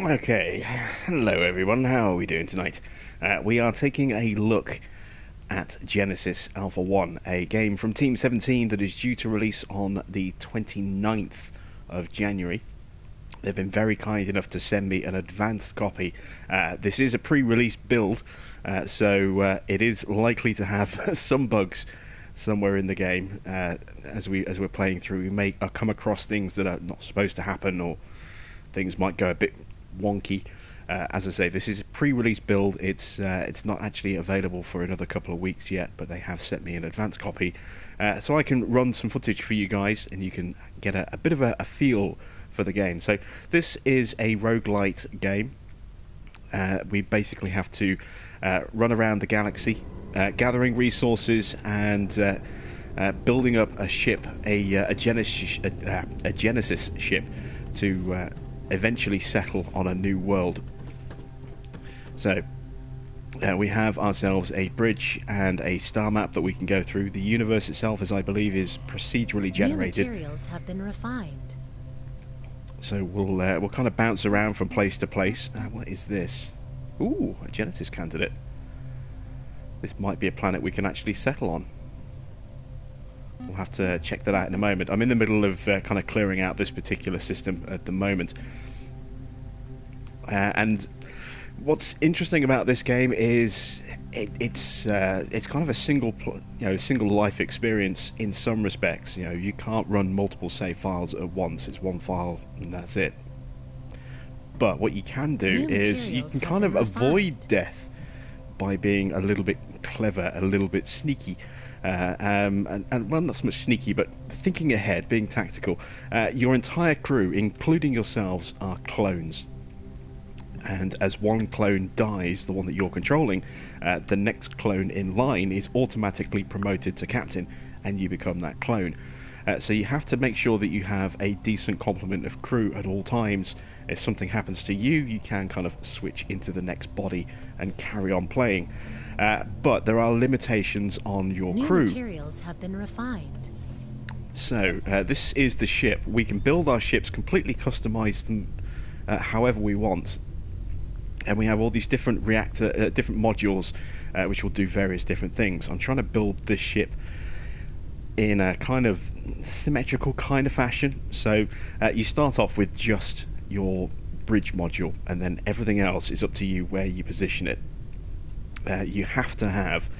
Okay, hello everyone, how are we doing tonight? We are taking a look at Genesis Alpha 1, a game from Team 17 that is due to release on the 29th of January. They've been very kind enough to send me an advanced copy. This is a pre-release build, so it is likely to have some bugs somewhere in the game as we're playing through. We may come across things that are not supposed to happen, or things might go a bit wonky. As I say, this is a pre-release build. It's not actually available for another couple of weeks yet, but they have sent me an advance copy, so I can run some footage for you guys, and you can get a bit of a feel for the game. So this is a roguelite game. We basically have to run around the galaxy, gathering resources and building up a ship, a Genesis ship, to eventually settle on a new world. So we have ourselves a bridge and a star map that we can go through. The universe itself, as I believe, is procedurally generated. New materials have been refined. So we'll kind of bounce around from place to place. What is this? Ooh, a Genesis candidate. This might be a planet we can actually settle on. We'll have to check that out in a moment. I'm in the middle of kind of clearing out this particular system at the moment. And what's interesting about this game is it's kind of a single life experience in some respects. You know, you can't run multiple save files at once. It's one file and that's it. But what you can do is you can kind of avoid death by being a little bit clever, a little bit sneaky. And well, not so much sneaky, but thinking ahead, being tactical. Your entire crew, including yourselves, are clones. And as one clone dies, the one that you're controlling, the next clone in line is automatically promoted to captain, and you become that clone. So you have to make sure that you have a decent complement of crew at all times. If something happens to you, you can kind of switch into the next body and carry on playing. But there are limitations on your crew. New materials have been refined. So this is the ship. We can build our ships, completely customize them however we want. And we have all these different different modules which will do various different things. I'm trying to build this ship in a kind of symmetrical kind of fashion. So you start off with just your bridge module, and then everything else is up to you where you position it. You have to have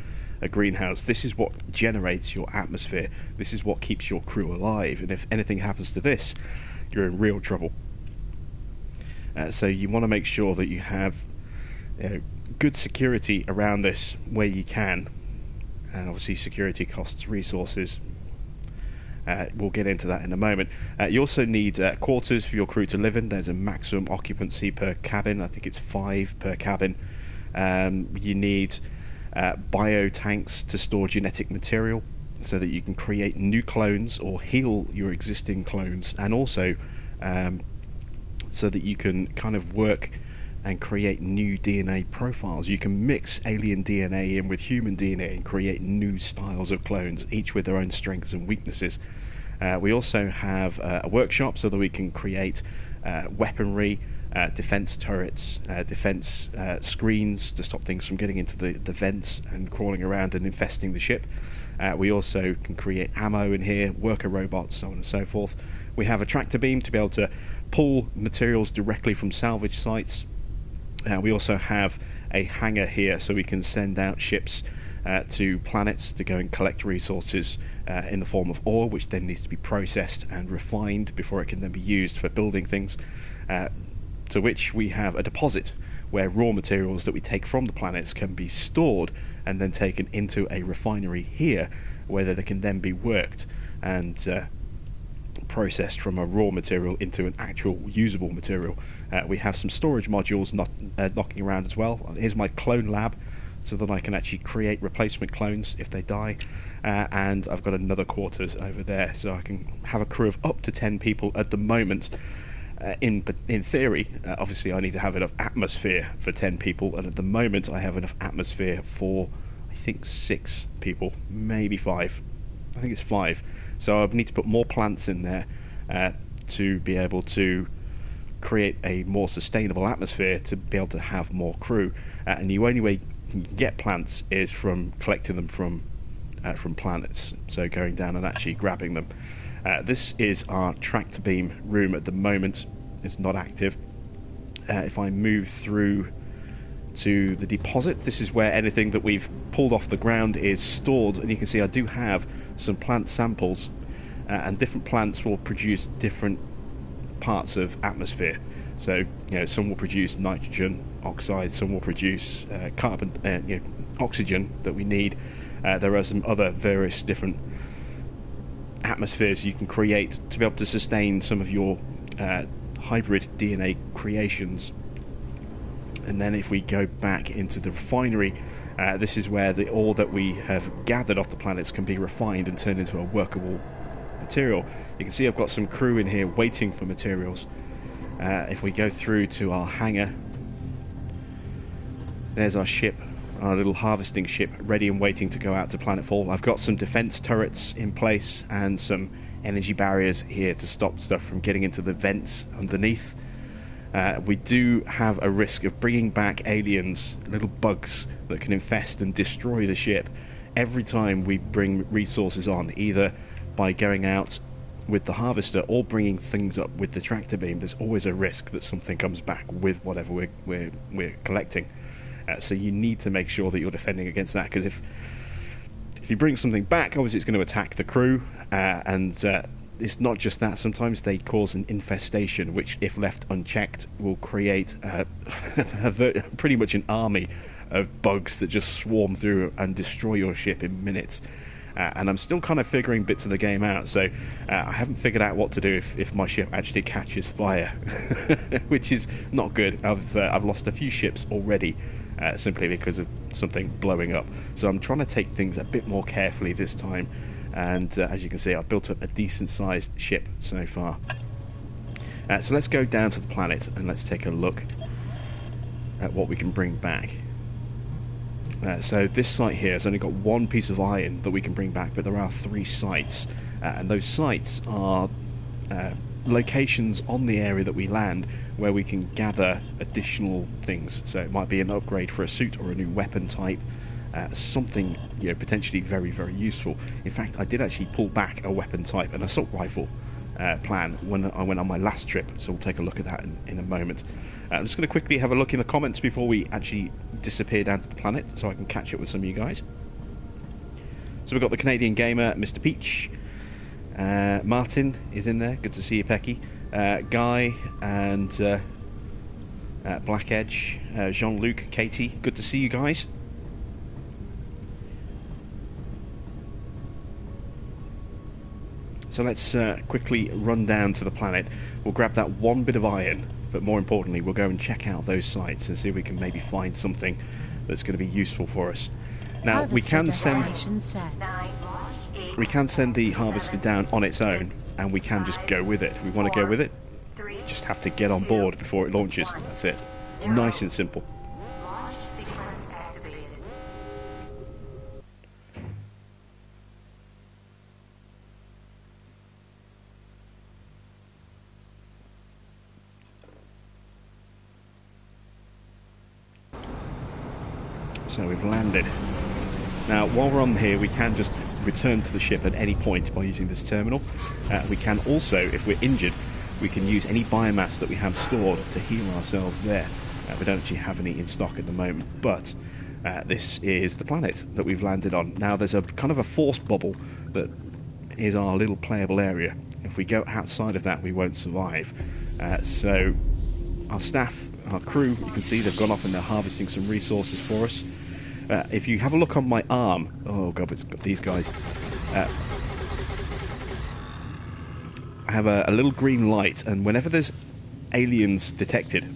a greenhouse. This is what generates your atmosphere. This is what keeps your crew alive. And if anything happens to this, you're in real trouble. So you want to make sure that you have good security around this where you can. And obviously security costs resources. We'll get into that in a moment. You also need quarters for your crew to live in. There's a maximum occupancy per cabin. I think it's 5 per cabin. You need bio tanks to store genetic material so that you can create new clones or heal your existing clones, and also so that you can kind of work and create new DNA profiles. You can mix alien DNA in with human DNA and create new styles of clones, each with their own strengths and weaknesses. We also have a workshop so that we can create weaponry, defense turrets, defense screens to stop things from getting into the vents and crawling around and infesting the ship. We also can create ammo in here, worker robots, so on and so forth. We have a tractor beam to be able to pull materials directly from salvage sites. We also have a hangar here so we can send out ships to planets to go and collect resources in the form of ore, which then needs to be processed and refined before it can then be used for building things. To which we have a deposit where raw materials that we take from the planets can be stored and then taken into a refinery here, where they can then be worked and processed from a raw material into an actual usable material. We have some storage modules knocking around as well. Here's my clone lab, so that I can actually create replacement clones if they die. And I've got another quarters over there, so I can have a crew of up to 10 people at the moment. In theory, obviously I need to have enough atmosphere for 10 people, and at the moment I have enough atmosphere for, I think, 6 people, maybe 5. I think it's 5. So I need to put more plants in there to be able to create a more sustainable atmosphere to be able to have more crew. And the only way you can get plants is from collecting them from planets. So going down and actually grabbing them. This is our tractor beam room at the moment. It's not active. If I move through to the deposit, this is where anything that we've pulled off the ground is stored, and you can see I do have some plant samples, and different plants will produce different parts of atmosphere. So, some will produce nitrogen oxide, some will produce carbon, oxygen that we need. There are some other various different atmospheres you can create to be able to sustain some of your hybrid DNA creations. And then if we go back into the refinery, this is where the ore that we have gathered off the planets can be refined and turned into a workable material. You can see I've got some crew in here waiting for materials. If we go through to our hangar, there's our ship, our little harvesting ship, ready and waiting to go out to planetfall. I've got some defense turrets in place and some energy barriers here to stop stuff from getting into the vents underneath. We do have a risk of bringing back aliens, little bugs that can infest and destroy the ship every time we bring resources on, either by going out with the harvester or bringing things up with the tractor beam. There's always a risk that something comes back with whatever we're collecting. So you need to make sure that you're defending against that, because if you bring something back, obviously it's going to attack the crew, and it's not just that. Sometimes they cause an infestation, which, if left unchecked, will create pretty much an army of bugs that just swarm through and destroy your ship in minutes. And I'm still kind of figuring bits of the game out, so I haven't figured out what to do if my ship actually catches fire, which is not good. I've lost a few ships already, simply because of something blowing up. So I'm trying to take things a bit more carefully this time. And as you can see, I've built up a decent-sized ship so far. So let's go down to the planet and let's take a look at what we can bring back. So this site here has only got one piece of iron that we can bring back, but there are 3 sites. And those sites are locations on the area that we land where we can gather additional things. So it might be an upgrade for a suit or a new weapon type. Something potentially very, very useful. In fact, I did actually pull back a weapon type, an assault rifle plan, when I went on my last trip, so we'll take a look at that in a moment. I'm just going to quickly have a look in the comments before we actually disappear down to the planet, so I can catch up with some of you guys. So we've got the Canadian gamer, Mr. Peach. Martin is in there, good to see you, Pecky. Guy and Black Edge, Jean-Luc, Katie, good to see you guys. So let's quickly run down to the planet. We'll grab that one bit of iron, but more importantly, we'll go and check out those sites and see if we can maybe find something that's going to be useful for us. Now, we can send the harvester down on its own, and we can just go with it. If we want to go with it, just have to get on board before it launches. That's it. Nice and simple. So we've landed. Now, while we're on here, we can just return to the ship at any point by using this terminal. We can also, if we're injured, we can use any biomass that we have stored to heal ourselves there. We don't actually have any in stock at the moment, but this is the planet that we've landed on. Now, there's a kind of a force bubble that is our little playable area. If we go outside of that, we won't survive. So our staff, our crew, you can see they've gone off and they're harvesting some resources for us. If you have a look on my arm, oh god, it's got these guys. I have a little green light, and whenever there's aliens detected,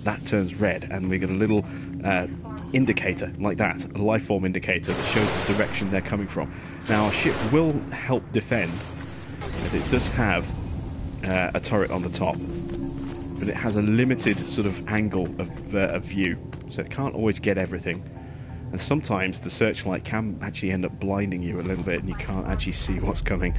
that turns red, and we get a little indicator like that, a life form indicator that shows the direction they're coming from. Now, our ship will help defend, as it does have a turret on the top, but it has a limited sort of angle of view, so it can't always get everything. And sometimes the searchlight can actually end up blinding you a little bit, and you can't actually see what's coming.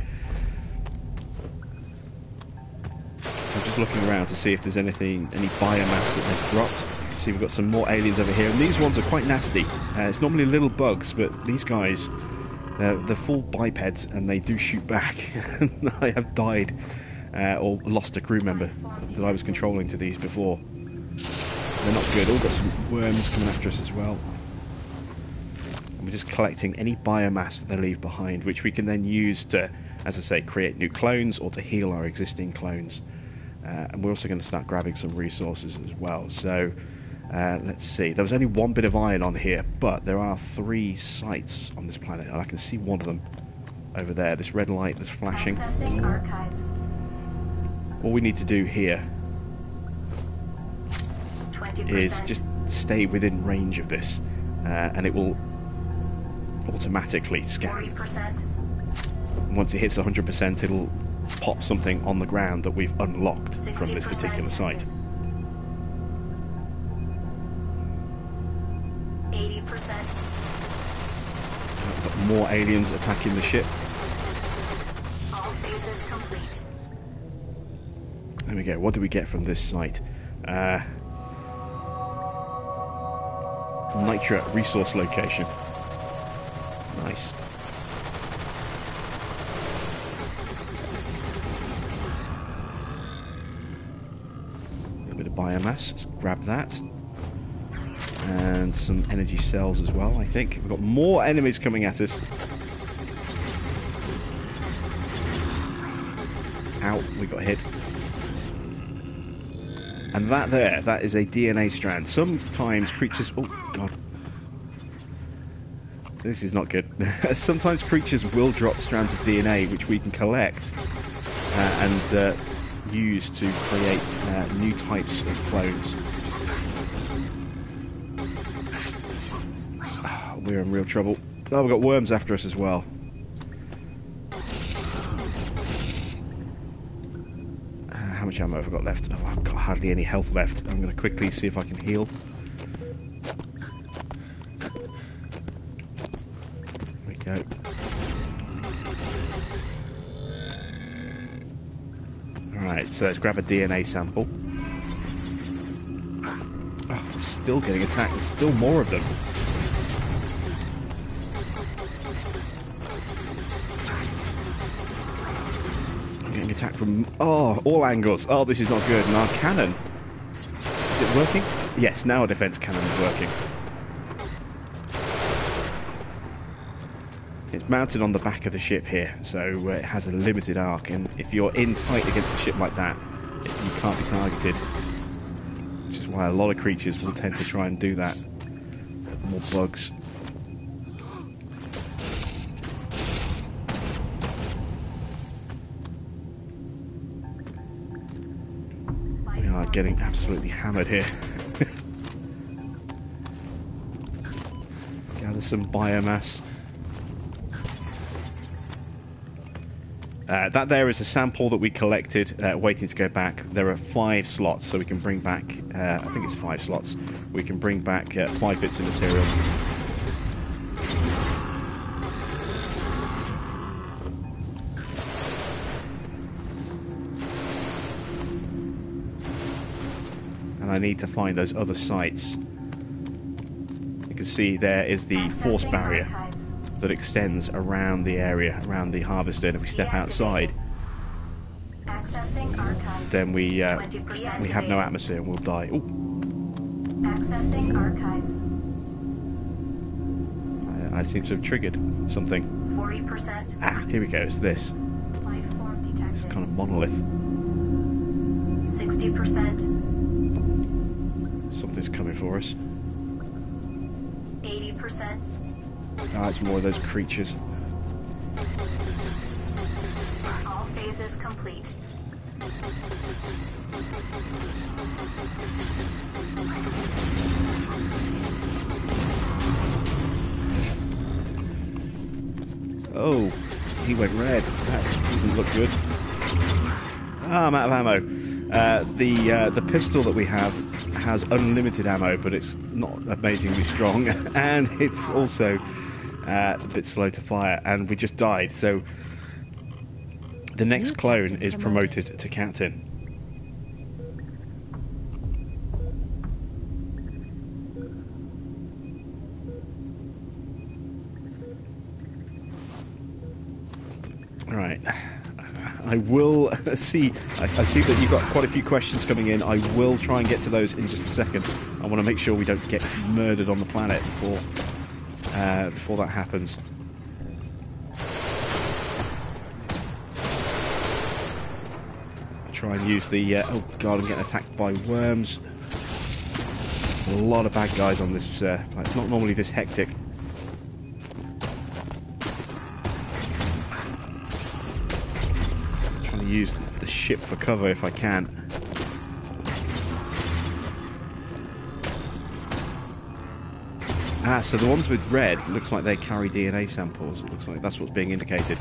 So just looking around to see if there's any biomass that they've dropped. You can see we've got some more aliens over here, and these ones are quite nasty. It's normally little bugs, but these guys, they're full bipeds, and they do shoot back. I have died or lost a crew member that I was controlling to these before. They're not good. All got some worms coming after us as well. And we're just collecting any biomass that they leave behind, which we can then use to, as I say, create new clones or to heal our existing clones. And we're also going to start grabbing some resources as well. So let's see. There was only one bit of iron on here, but there are 3 sites on this planet, and I can see one of them over there. This red light that's flashing. Accessing archives. All we need to do here 20%. is just stay within range of this, and it will automatically scan. 40%. Once it hits 100%, it'll pop something on the ground that we've unlocked from this 60%. particular site. 80%. We've got more aliens attacking the ship. All phases complete. There we go. What do we get from this site? Nitra resource location. Nice. A little bit of biomass. Let's grab that. And some energy cells as well, I think. We've got more enemies coming at us. Ow, we got hit. And that is a DNA strand. Sometimes creatures... Oh, God. This is not good. Sometimes creatures will drop strands of DNA, which we can collect and use to create new types of clones. We're in real trouble. Oh, we've got worms after us as well. How much ammo have I got left? Oh, I've got hardly any health left. I'm going to quickly see if I can heal. There we go. Alright, so let's grab a DNA sample. Oh, we're still getting attacked. There's still more of them. Attack from all angles. Oh, this is not good. And our cannon, is it working? Yes, now our defense cannon is working. It's mounted on the back of the ship here, so it has a limited arc, and if you're in tight against a ship like that, you can't be targeted, which is why a lot of creatures will tend to try and do that. More bugs. Getting absolutely hammered here. Gather some biomass. That there is a sample that we collected, waiting to go back. There are 5 slots, so we can bring back, I think it's 5 slots. We can bring back 5 bits of material. I need to find those other sites. You can see there is the force barrier that extends around the area, around the harvester, and if we step outside, then we have no atmosphere and we'll die. Ooh. Accessing archives. I seem to have triggered something. 40%. Ah, here we go, it's this. Life form detected. This kind of monolith. 60%. Something's coming for us. 80%. Ah, it's more of those creatures. All phases complete. Oh, he went red. That doesn't look good. Ah, I'm out of ammo. The pistol that we have has unlimited ammo, but it's not amazingly strong, and it's also a bit slow to fire, and we just died. So the next clone is promoted to captain. Right. I will see. I see that you've got quite a few questions coming in. I will try and get to those in just a second. I want to make sure we don't get murdered on the planet before that happens. Try and use the... oh god, I'm getting attacked by worms. There's a lot of bad guys on this... it's not normally this hectic. Trying to use the ship for cover if I can. Ah, so the ones with red, looks like they carry DNA samples. It looks like that's what's being indicated.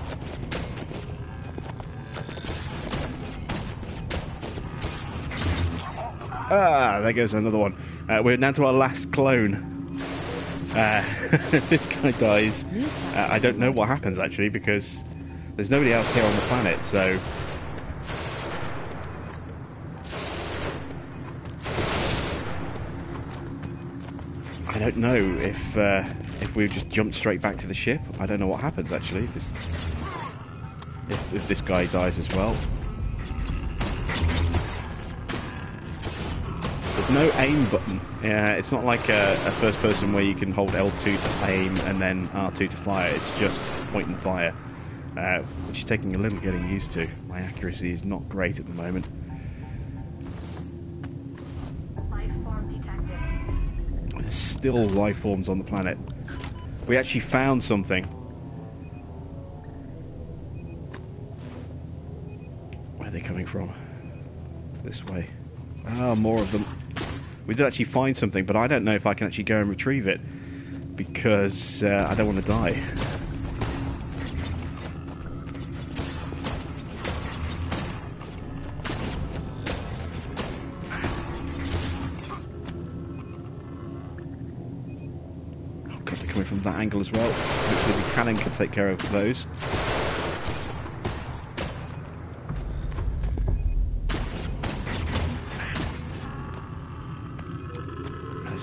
Ah, there goes another one. We're down to our last clone. This guy dies. I don't know what happens, actually, because there's nobody else here on the planet, so... I don't know if we just jump straight back to the ship. I don't know what happens, actually, if this guy dies as well. There's no aim button. Yeah, it's not like a first person where you can hold L2 to aim and then R2 to fire. It's just point and fire, which is taking a little getting used to. My accuracy is not great at the moment. Life form detected. There's still life forms on the planet. We actually found something. Where are they coming from? This way. Ah, more of them. We did actually find something, but I don't know if I can actually go and retrieve it because I don't want to die. Oh god, they're coming from that angle as well. Hopefully the cannon can take care of those.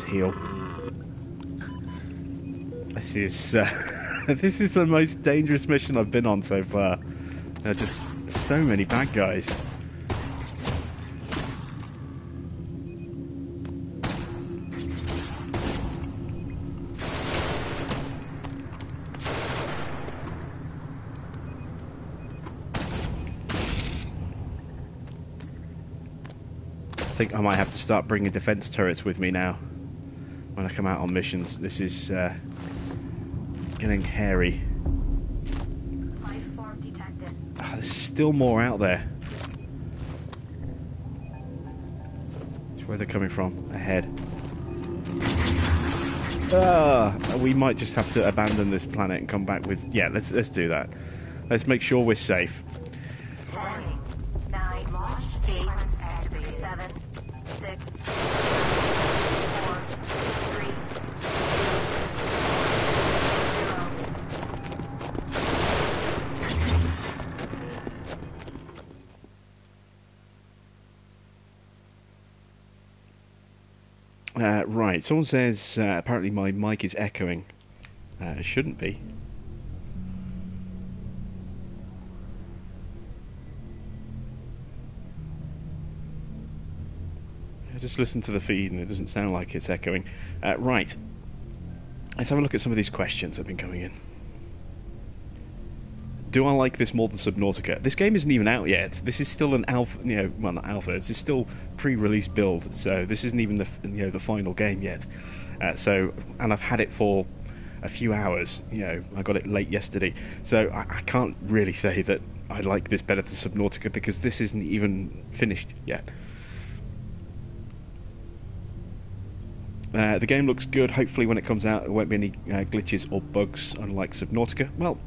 Heal. This is this is the most dangerous mission I've been on so far. There are just so many bad guys. I think I might have to start bringing defense turrets with me now when I come out on missions. This is getting hairy. Life form detected. Oh, there's still more out there. Where they're coming from? Ahead. We might just have to abandon this planet and come back with... Yeah, let's do that. Let's make sure we're safe. 10, 9, 8, 7, 6, 4, 3, 0. Right, someone says apparently my mic is echoing. It shouldn't be. I just listened to the feed and it doesn't sound like it's echoing. Right, let's have a look at some of these questions that have been coming in. Do I like this more than Subnautica? This game isn't even out yet. This is still an alpha, well, not alpha. This is still pre-release build, so this isn't even the final game yet. And I've had it for a few hours. I got it late yesterday, so I can't really say that I like this better than Subnautica because this isn't even finished yet. The game looks good. Hopefully, when it comes out, there won't be any glitches or bugs, unlike Subnautica. Well,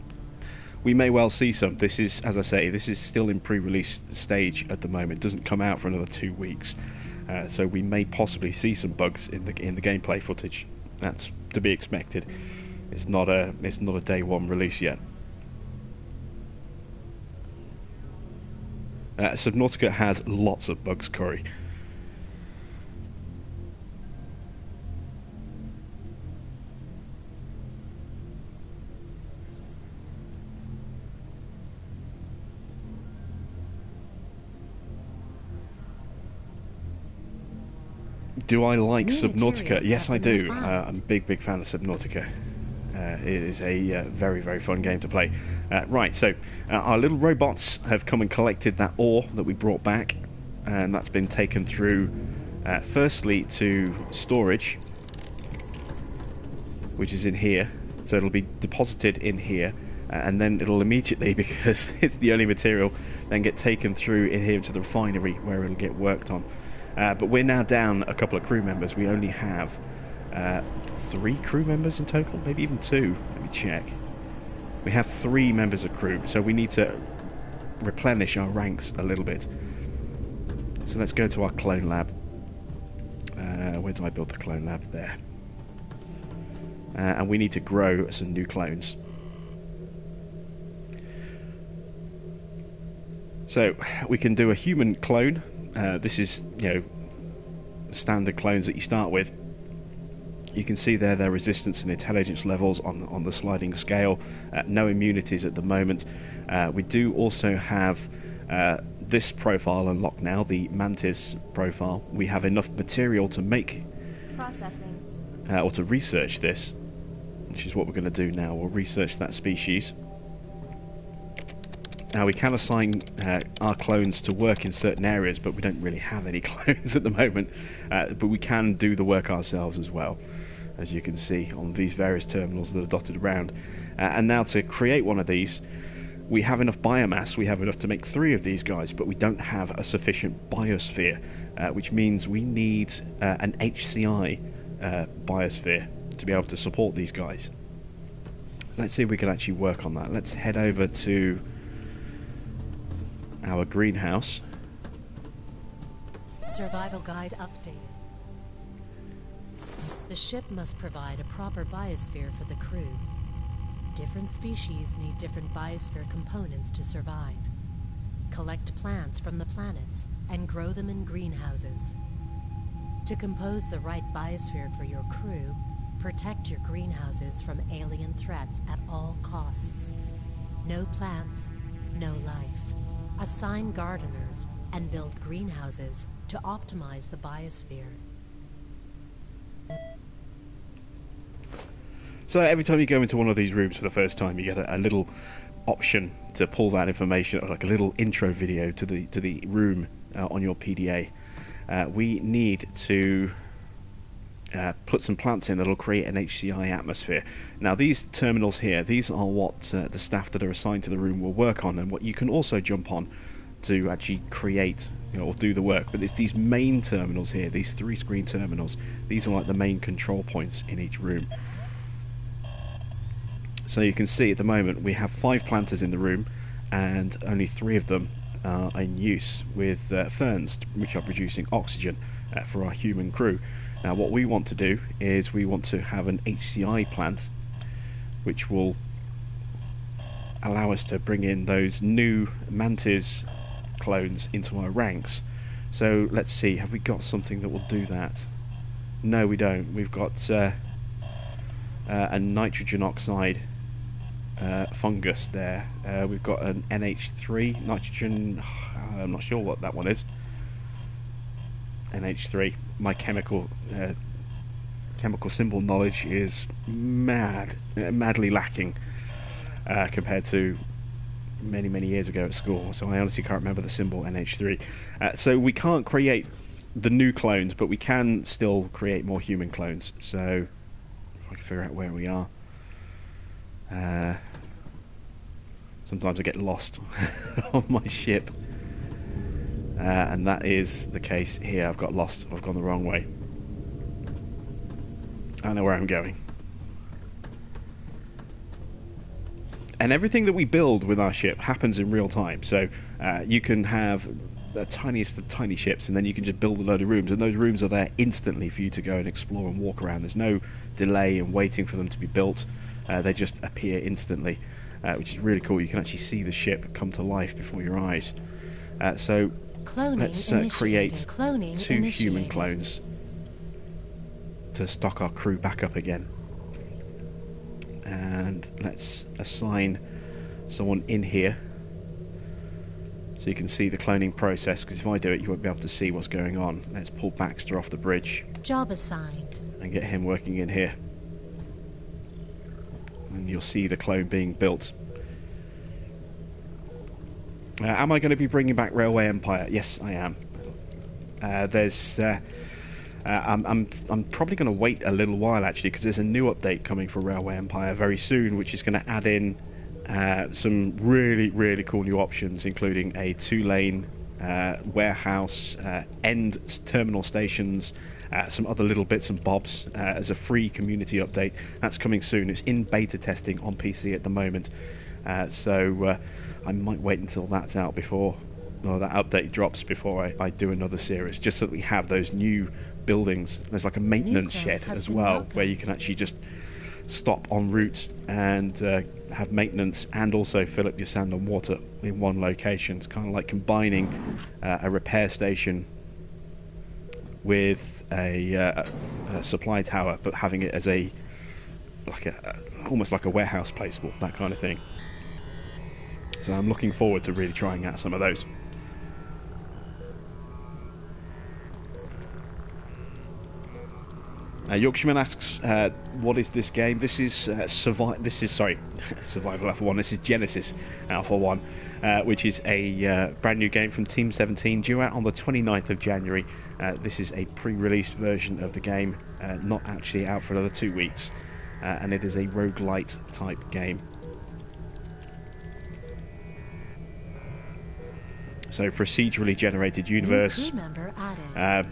we may well see some. This is, as I say, this is still in pre-release stage at the moment. It doesn't come out for another 2 weeks, so we may possibly see some bugs in the gameplay footage. That's to be expected. It's not a day one release yet. Subnautica has lots of bugs, Corey. Do I like New Subnautica? materials Yes, have I been do. refined. I'm a big fan of Subnautica. It is a very fun game to play. Right, so our little robots have come and collected that ore that we brought back, and that's been taken through, firstly, to storage, which is in here. So it'll be deposited in here, and then it'll immediately, because it's the only material, then get taken through in here to the refinery where it'll get worked on. But we're now down a couple of crew members. We only have 3 crew members in total, maybe even 2. Let me check. We have 3 members of crew, so we need to replenish our ranks a little bit. So let's go to our clone lab. Where did I build the clone lab? There. And we need to grow some new clones. So we can do a human clone. This is, standard clones that you start with. You can see there their resistance and intelligence levels on the sliding scale. No immunities at the moment. We do also have this profile unlocked now, the Mantis profile. We have enough material to make Processing. or to research this, which is what we're going to do now. We'll research that species. Now we can assign our clones to work in certain areas, but we don't really have any clones at the moment. But we can do the work ourselves as well, as you can see on these various terminals that are dotted around. And now to create one of these, we have enough biomass, we have enough to make 3 of these guys, but we don't have a sufficient biosphere, which means we need an HCI biosphere to be able to support these guys. Let's see if we can actually work on that. Let's head over to our greenhouse. Survival guide updated. The ship must provide a proper biosphere for the crew. Different species need different biosphere components to survive. Collect plants from the planets and grow them in greenhouses. To compose the right biosphere for your crew, protect your greenhouses from alien threats at all costs. No plants, no life. Assign gardeners and build greenhouses to optimize the biosphere. So every time you go into one of these rooms for the first time, you get a little option to pull that information, like a little intro video to the room on your PDA. We need to put some plants in that will create an HCI atmosphere. Now these terminals here, these are what the staff that are assigned to the room will work on, and what you can also jump on to actually create or do the work. But it's these main terminals here, these 3 screen terminals. These are like the main control points in each room. So you can see at the moment we have 5 planters in the room, and only 3 of them are in use with ferns, which are producing oxygen for our human crew. Now what we want to do is we want to have an HCI plant, which will allow us to bring in those new Mantis clones into our ranks. So let's see, have we got something that will do that? No, we don't. We've got a nitrogen oxide fungus there. We've got an NH3 nitrogen. I'm not sure what that one is. NH3. My chemical symbol knowledge is madly lacking compared to many years ago at school. So I honestly can't remember the symbol NH3. So we can't create the new clones, but we can still create more human clones. So if I can figure out where we are. Sometimes I get lost on my ship, and that is the case here. I've got lost. I've gone the wrong way. I know where I'm going. And everything that we build with our ship happens in real time. So you can have the tiniest of tiny ships, and then you can just build a load of rooms, and those rooms are there instantly for you to go and explore and walk around. There's no delay in waiting for them to be built. They just appear instantly, which is really cool. You can actually see the ship come to life before your eyes. So let's create 2 human clones to stock our crew back up again. And let's assign someone in here so you can see the cloning process, because if I do it you won't be able to see what's going on. Let's pull Baxter off the bridge Job assigned. and get him working in here. And you'll see the clone being built. Am I going to be bringing back Railway Empire? Yes, I am. I'm probably going to wait a little while, actually, because there's a new update coming for Railway Empire very soon, which is going to add in some really, really cool new options, including a 2-lane warehouse, end terminal stations, some other little bits and bobs as a free community update. That's coming soon. It's in beta testing on PC at the moment, so I might wait until that's out before, or that update drops before I do another series, just so that we have those new buildings. There's like a maintenance shed as well, where you can actually just stop en route and have maintenance and also fill up your sand and water in one location. It's kind of like combining a repair station with a supply tower, but having it as almost like a warehouse place, that kind of thing. So I'm looking forward to really trying out some of those. Yorkshireman asks, "What is this game?" This is Survival Alpha 1. This is Genesis Alpha 1, which is a brand new game from Team 17, due out on the 29th of January. This is a pre-release version of the game, not actually out for another 2 weeks, and it is a roguelite type game. So procedurally generated universe. New crew member added.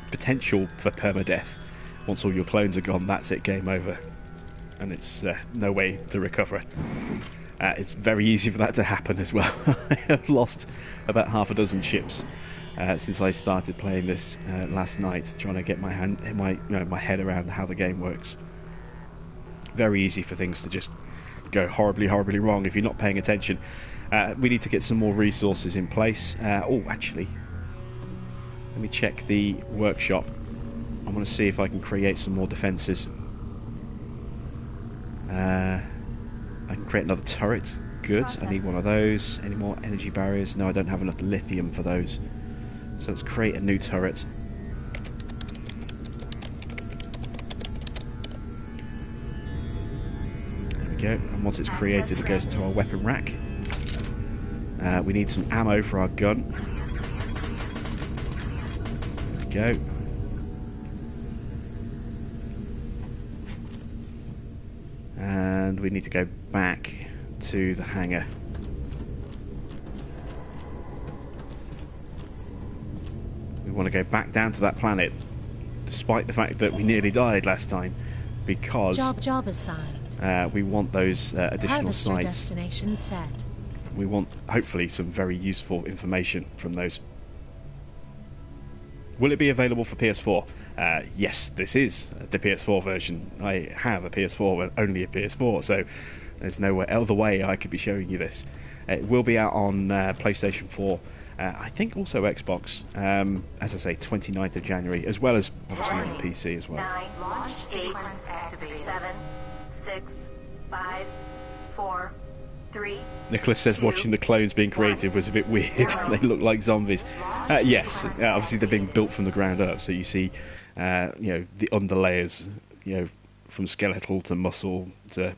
Potential for permadeath. Once all your clones are gone, that's it, game over, and it's no way to recover. It's very easy for that to happen as well. I have lost about half a dozen ships since I started playing this last night, trying to get my head around how the game works. Very easy for things to just go horribly wrong if you're not paying attention. We need to get some more resources in place. Actually, let me check the workshop. I want to see if I can create some more defences. I can create another turret. Good. I need one of those. Any more energy barriers? No, I don't have enough lithium for those. So let's create a new turret. There we go. And once it's created, it goes into our weapon rack. We need some ammo for our gun. Go. And we need to go back to the hangar. We want to go back down to that planet, despite the fact that we nearly died last time, because Job assigned. We want those additional Harvester sites. destination set. We want, hopefully, some very useful information from those. Will it be available for PS4? Yes, this is the PS4 version. I have a PS4, but only a PS4, so there's no other way I could be showing you this. It will be out on PlayStation 4, I think also Xbox, as I say, 29th of January, as well as obviously on PC as well. 9, launch sequence activate. 7, 6, 5, 4, 3. Nicholas says 2, watching the clones being created was a bit weird. 0. They look like zombies. Yes, obviously they're being built from the ground up, so you see, the underlayers, from skeletal to muscle to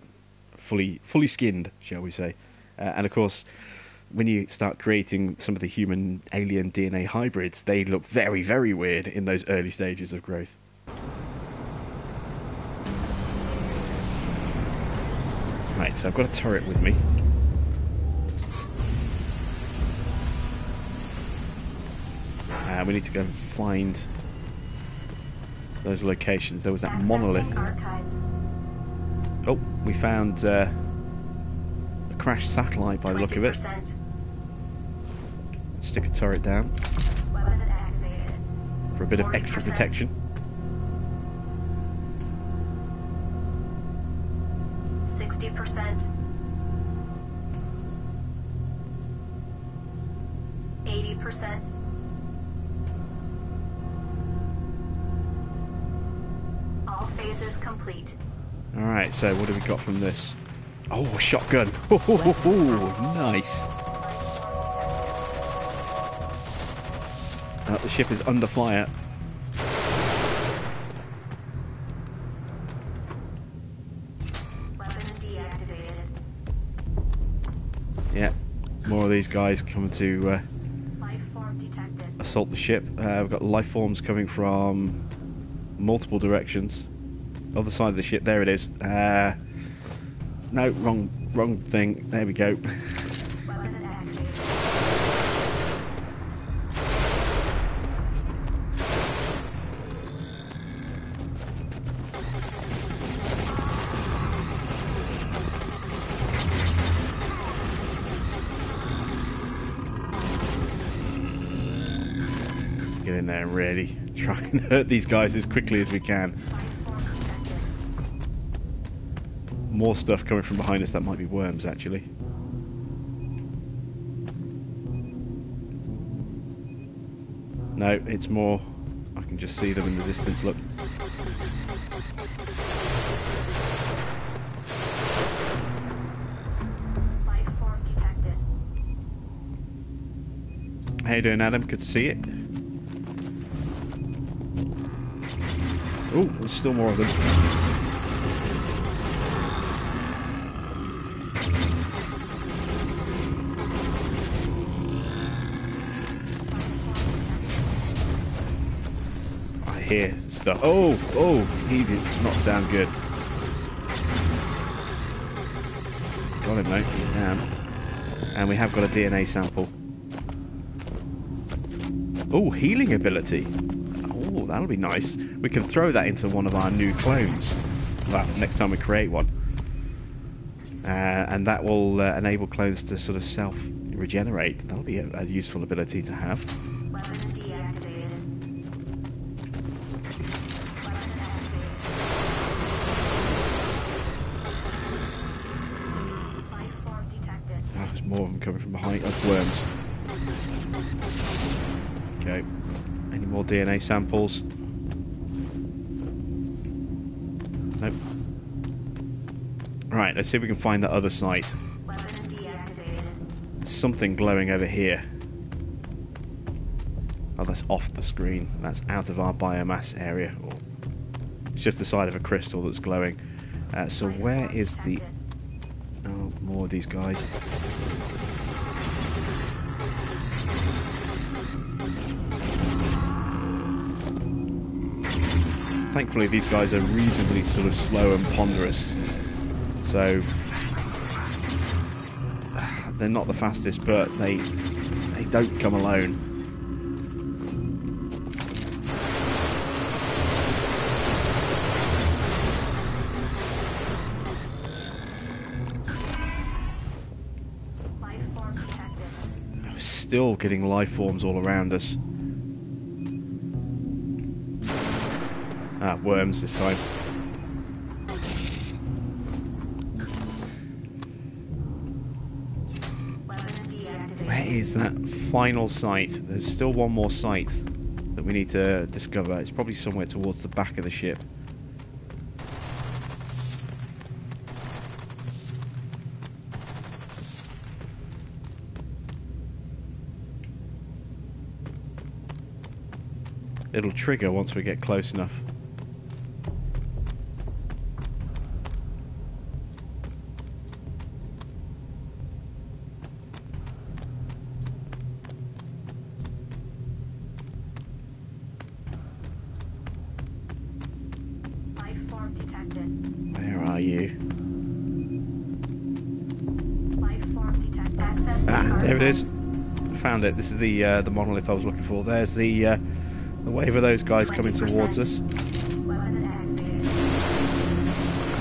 fully skinned, shall we say. And of course, when you start creating some of the human alien DNA hybrids, they look very, very weird in those early stages of growth. Right, so I've got a turret with me. We need to go and find those locations. There was that monolith. Archives. Oh, we found a crashed satellite by the look of it. 20%. Let's stick a turret down Weapons activated. for a bit of extra 40%. protection. 60%. 80%. All phases complete. Alright, so what have we got from this? Oh, a shotgun. Oh, nice. The ship is under fire. Weapons deactivated. Yeah, more of these guys coming to Life form detected. assault the ship. We've got life forms coming from multiple directions. Other side of the ship. There it is. No, wrong thing. There we go. Weapons activated. Get in there and really try and hurt these guys as quickly as we can. Life form detected. More stuff coming from behind us. That might be worms, actually. No, it's more. I can just see them in the distance. Look. Life form detected. How you doing, Adam? Good to see it. Oh, there's still more of them. I hear stuff. Oh, he did not sound good. Got him, mate. He's down. And we have got a DNA sample. Oh, healing ability. Oh, that'll be nice. We can throw that into one of our new clones. Well, next time we create one. And that will enable clones to sort of self-regenerate. That'll be a useful ability to have. Weapons deactivated. Weapons activated. Life form detected. Oh, there's more of them coming from behind us. Worms. Okay. Any more DNA samples? Nope. Right, let's see if we can find the other site. Weapons deactivated. Something glowing over here. Oh, that's off the screen. That's out of our biomass area. Or it's just the side of a crystal that's glowing. So Life where form is the... detected. Oh, more of these guys. Thankfully, these guys are reasonably sort of slow and ponderous. So they're not the fastest, but they don't come alone. Life form detected. We're still getting life forms all around us. Ah, worms this time. Weapons deactivated. Where is that final site? There's still one more site that we need to discover. It's probably somewhere towards the back of the ship. It'll trigger once we get close enough. Life form detected. Where are you? Life form detected. Access Ah, there it is. archives. Found it. This is the monolith I was looking for. There's the wave of those guys coming 20%. towards us. Weapons activated.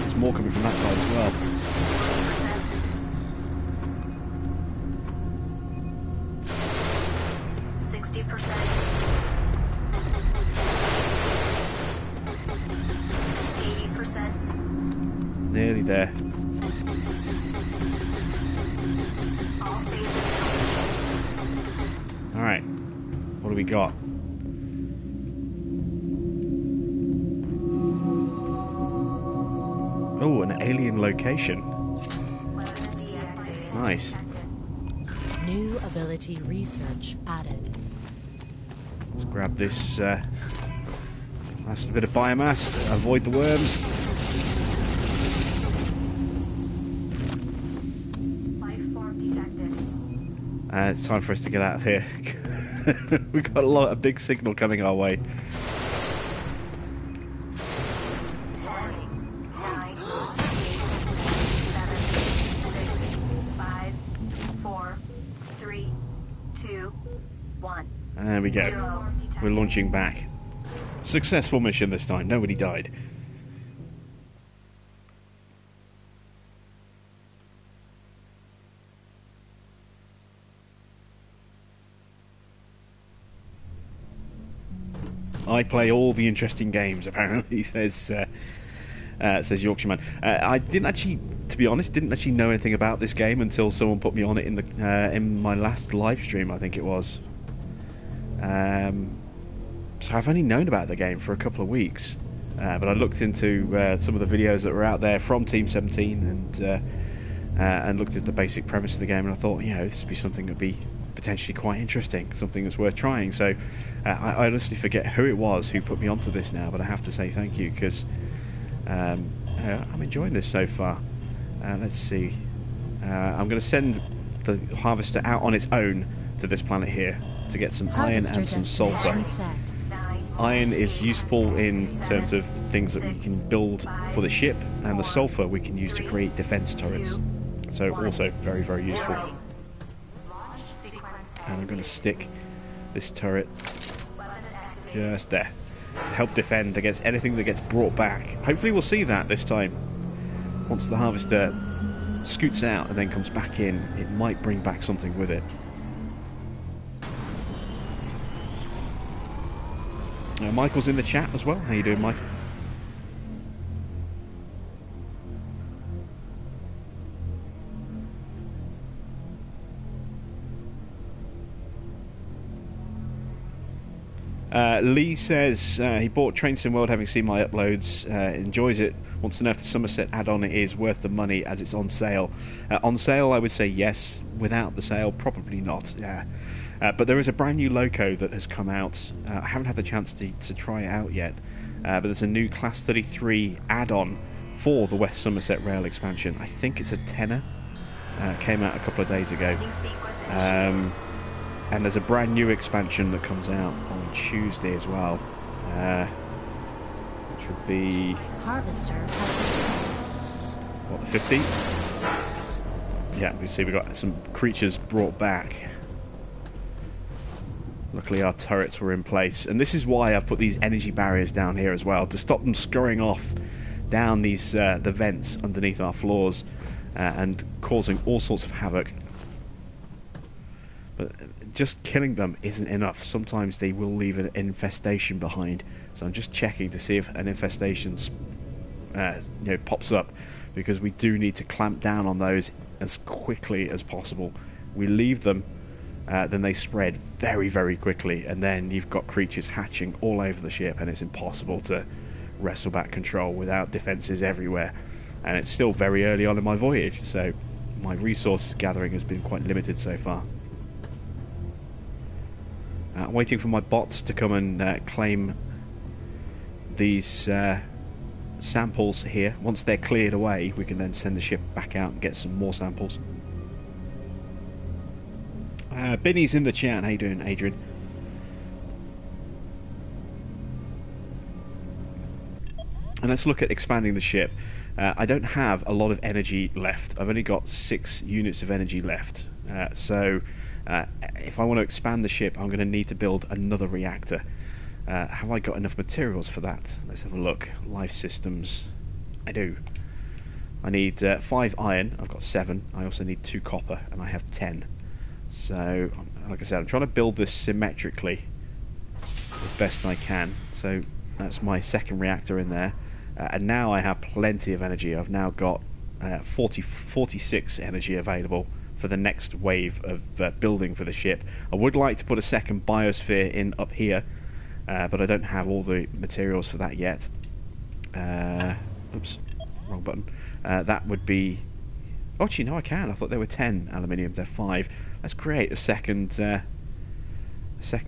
There's more coming from that side as well. 60%. 80%. Nearly there. All phases complete. Alright. What do we got? Oh, an alien location. Weapons deactivated. Nice. New ability research added. Let's grab this last bit of biomass. Avoid the worms. Life form detected. It's time for us to get out of here. We've got a big signal coming our way. 10, 9, 8, 7, 6, 5, 4, 3, 2, 1. There we go. 0 detected. We're launching back. Successful mission this time. Nobody died. I play all the interesting games, apparently, says Yorkshireman. I didn't actually, to be honest, know anything about this game until someone put me on it in my last live stream, I think it was. So I've only known about the game for a couple of weeks, but I looked into some of the videos that were out there from Team 17 and looked at the basic premise of the game, and I thought, this would be something that would be potentially quite interesting, something that's worth trying. So I honestly forget who it was who put me onto this now, but I have to say thank you, because I'm enjoying this so far. Let's see. I'm going to send the harvester out on its own to this planet here to get some iron and some sulfur. Iron is useful in terms of things that we can build for the ship, and the sulfur we can use to create defense turrets. So also very, very useful. And I'm going to stick this turret just there to help defend against anything that gets brought back. Hopefully we'll see that this time. Once the harvester scoots out and then comes back in, it might bring back something with it. Michael's in the chat as well. How you doing, Mike? Lee says he bought Train Sim World having seen my uploads, enjoys it, wants to know if the Somerset add-on is worth the money as it's on sale. On sale, I would say yes. Without the sale, probably not. Yeah. But there is a brand new loco that has come out. I haven't had the chance to try it out yet, but there's a new Class 33 add-on for the West Somerset Rail expansion. I think it's a tenner. Came out a couple of days ago. And there's a brand new expansion that comes out on Tuesday as well, which would be... Harvester what, the 15th? Yeah, we see we've got some creatures brought back. Luckily our turrets were in place, and this is why I've put these energy barriers down here as well, to stop them scurrying off down these the vents underneath our floors and causing all sorts of havoc. But just killing them isn't enough. Sometimes they will leave an infestation behind, so I'm just checking to see if an infestation pops up, because we do need to clamp down on those as quickly as possible. We leave them, then they spread very, very quickly, and then you've got creatures hatching all over the ship, and it's impossible to wrestle back control without defences everywhere. And it's still very early on in my voyage, so my resource gathering has been quite limited so far. Waiting for my bots to come and claim these samples here. Once they're cleared away, we can then send the ship back out and get some more samples. Binny's in the chat. How you doing, Adrian? And let's look at expanding the ship. I don't have a lot of energy left. I've only got 6 units of energy left. So if I want to expand the ship, I'm going to need to build another reactor. Have I got enough materials for that? Let's have a look. Life systems. I do. I need 5 iron. I've got 7. I also need 2 copper, and I have 10. So, like I said, I'm trying to build this symmetrically as best I can. So that's my second reactor in there. And now I have plenty of energy. I've now got 46 energy available for the next wave of building for the ship. I would like to put a second biosphere in up here, but I don't have all the materials for that yet. Oops, wrong button. That would be... Oh, actually, no, I can. I thought there were 10 aluminium. They're 5. Let's create a second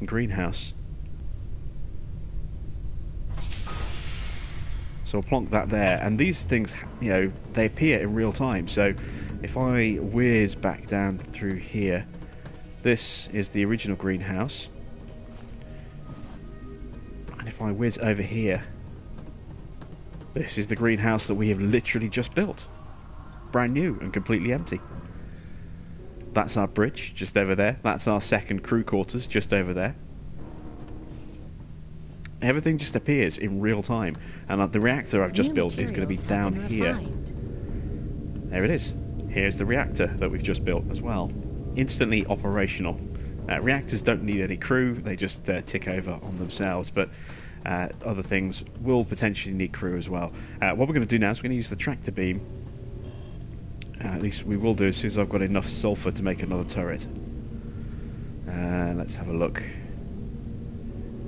greenhouse. So we'll plonk that there, and these things, you know, they appear in real time. So if I whiz back down through here, this is the original greenhouse, and if I whiz over here, this is the greenhouse that we have literally just built, brand new and completely empty. That's our bridge just over there. That's our second crew quarters just over there. Everything just appears in real time, and the reactor I've just built is going to be down here. There it is. Here's the reactor that we've just built as well. Instantly operational. Reactors don't need any crew, they just tick over on themselves, but other things will potentially need crew as well. What we're going to do now is we're going to use the tractor beam. At least we will do as soon as I've got enough sulfur to make another turret. Let's have a look.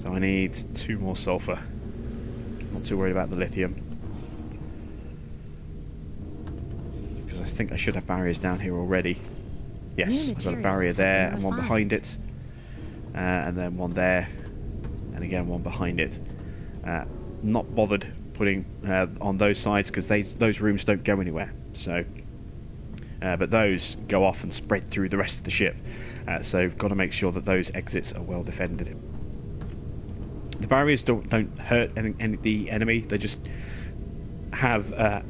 So I need 2 more sulfur. Not too worried about the lithium, because I think I should have barriers down here already. Yes, I've got a barrier there and one behind it, and then one there, and again one behind it. Not bothered putting on those sides because those rooms don't go anywhere. So, but those go off and spread through the rest of the ship. So got to make sure that those exits are well defended. The barriers don't hurt the enemy. They just have a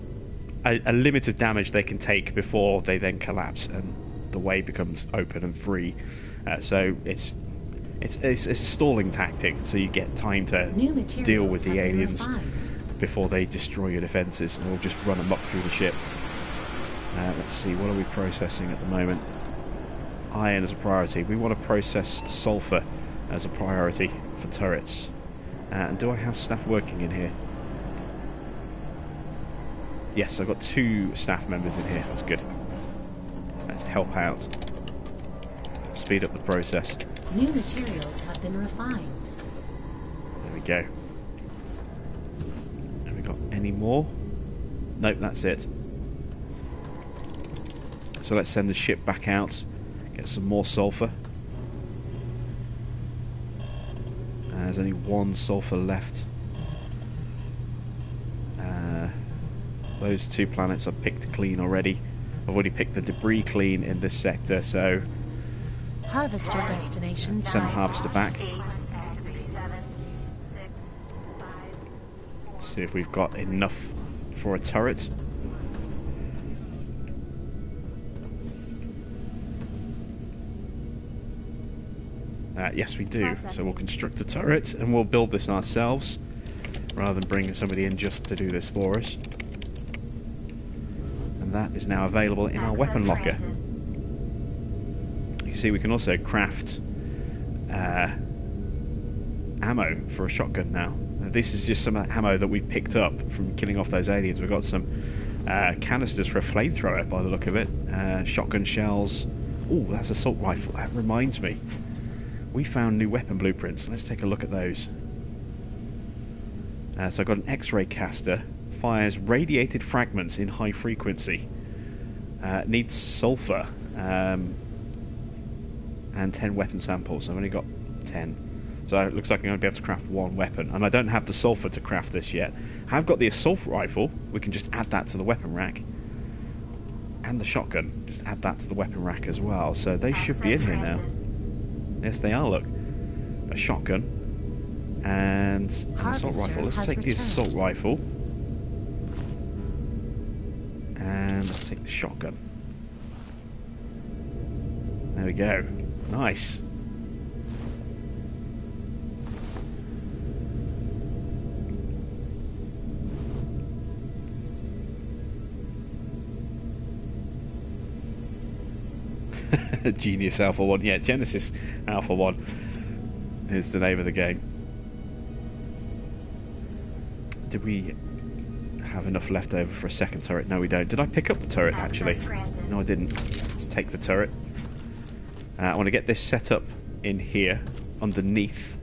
limit of damage they can take before they then collapse, and the way becomes open and free. So it's a stalling tactic, so you get time to deal with the aliens before they destroy your defences, and we'll just run amok through the ship. Let's see, what are we processing at the moment? Iron as a priority. We want to process sulfur as a priority for turrets. And do I have staff working in here? Yes, I've got 2 staff members in here. That's good. Let's help out. Speed up the process. New materials have been refined. There we go. Have we got any more? Nope, that's it. So let's send the ship back out, get some more sulfur. There's only 1 sulfur left. Those 2 planets I've picked clean already. I've already picked the debris clean in this sector, so Harvester destination send the harvester back. 8, 7, 6, 5, 4. See if we've got enough for a turret. Yes, we do. So we'll construct a turret and we'll build this ourselves, rather than bringing somebody in just to do this for us. And that is now available in our weapon locker. You see, we can also craft ammo for a shotgun now. This is just some ammo that we've picked up from killing off those aliens. We've got some canisters for a flamethrower by the look of it. Shotgun shells. Oh, that's an assault rifle. That reminds me. We found new weapon blueprints. Let's take a look at those. So I've got an X-ray caster. Fires radiated fragments in high frequency. Needs sulfur. And 10 weapon samples. I've only got 10. So it looks like I'm going to be able to craft 1 weapon. And I don't have the sulfur to craft this yet. I've got the assault rifle. We can just add that to the weapon rack. And the shotgun. Just add that to the weapon rack as well. So they should be in here now. Yes, they are, look. A shotgun. And an assault rifle. Let's take the assault rifle. And let's take the shotgun. There we go. Nice. Genius Alpha 1. Yeah, Genesis Alpha 1 is the name of the game. Did we have enough left over for a second turret? No, we don't. Did I pick up the turret, actually? No, I didn't. Let's take the turret. I want to get this set up in here, underneath.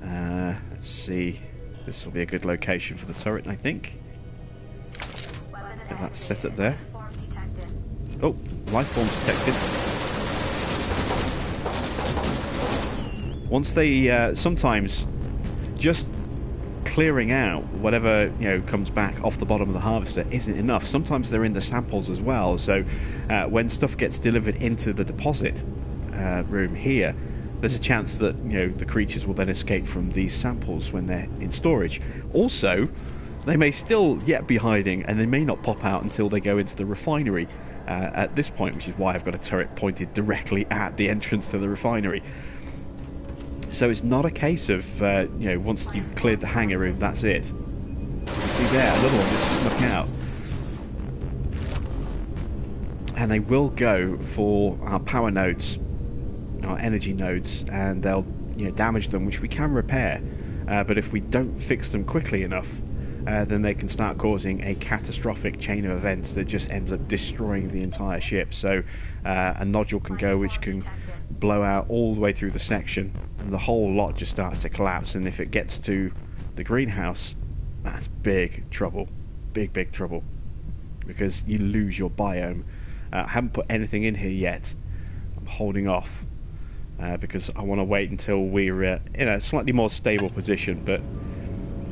Let's see. This will be a good location for the turret, I think. Get that set up there. Oh, life forms detected. Once they, sometimes, just clearing out whatever comes back off the bottom of the harvester isn't enough. Sometimes they're in the samples as well. So when stuff gets delivered into the deposit room here, there's a chance that the creatures will then escape from these samples when they're in storage. Also, they may still yet be hiding, and they may not pop out until they go into the refinery at this point, which is why I've got a turret pointed directly at the entrance to the refinery. So it's not a case of once you've cleared the hangar room, that's it. You see there, another one just snuck out. And they will go for our power nodes, our energy nodes, and they'll damage them, which we can repair. But if we don't fix them quickly enough, then they can start causing a catastrophic chain of events that just ends up destroying the entire ship. So a nodule can go which can blow out all the way through the section, and the whole lot just starts to collapse. And if it gets to the greenhouse, that's big trouble. Big trouble. Because you lose your biome. I haven't put anything in here yet. I'm holding off because I want to wait until we're in a slightly more stable position. But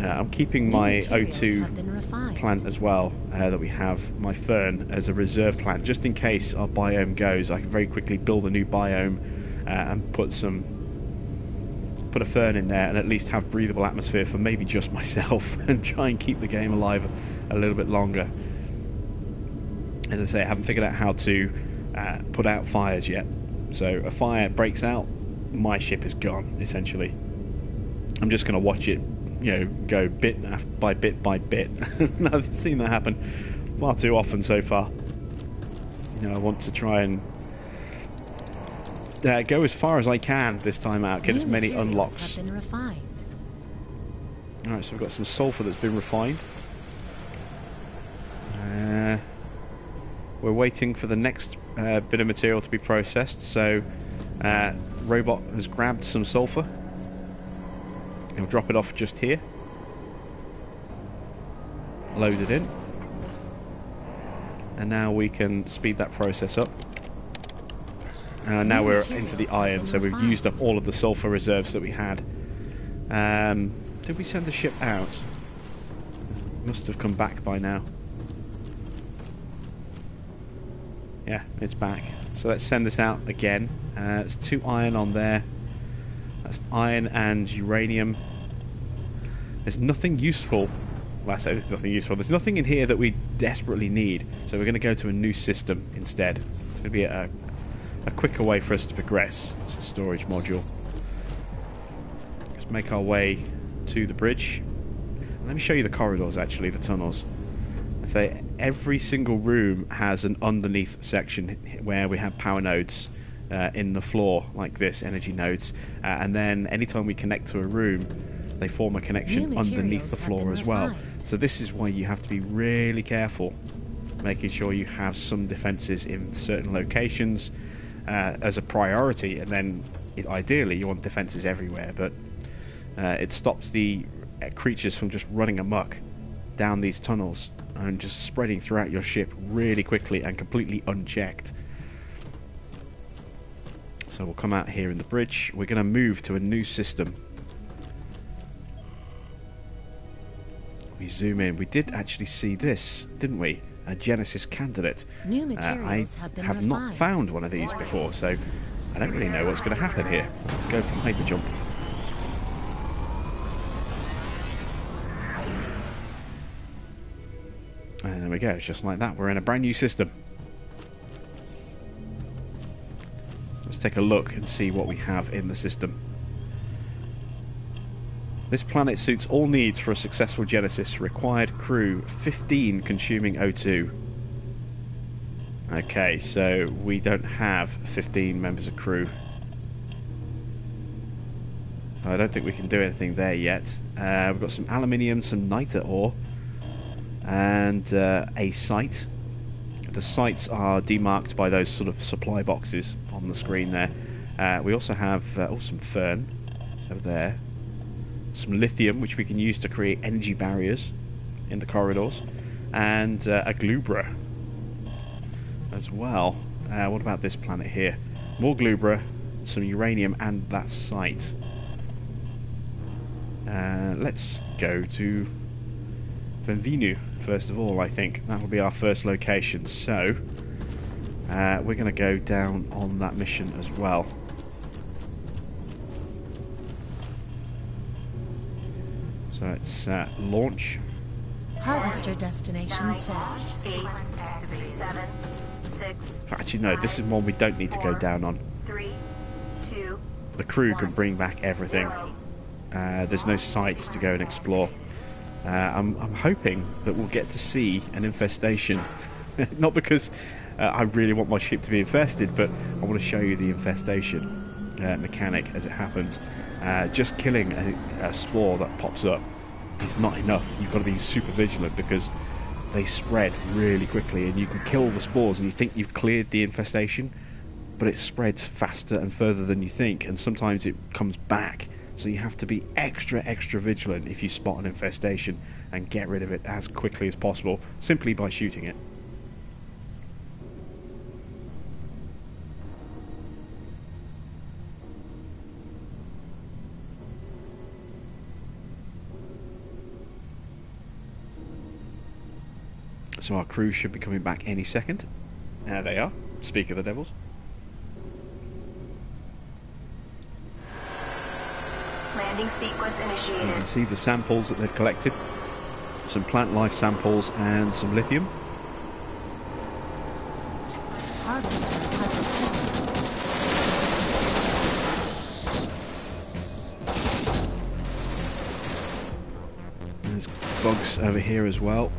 I'm keeping my O2 plant as well that we have, my fern, as a reserve plant, just in case our biome goes. I can very quickly build a new biome and put a fern in there, and at least have breathable atmosphere for maybe just myself, and try and keep the game alive a little bit longer. As I say, I haven't figured out how to put out fires yet. So a fire breaks out, my ship is gone, essentially. I'm just going to watch it go bit by bit by bit. I've seen that happen far too often so far. I want to try and go as far as I can this time out, get as many unlocks. Alright, so we've got some sulfur that's been refined. We're waiting for the next bit of material to be processed, so robot has grabbed some sulfur. He'll drop it off just here. Load it in. And now we can speed that process up. Now we're into the iron, so we've used up all of the sulfur reserves that we had. Did we send the ship out? Must have come back by now. Yeah, it's back. So let's send this out again. It's 2 iron on there. That's iron and uranium. There's nothing useful. Well, I say there's nothing useful. There's nothing in here that we desperately need. So we're going to go to a new system instead. It's going to be a quicker way for us to progress. It's a storage module. Let's make our way to the bridge. Let me show you the corridors, actually, the tunnels. So every single room has an underneath section where we have power nodes in the floor, like this, energy nodes. And then anytime we connect to a room, they form a connection underneath the floor as well. So this is why you have to be really careful, making sure you have some defences in certain locations as a priority, and then ideally you want defences everywhere, but it stops the creatures from just running amok down these tunnels and just spreading throughout your ship really quickly and completely unchecked. So we'll come out here in the bridge. We're going to move to a new system. We zoom in. We did actually see this, didn't we? A Genesis candidate. New materials I have not found one of these before, so I don't really know what's going to happen here. Let's go for hyper jump. And there we go, just like that. We're in a brand new system. Let's take a look and see what we have in the system. This planet suits all needs for a successful Genesis. Required crew 15 consuming O2. Okay, so we don't have 15 members of crew. I don't think we can do anything there yet. We've got some aluminium, some niter ore, and a site. The sites are demarked by those sort of supply boxes on the screen there. We also have some fern over there. Some lithium, which we can use to create energy barriers in the corridors, and a glubra as well. What about this planet here? More glubra, some uranium, and that site. Let's go to Benvenu first of all. I think that'll be our first location. So we're going to go down on that mission as well. So let's launch. Harvester destination set. 8, 7, 6. Actually, no, this is one we don't need to go down on. 3, 2. The crew can bring back everything. There's no sites to go and explore. I'm hoping that we'll get to see an infestation. Not because I really want my ship to be infested, but I want to show you the infestation mechanic as it happens. Just killing a spore that pops up is not enough. You've got to be super vigilant because they spread really quickly, and you can kill the spores and you think you've cleared the infestation, but it spreads faster and further than you think, and sometimes it comes back. So you have to be extra vigilant if you spot an infestation and get rid of it as quickly as possible simply by shooting it. So our crew should be coming back any second. There they are. Speak of the devils. Landing sequence initiated. You can see the samples that they've collected. Some plant life samples and some lithium. Harvester There's bugs over here as well.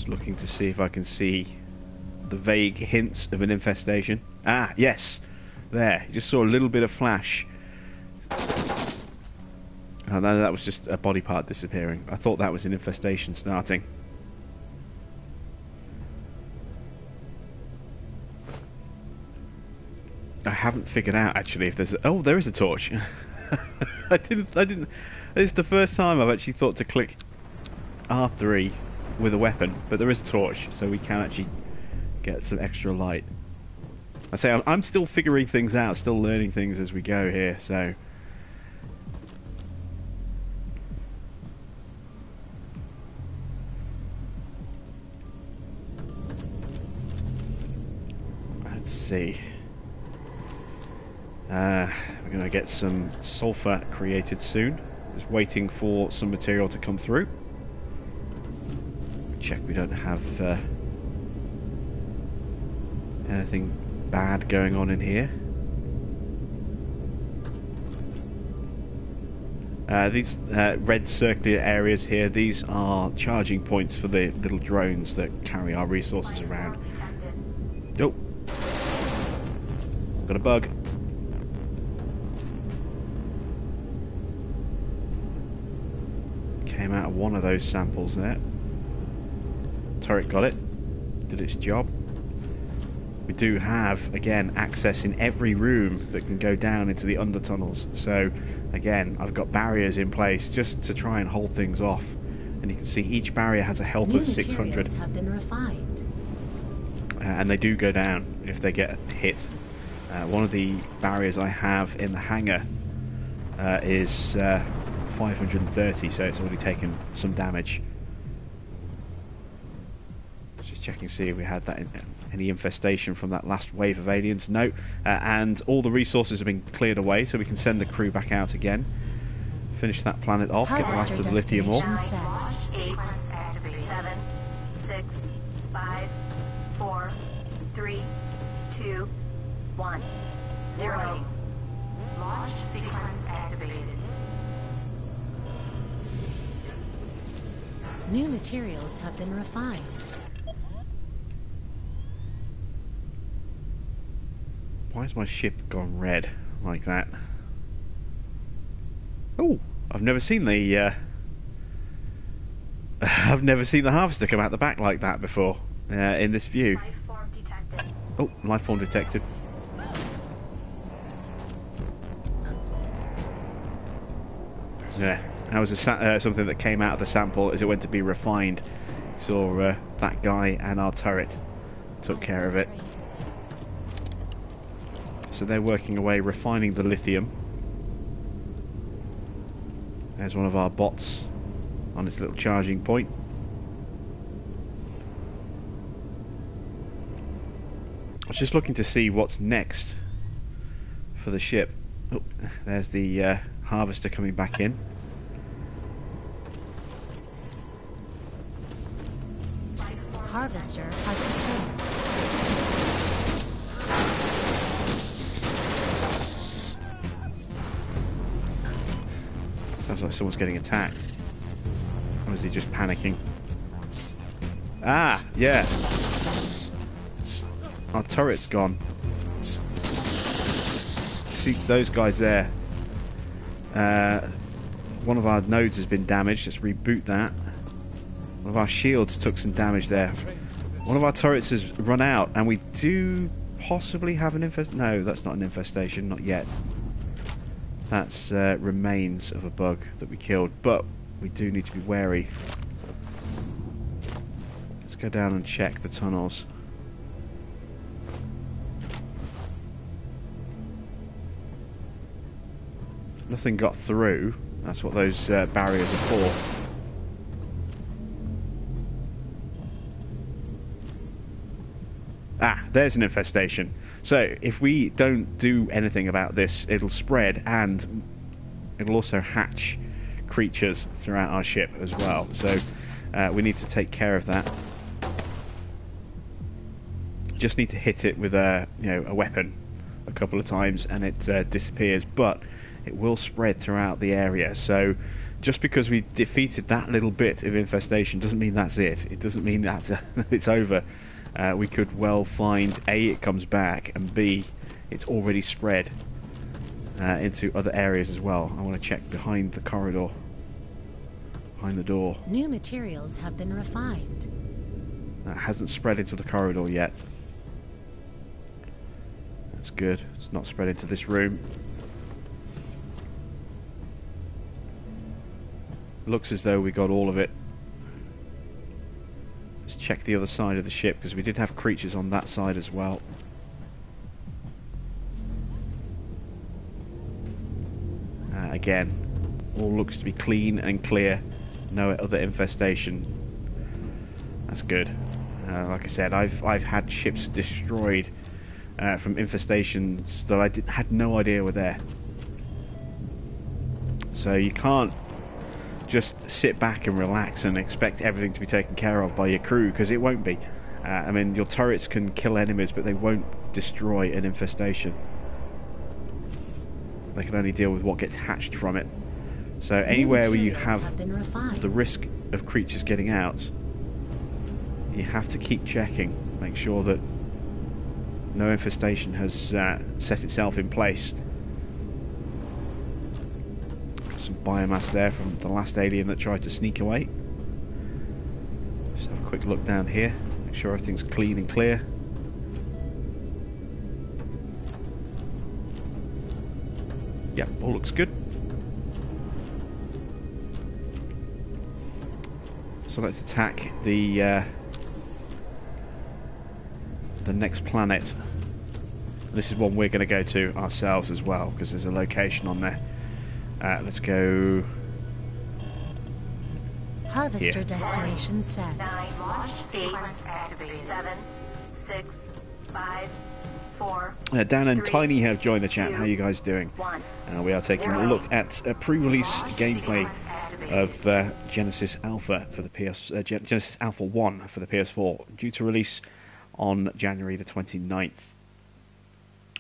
Looking to see if I can see the vague hints of an infestation. Ah, yes! There. You just saw a little bit of flash. Oh, no, that was just a body part disappearing. I thought that was an infestation starting. I haven't figured out, actually, if there's... Oh, there is a torch. I didn't... This is the first time I've actually thought to click R3 with a weapon, but there is a torch, so we can actually get some extra light. I say I'm still figuring things out, still learning things as we go here, so... Let's see. We're going to get some sulfur created soon. Just waiting for some material to come through. Check we don't have anything bad going on in here. These red circular areas here, these are charging points for the little drones that carry our resources around. Oh, got a bug. Came out of one of those samples there. Turret got it. Did its job. We do have, again, access in every room that can go down into the under tunnels. So, again, I've got barriers in place just to try and hold things off. And you can see each barrier has a health of 600. materials have been refined. And they do go down if they get hit. One of the barriers I have in the hangar is 530, so it's already taken some damage. Just checking to see if we had that any infestation from that last wave of aliens. No, and all the resources have been cleared away, so we can send the crew back out again. Finish that planet off, get the last of the lithium ore. 8, 7, 6, 5, 4, 3, 2, 1, 0. Launch sequence activated. New materials have been refined. Why has my ship gone red like that? Oh, I've never seen the I've never seen the harvester come out the back like that before in this view. Life form detected. Oh, life form detected. Yeah, that was something that came out of the sample as it went to be refined Saw that guy and our turret took care of it. So they're working away, refining the lithium. There's one of our bots on its little charging point. I was just looking to see what's next for the ship. Oh, there's the harvester coming back in. Harvester has returned. Sounds like someone's getting attacked. Or is he just panicking? Ah, yeah. Our turret's gone. See those guys there? One of our nodes has been damaged. Let's reboot that. One of our shields took some damage there. One of our turrets has run out, and we do possibly have an No, that's not an infestation, not yet. That's remains of a bug that we killed, but we do need to be wary. Let's go down and check the tunnels. Nothing got through. That's what those barriers are for. Ah, there's an infestation. So, if we don't do anything about this, it'll spread, and it'll also hatch creatures throughout our ship as well. So, we need to take care of that. Just need to hit it with a weapon a couple of times, and it disappears. But it will spread throughout the area. So, just because we defeated that little bit of infestation doesn't mean that's it. It doesn't mean that it's over. We could well find A, it comes back, and B, it's already spread into other areas as well. I want to check behind the corridor, behind the door. New materials have been refined. That hasn't spread into the corridor yet. That's good. It's not spread into this room. Looks as though we got all of it. Let's check the other side of the ship, because we did have creatures on that side as well. Again, all looks to be clean and clear. No other infestation. That's good. Like I said, I've had ships destroyed from infestations that I had no idea were there. So you can't just sit back and relax and expect everything to be taken care of by your crew, because it won't be. I mean, your turrets can kill enemies, but they won't destroy an infestation. They can only deal with what gets hatched from it. So anywhere where you have the risk of creatures getting out, you have to keep checking. Make sure that no infestation has set itself in place. Some biomass there from the last alien that tried to sneak away. Just have a quick look down here, make sure everything's clean and clear. Yep, all looks good. So let's attack the next planet. This is one we're going to go to ourselves as well, because there's a location on there. Let's go. Harvester here. destination set. 9, launch sequence activated. 7, 6, 5, 4. Dan and 3, Tiny have joined the chat. 2, How are you guys doing? 1. We are taking a look at a pre-release gameplay of Genesis Alpha for the Genesis Alpha 1 for the PS4, due to release on January the 29th.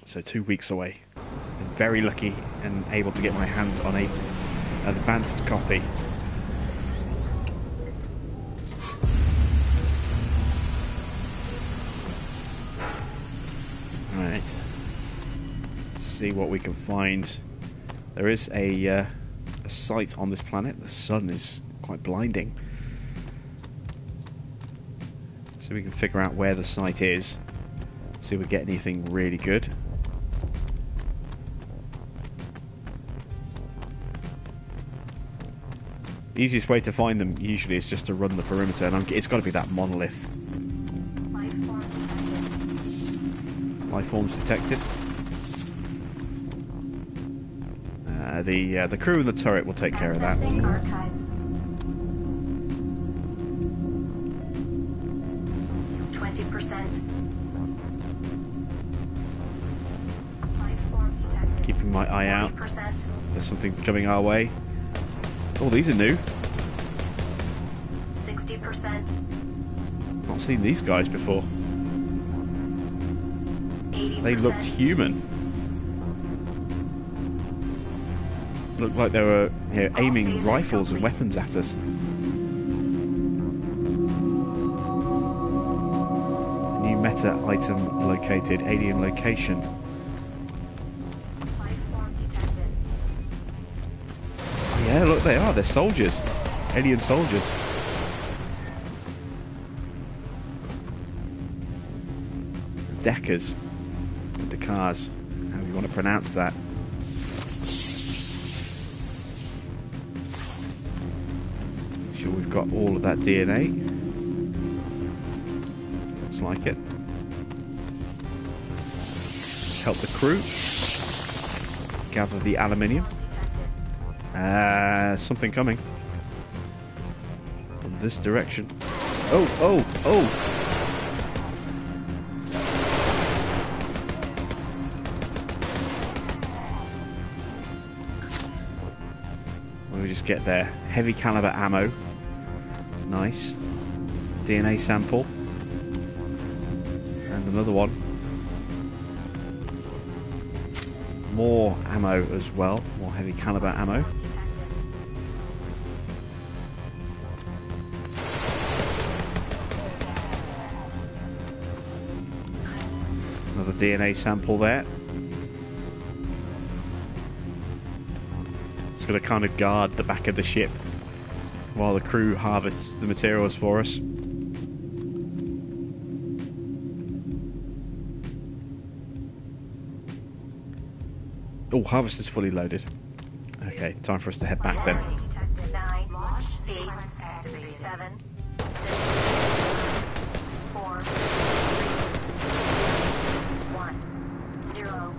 So 2 weeks away. I'm very lucky and able to get my hands on an advanced copy. Right. See what we can find. There is a site on this planet. The sun is quite blinding. So we can figure out where the site is. See if we get anything really good. Easiest way to find them usually is just to run the perimeter, and it's got to be that monolith. Life forms detected. The crew and the turret will take care of that. Archives. 20%. Life form detected. Keeping my eye out. 40%. There's something coming our way. Oh, these are new. 60%. Not seen these guys before. 80%. They looked human. Looked like they were aiming rifles and weapons at us. New meta item located. Alien location. Life form detected. Yeah, look, they are. They're soldiers. Alien soldiers. Deckers. The cars. How do you want to pronounce that? Sure, we've got all of that DNA. Looks like it. Let's help the crew gather the aluminium. Something coming from this direction. Oh, oh, oh! We'll just get there. Heavy caliber ammo. Nice. DNA sample. And another one. More ammo as well. More heavy caliber ammo. Another DNA sample there. It's going to kind of guard the back of the ship while the crew harvests the materials for us. Oh, harvester's fully loaded. Okay, time for us to head back then. Detected. 9. Launch sequence activated. 7. 6. 4. 3. 1. 0.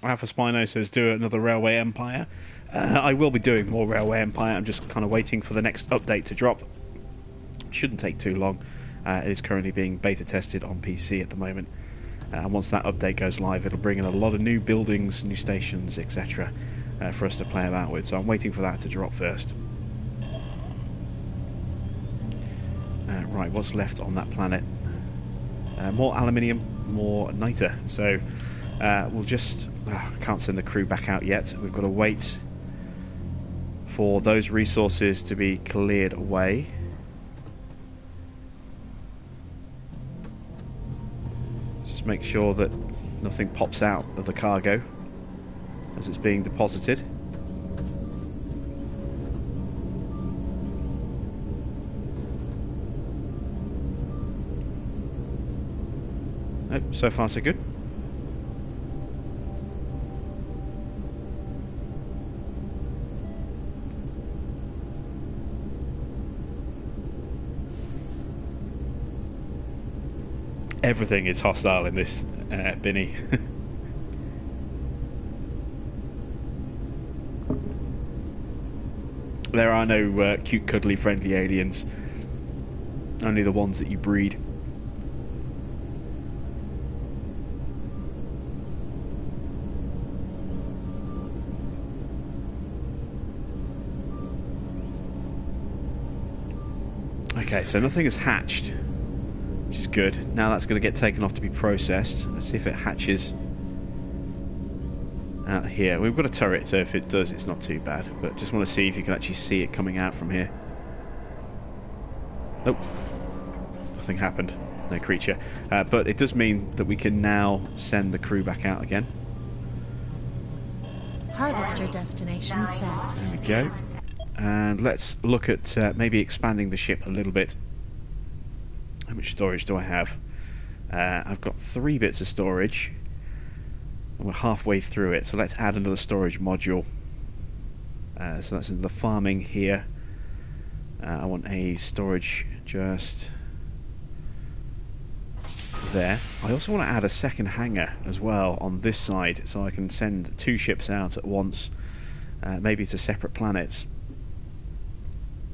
Alpha Spino says do another Railway Empire. I will be doing more Railway Empire. I'm just kind of waiting for the next update to drop. Shouldn't take too long. It is currently being beta tested on PC at the moment. And once that update goes live, it'll bring in a lot of new buildings, new stations, etc. For us to play about with. So I'm waiting for that to drop first. Right, what's left on that planet? More aluminium, more niter. So we'll just... I can't send the crew back out yet. We've got to wait for those resources to be cleared away. Just make sure that nothing pops out of the cargo as it's being deposited. Nope, so far so good. Everything is hostile in this binny. There are no cute, cuddly, friendly aliens. Only the ones that you breed. Okay, so nothing has hatched, which is good. Now that's going to get taken off to be processed. Let's see if it hatches out here. We've got a turret, so if it does, it's not too bad. But just want to see if you can actually see it coming out from here. Nope. Nothing happened. No creature. But it does mean that we can now send the crew back out again. Harvester destination set. There we go. And let's look at maybe expanding the ship a little bit. How much storage do I have? I've got 3 bits of storage. And we're halfway through it, so let's add another storage module. So that's in the farming here. I want a storage just there. I also want to add a second hangar as well on this side, so I can send 2 ships out at once, maybe to separate planets,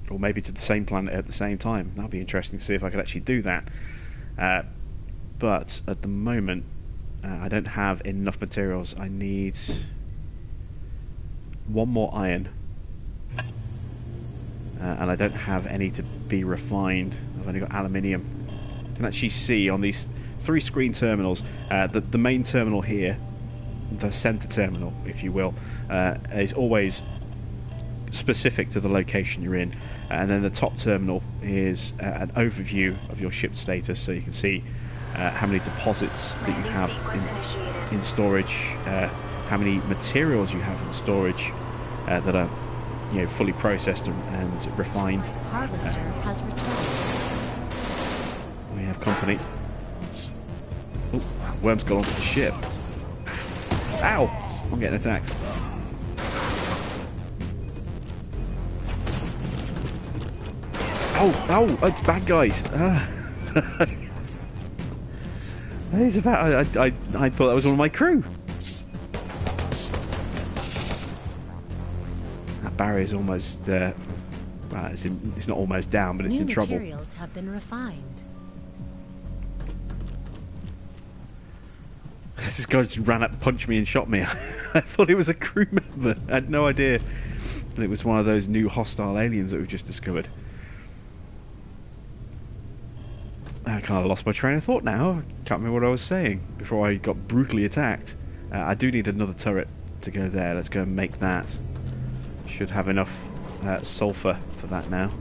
or maybe to the same planet at the same time. That'd be interesting to see if I could actually do that. But at the moment, I don't have enough materials. I need 1 more iron, and I don't have any to be refined. I've only got aluminium. You can actually see on these 3 screen terminals, the main terminal here, the center terminal, if you will, is always specific to the location you're in, and then the top terminal is an overview of your ship status, so you can see how many deposits that you have in storage, how many materials you have in storage that are, you know, fully processed and refined. Harvester has returned. We have company. Oh, worm's gone onto the ship. Ow! I'm getting attacked. Oh, it's bad guys. It's about. I thought that was one of my crew. That barrier's almost. Well, it's not almost down, but it's in trouble. New materials have been refined. This guy just ran up, punched me, and shot me. I thought it was a crew member. I had no idea that it was one of those new hostile aliens that we've just discovered. I kind of lost my train of thought now. I can't remember what I was saying before I got brutally attacked. I do need another turret to go there. Let's go and make that. Should have enough sulfur for that now.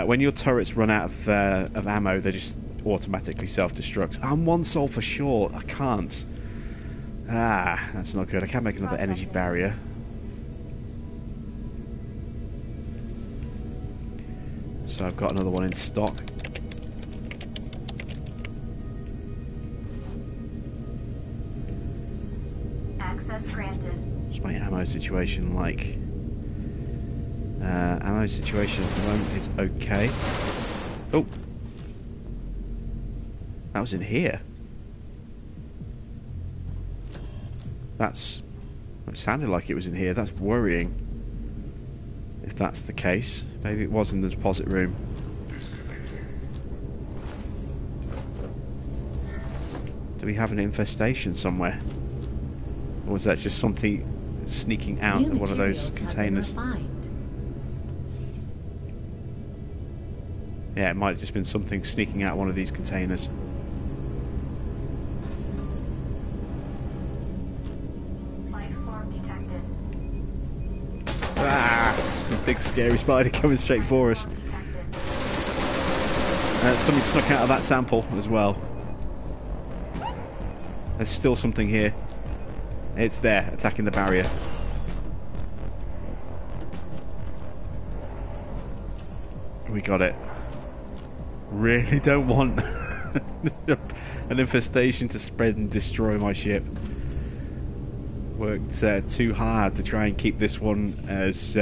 When your turrets run out of ammo, they just automatically self-destruct. I'm 1 sulfur short. I can't. Ah, that's not good. I can't make another energy barrier. So I've got another one in stock. Access granted. What's my ammo situation like? Ammo situation at the moment is okay. Oh! That was in here. It sounded like it was in here. That's worrying. If that's the case. Maybe it was in the deposit room. Do we have an infestation somewhere? Or was that just something sneaking out of one of those containers? Yeah, it might have just been something sneaking out one of these containers. A big scary spider coming straight for us. Something snuck out of that sample as well. There's still something here. It's there, attacking the barrier. We got it. Really don't want an infestation to spread and destroy my ship. Worked too hard to try and keep this one as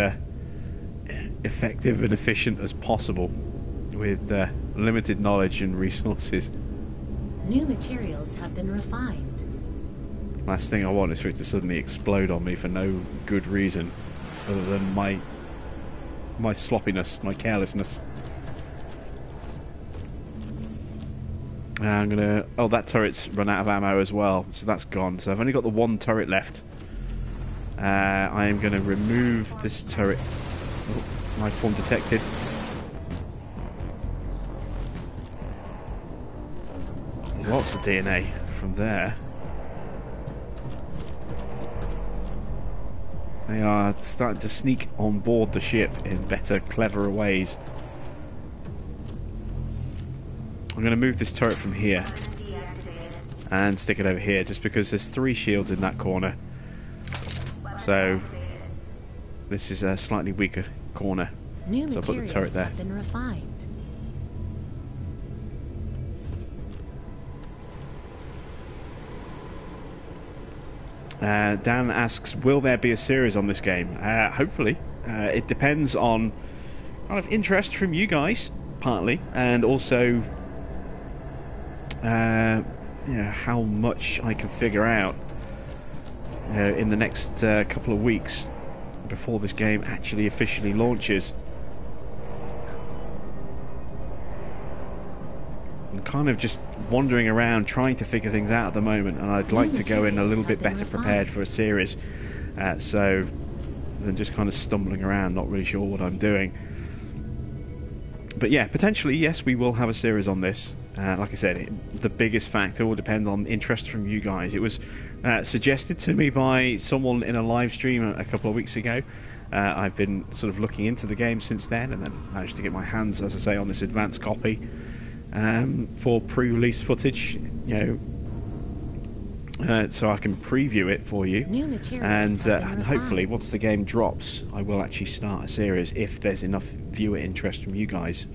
effective and efficient as possible with limited knowledge and resources. New materials have been refined. Last thing I want is for it to suddenly explode on me for no good reason other than my sloppiness, my carelessness. I'm gonna... Oh, that turret's run out of ammo as well, so that's gone. So I've only got the 1 turret left. I am gonna remove this turret. Oh, life form detected. Lots of DNA from there. They are starting to sneak on board the ship in better, cleverer ways. I'm going to move this turret from here and stick it over here, just because there's 3 shields in that corner. So This is a slightly weaker corner. New So I'll put the turret materials there. have been refined. Dan asks, will there be a series on this game? Hopefully. It depends on kind of interest from you guys, partly, and also how much I can figure out in the next couple of weeks before this game actually officially launches. I'm kind of just wandering around trying to figure things out at the moment, and I'd like to go in a little bit better prepared for a series, so than just kind of stumbling around, not really sure what I'm doing. But yeah, potentially, yes, we will have a series on this. Like I said, the biggest factor will depend on interest from you guys. It was suggested to me by someone in a live stream a couple of weeks ago. I've been sort of looking into the game since then, and then managed to get my hands, as I say, on this advanced copy for pre-release footage, so I can preview it for you. New materials And hopefully, once the game drops, I will actually start a series if there's enough viewer interest from you guys.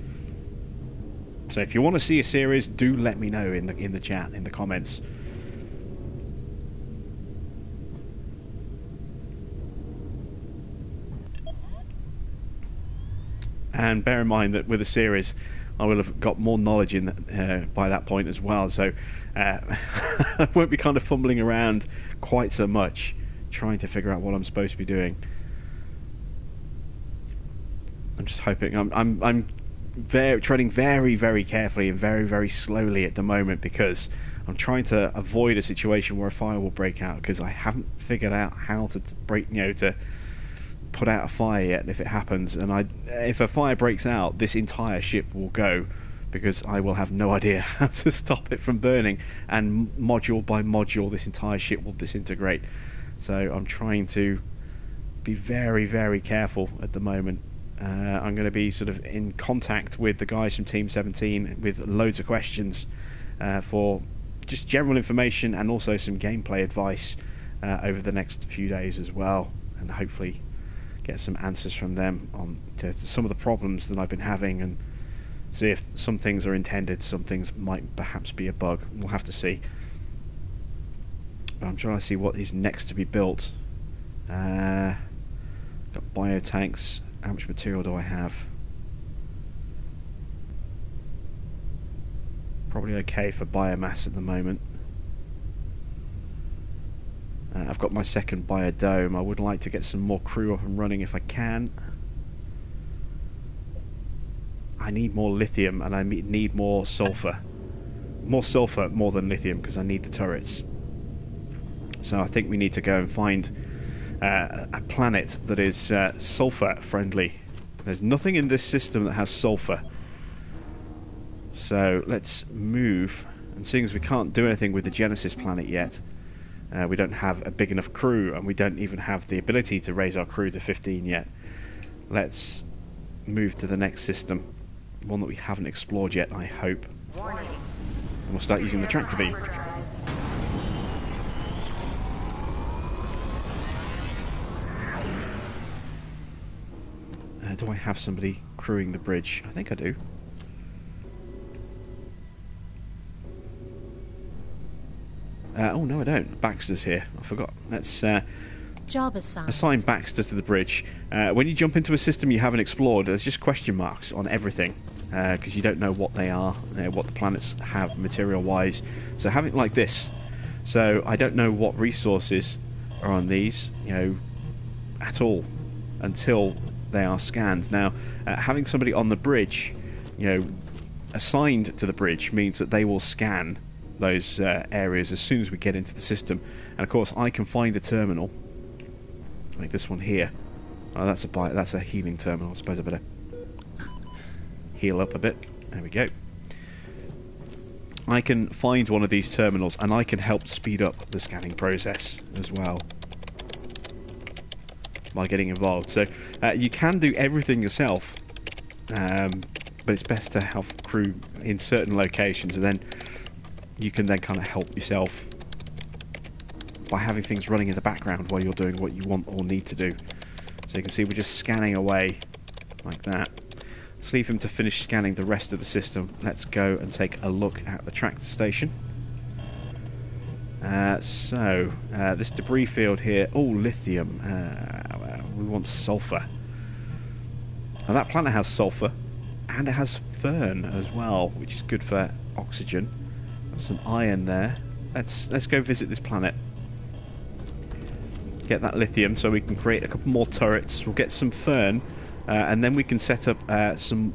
So if you want to see a series, do let me know in the chat, in the comments. And bear in mind that with a series, I will have got more knowledge in by that point as well. So I won't be kind of fumbling around quite so much, trying to figure out what I'm supposed to be doing. I'm just hoping. I'm treading very, very carefully and very, very slowly at the moment, because I'm trying to avoid a situation where a fire will break out, because I haven't figured out how to to put out a fire yet if it happens. And if a fire breaks out, this entire ship will go, because I will have no idea how to stop it from burning, and module by module this entire ship will disintegrate. So I'm trying to be very, very careful at the moment. I'm going to be sort of in contact with the guys from Team 17 with loads of questions for just general information, and also some gameplay advice over the next few days as well, and hopefully get some answers from them on to some of the problems that I've been having, and see if some things are intended, some things might perhaps be a bug. We'll have to see. But I'm trying to see what is next to be built. Got biotanks. How much material do I have? Probably okay for biomass at the moment. I've got my second biodome. I would like to get some more crew up and running if I can. I need more lithium, and I need more sulfur. More sulfur more than lithium, because I need the turrets. So I think we need to go and find a planet that is sulfur friendly. There's nothing in this system that has sulfur. So let's move. And seeing as we can't do anything with the Genesis planet yet, we don't have a big enough crew, and we don't even have the ability to raise our crew to 15 yet. Let's move to the next system, one that we haven't explored yet, I hope. And we'll start using the tractor beam. Do I have somebody crewing the bridge? I think I do. Oh no, I don't. Baxter's here. I forgot. Let's Job assigned. assign Baxter to the bridge. When you jump into a system you haven't explored, there's just question marks on everything, because you don't know what they are, what the planets have material-wise. So having it like this, so I don't know what resources are on these, at all, until they are scanned. Now, having somebody on the bridge, assigned to the bridge, means that they will scan those areas as soon as we get into the system. And of course, I can find a terminal like this one here. Oh, that's a healing terminal. I suppose I better heal up a bit. There we go. I can find one of these terminals, and I can help speed up the scanning process as well by getting involved. So you can do everything yourself, but it's best to have crew in certain locations, and then you can then kind of help yourself by having things running in the background while you're doing what you want or need to do. So you can see we're just scanning away like that. Let's leave him to finish scanning the rest of the system. Let's go and take a look at the tractor station. This debris field here, oh, lithium. We want sulfur. Now that planet has sulfur, and it has fern as well, which is good for oxygen. Got some iron there. Let's go visit this planet. Get that lithium so we can create a couple more turrets. We'll get some fern, and then we can set up some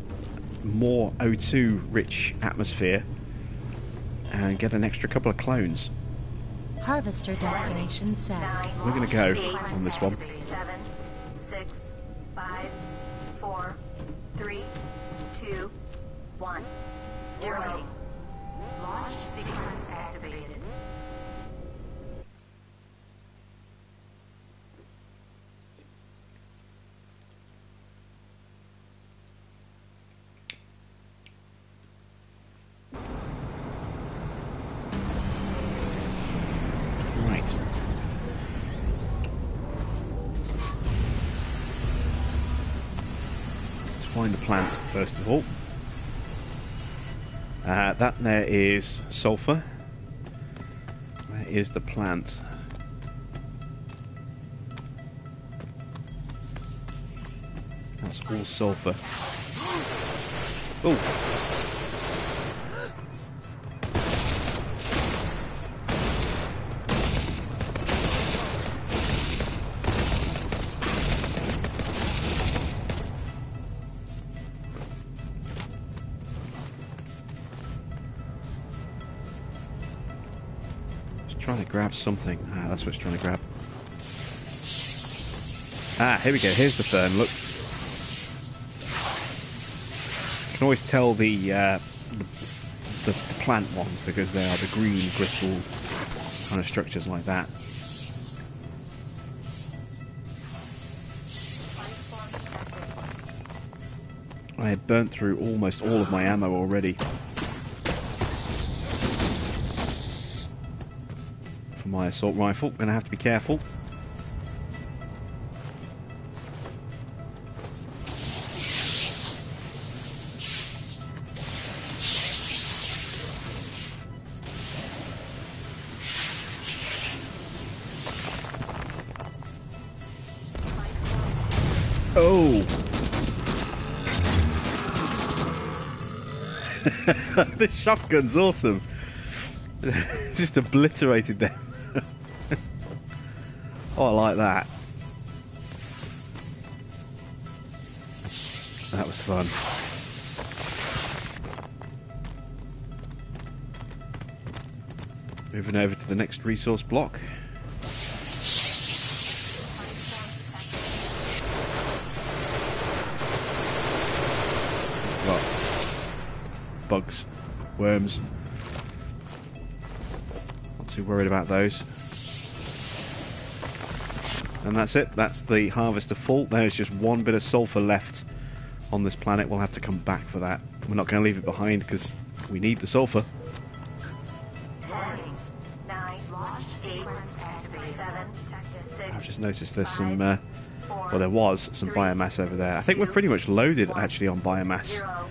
more O2 rich atmosphere and get an extra couple of clones. Harvester destination set. We're going to go on this one. 7, 6, 5, 4, 3, 2, 1, 0. Launch sequence activated. Right. Let's find the plant first of all. That there is sulfur. Where is the plant? That's all sulfur. Oh! Trying to grab something. Ah, that's what it's trying to grab. Ah, here we go. Here's the fern. Look. You can always tell the plant ones because they are the green crystal kind of structures like that. I had burnt through almost all of my ammo already. For my assault rifle, gonna have to be careful. Oh! The shotgun's awesome. Just obliterated them. Oh, I like that. That was fun. Moving over to the next resource block. Well, bugs, worms. Not too worried about those. And that's it. That's the harvester full. There's just one bit of sulfur left on this planet. We'll have to come back for that. We're not going to leave it behind because we need the sulfur. 10, 9, launch sequence activated. 7, 6. I've just noticed there's some, well, there was some biomass over there. I think we're pretty much loaded actually on biomass. 0.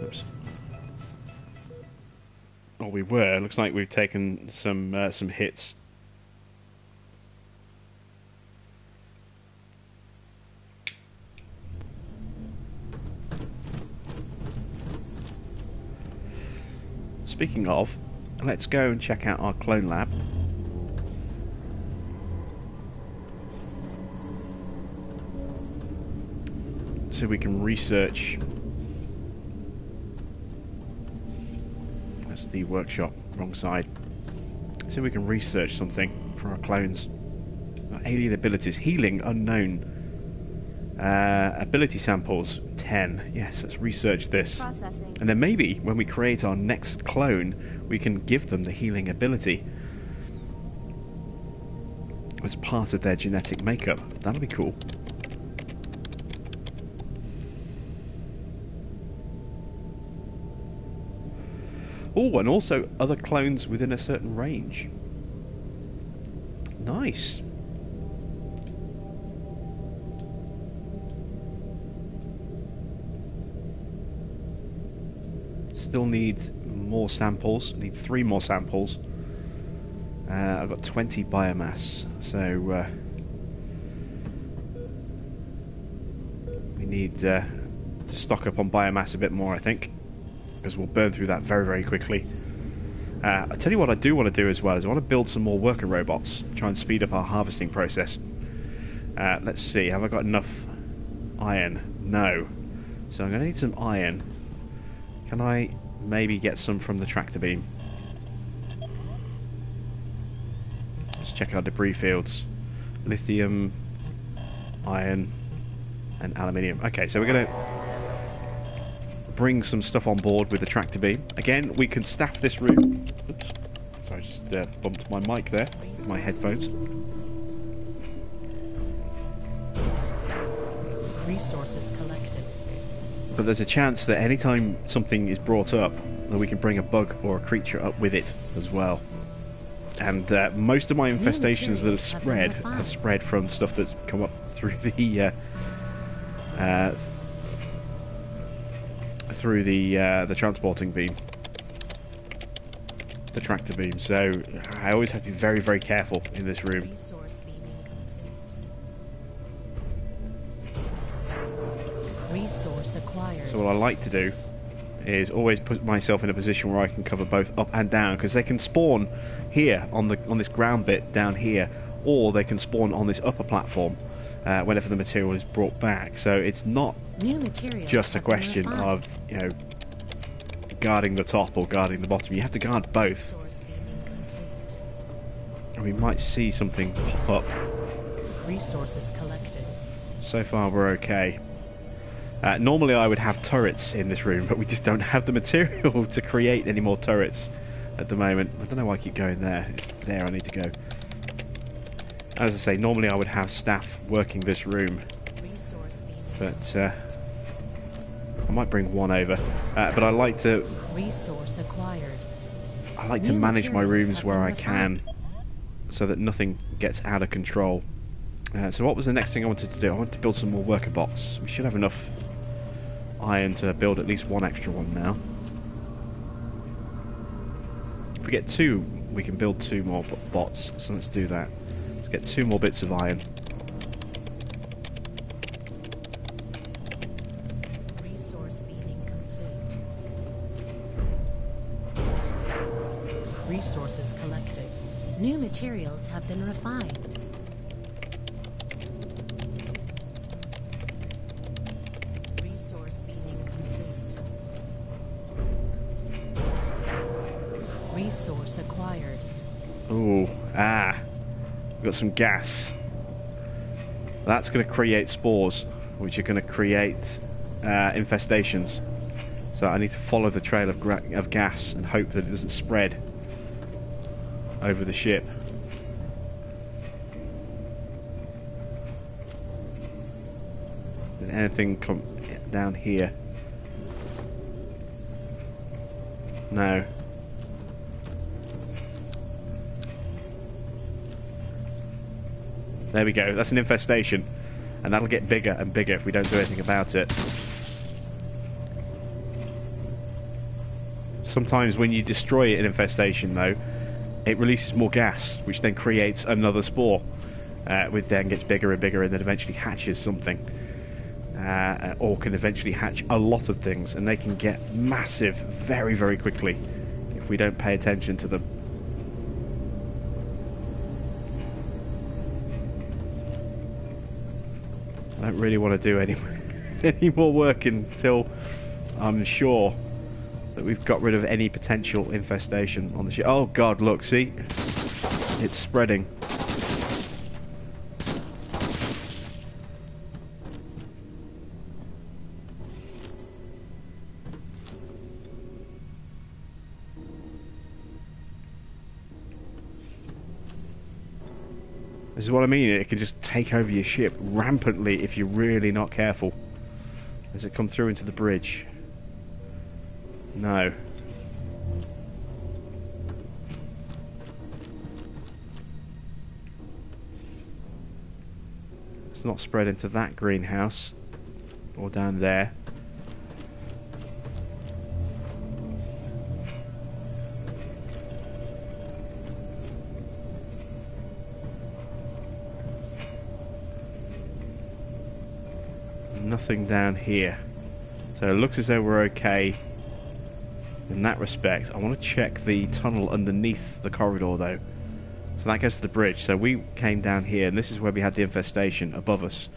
Oops. Oh, we were. Looks like we've taken some hits. Speaking of, let's go and check out our clone lab. So we can research. That's the workshop, wrong side. So we can research something for our clones. Alien abilities, healing unknown. Ability samples 10. Yes, let's research this. Processing. And then maybe when we create our next clone, we can give them the healing ability as part of their genetic makeup. That'll be cool. Oh, and also other clones within a certain range. Nice. Still need more samples. Need 3 more samples. I've got 20 biomass, so we need to stock up on biomass a bit more, I think, because we'll burn through that very, very quickly. I tell you what I do want to do as well is I want to build some more worker robots, try and speed up our harvesting process. Let's see, have I got enough iron? No. So I'm going to need some iron. Can I maybe get some from the tractor beam? Let's check our debris fields. Lithium, iron, and aluminium. Okay, so we're going to bring some stuff on board with the tractor beam. Again, we can staff this room. Oops. Sorry, I just bumped my mic there, my headphones. Resources collected. But there's a chance that anytime something is brought up, that we can bring a bug or a creature up with it as well. And most of my infestations that have spread from stuff that's come up through the transporting beam, the tractor beam. So I always have to be very, very careful in this room. Resource beaming complete. Resource acquired. So what I like to do is always put myself in a position where I can cover both up and down, because they can spawn here on this ground bit down here, or they can spawn on this upper platform whenever the material is brought back. So it's not just a question of, you know, guarding the top or guarding the bottom. You have to guard both. And we might see something pop up. Resources collected. So far we're okay. Normally I would have turrets in this room, but we just don't have the material to create any more turrets at the moment. I don't know why I keep going there. It's there I need to go. As I say, normally I would have staff working this room, but I might bring one over. But I like to Resource acquired. I like to manage my rooms where I can, so that nothing gets out of control. So what was the next thing I wanted to do? I wanted to build some more worker bots. We should have enough iron to build at least one extra one now. If we get 2, we can build 2 more bots, so let's do that. Let's get 2 more bits of iron. Resource beaming complete. Resources collected. New materials have been refined. Resource beaming complete. Resource acquired. Ooh, we've got some gas. That's going to create spores, which are going to create infestations. So I need to follow the trail of gas and hope that it doesn't spread over the ship. Did anything come down here? No. There we go. That's an infestation. And that'll get bigger and bigger if we don't do anything about it. Sometimes when you destroy an infestation, though, it releases more gas, which then creates another spore, which then gets bigger and bigger and then eventually hatches something. Or can eventually hatch a lot of things, and they can get massive very, very quickly if we don't pay attention to them. I don't really want to do any more work until I'm sure that we've got rid of any potential infestation on the ship. Oh god, look, see? It's spreading. This is what I mean, it can just take over your ship rampantly if you're really not careful. Does it come through into the bridge? No. It's not spread into that greenhouse. Or down there. nothing down here. So it looks as though we're okay in that respect. I want to check the tunnel underneath the corridor though. So that goes to the bridge. So we came down here, and this is where we had the infestation above us.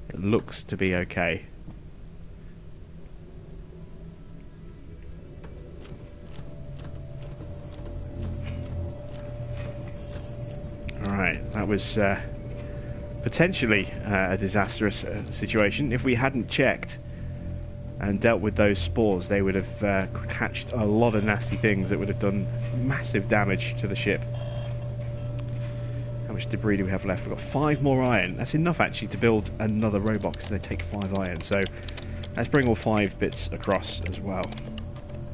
It looks to be okay. Alright, that was potentially a disastrous situation. If we hadn't checked and dealt with those spores, they would have hatched a lot of nasty things that would have done massive damage to the ship. How much debris do we have left? We've got 5 more iron. That's enough actually to build another robot, because they take 5 iron. So let's bring all 5 bits across as well.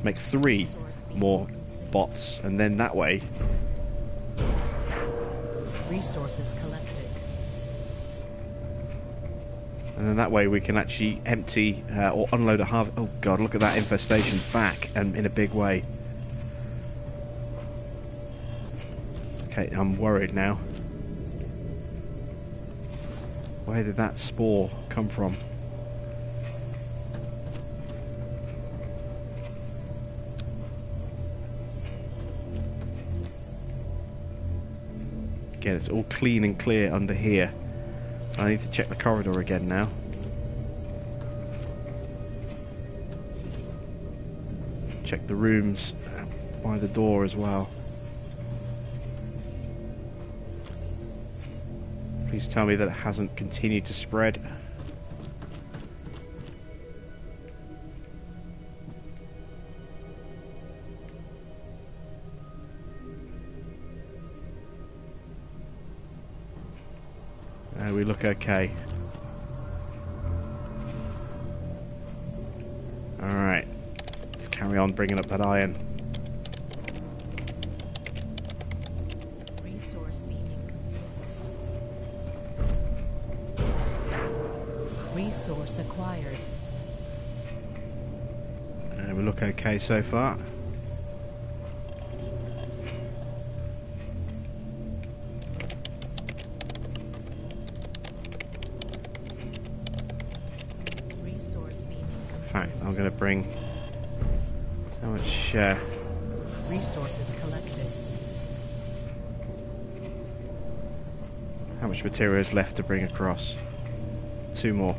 Make 3 more bots, and then that way... Resources collected. And then that way we can actually empty or unload a harvest. Oh god, look at that infestation back, and in a big way. Okay, I'm worried now. Where did that spore come from? Again, it's all clean and clear under here. I need to check the corridor again now. Check the rooms by the door as well. Please tell me that it hasn't continued to spread. We look okay. Alright. Let's carry on bringing up that iron. Resource beaming complete. Resource acquired. We look okay so far. I'm going to bring how much resources collected. How much material is left to bring across? 2 more.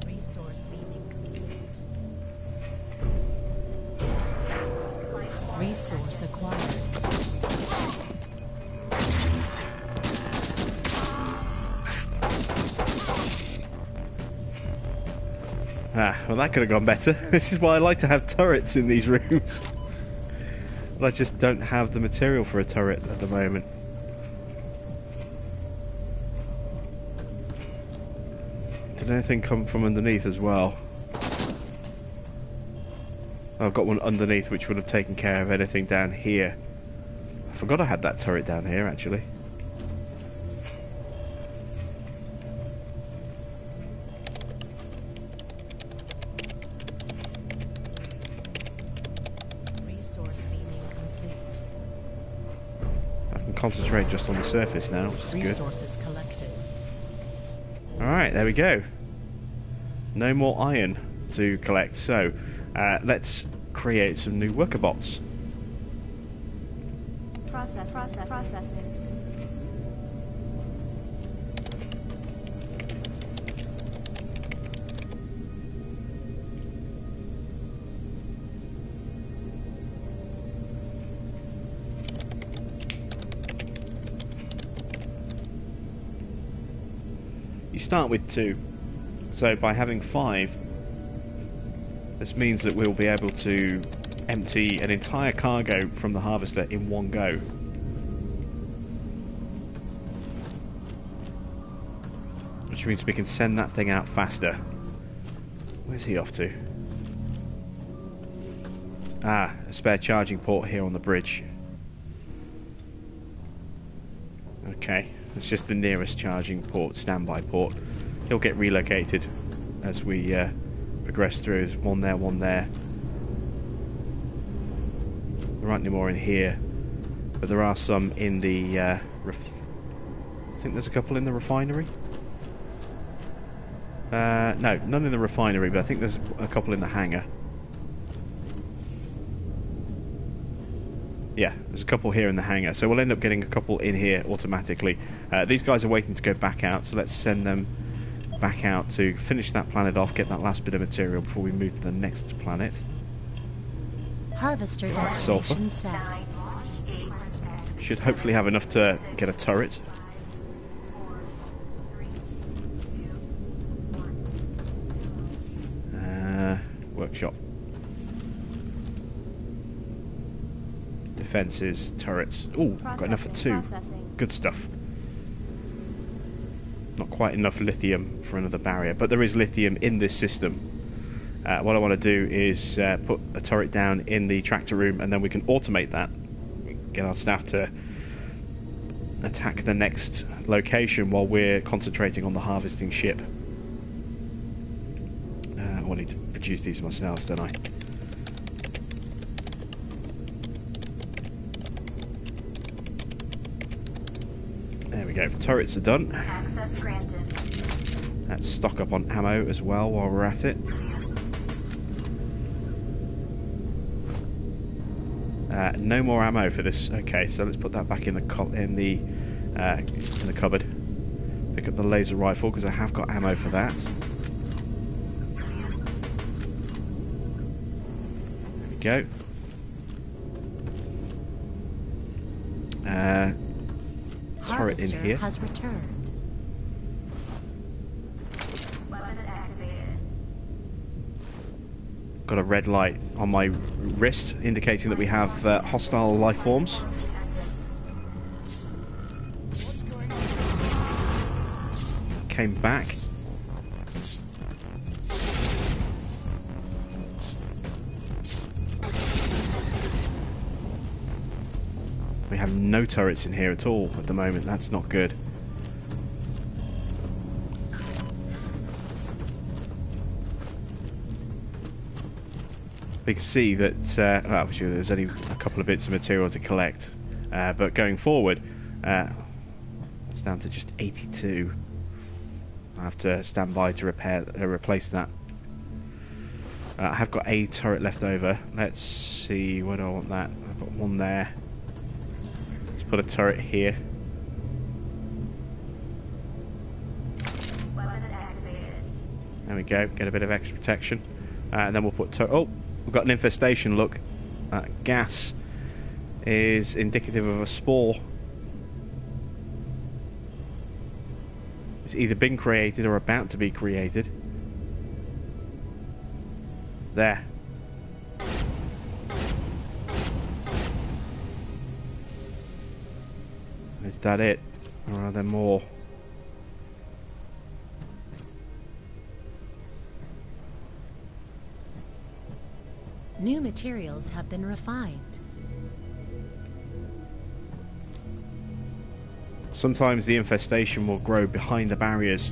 Resource beaming complete. Resource acquired. Well, that could have gone better. This is why I like to have turrets in these rooms. But I just don't have the material for a turret at the moment. Did anything come from underneath as well? I've got one underneath which would have taken care of anything down here. I forgot I had that turret down here actually. Concentrate just on the surface now, which is good. Resources collected. Alright, there we go. No more iron to collect, so let's create some new worker bots. Processing. Start with 2, so by having 5, this means that we'll be able to empty an entire cargo from the harvester in one go. Which means we can send that thing out faster. Where's he off to? Ah, a spare charging port here on the bridge. Okay. It's just the nearest charging port, standby port. He'll get relocated as we progress through. There's one there, one there. There aren't any more in here, but there are some in the I think there's a couple in the refinery. No, none in the refinery, but I think there's a couple in the hangar. Yeah, there's a couple here in the hangar, so we'll end up getting a couple in here automatically. These guys are waiting to go back out, so let's send them back out to finish that planet off, get that last bit of material before we move to the next planet. Harvester destination set. Should hopefully have enough to get a turret. Workshop. Defenses, turrets. Ooh, got enough for 2. Good stuff. Not quite enough lithium for another barrier, but there is lithium in this system. What I want to do is put a turret down in the tractor room, and then we can automate that. Get our staff to attack the next location while we're concentrating on the harvesting ship. I need to produce these myself, don't I? There we go. Turrets are done. Access granted. Let's stock up on ammo as well while we're at it. No more ammo for this. Okay, so let's put that back in the cupboard. Pick up the laser rifle because I have got ammo for that. There we go. Turret in here. Has returned. Weapons activated. Got a red light on my wrist indicating that we have hostile life forms. Came back. We have no turrets in here at all at the moment. That's not good. We can see that well, obviously there's only a couple of bits of material to collect, but going forward it's down to just 82. I have to stand by to replace that. I have got a turret left over. Let's see, where do I want that? I've got one there. Let's put a turret here. Weapons activated. There we go, get a bit of extra protection. And then we'll put oh, we've got an infestation, look. That gas is indicative of a spore. It's either been created or about to be created. There. Is that it? Or are there more? New materials have been refined. Sometimes the infestation will grow behind the barriers.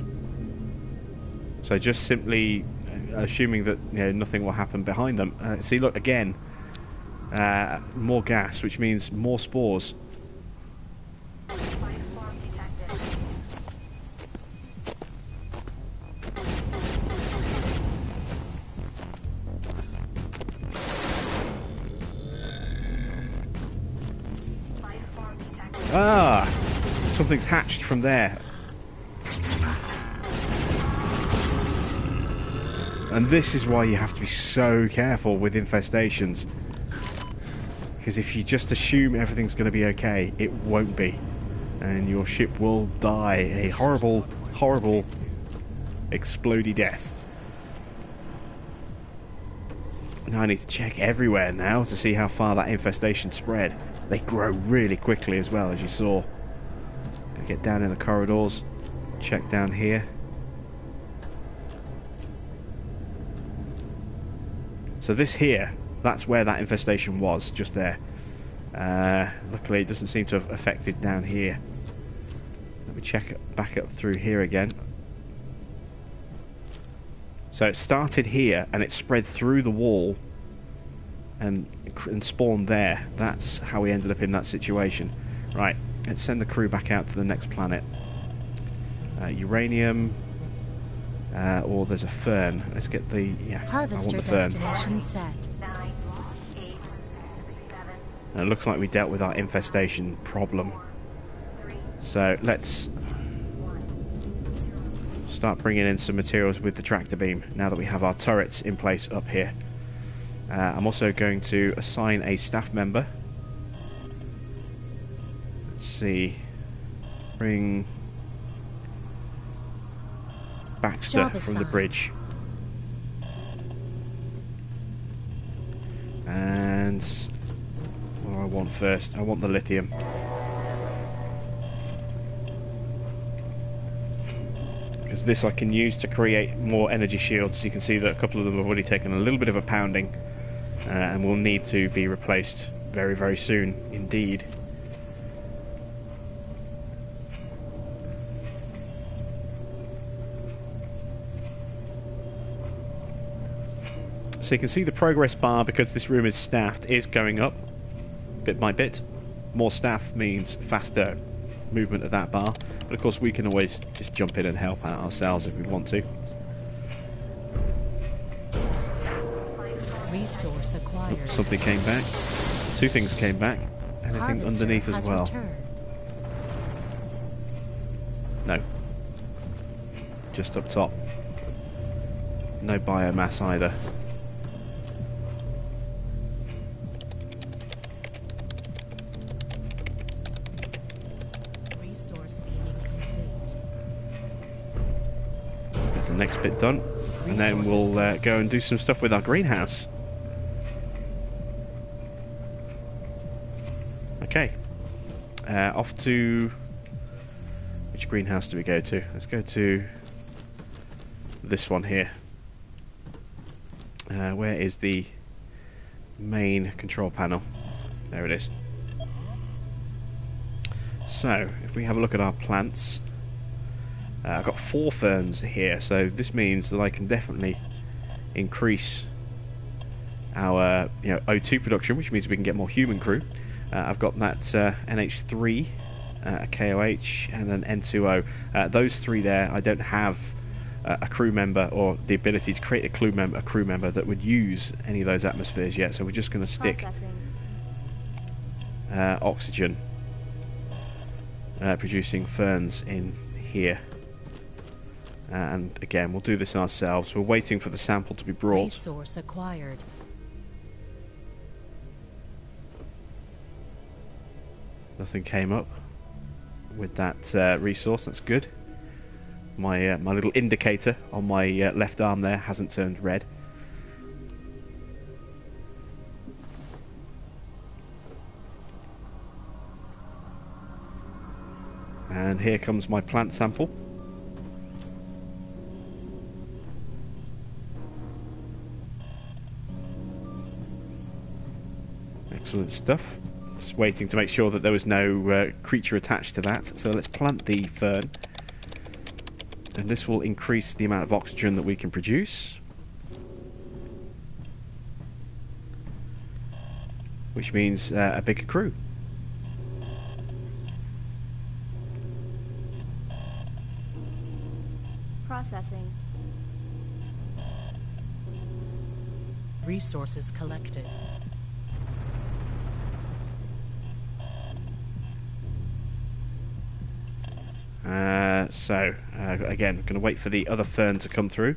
So just simply assuming that nothing will happen behind them. See, look, again, more gas, which means more spores. Life form detected. Life form detected. Ah! Something's hatched from there. And this is why you have to be so careful with infestations. Because if you just assume everything's going to be okay, it won't be. And your ship will die a horrible, horrible, explodey death. Now I need to check everywhere now to see how far that infestation spread. They grow really quickly as well, as you saw. Get down in the corridors, check down here. So this here, that's where that infestation was, just there. Luckily it doesn't seem to have affected down here. Let me check it back up through here again. So it started here and it spread through the wall and spawn there. That's how we ended up in that situation. Right, let's send the crew back out to the next planet. Uranium, or there's a fern. Let's get the... yeah, Harvester I want the fern. destination set. 9, 8, 7, And it looks like we dealt with our infestation problem. 3, So let's start bringing in some materials with the tractor beam now that we have our turrets in place up here. I'm also going to assign a staff member. Let's see. Bring Baxter Job from assigned. the bridge. And what do I want first? I want the lithium. Because this I can use to create more energy shields. You can see that a couple of them have already taken a little bit of a pounding, and will need to be replaced very, very soon indeed. So you can see the progress bar, because this room is staffed, is going up bit by bit. More staff means faster movement of that bar, but of course we can always just jump in and help out ourselves if we want to. Resource acquired. Something came back. Two things came back. Anything Harvester underneath as has well? returned. No. Just up top. No biomass either. Resource beaming complete. Get the next bit done, and then we'll go and do some stuff with our greenhouse. Okay. Off to... which greenhouse do we go to? Let's go to this one here. Where is the main control panel? There it is. So, if we have a look at our plants, I've got 4 ferns here, so this means that I can definitely increase our O2 production, which means we can get more human crew. I've got that NH3, a KOH, and an N2O. Those 3 there, I don't have a crew member or the ability to create a crew member that would use any of those atmospheres yet, so we're just going to stick oxygen producing ferns in here. And again, we'll do this ourselves. We're waiting for the sample to be brought. Resource acquired. Nothing came up with that resource. That's good. My little indicator on my left arm there hasn't turned red. And here comes my plant sample. Excellent stuff. Just waiting to make sure that there was no creature attached to that. So let's plant the fern. And this will increase the amount of oxygen that we can produce. Which means a bigger crew. Processing. Resources collected. Again, going to wait for the other fern to come through.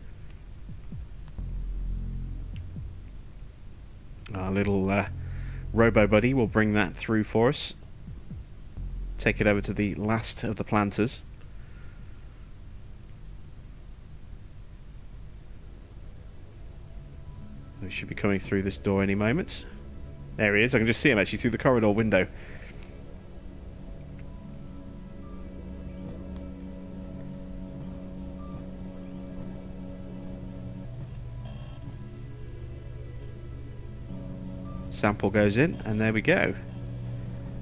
Our little robo buddy will bring that through for us. Take it over to the last of the planters. He should be coming through this door any moment. There he is. I can just see him actually through the corridor window. Sample goes in, and there we go.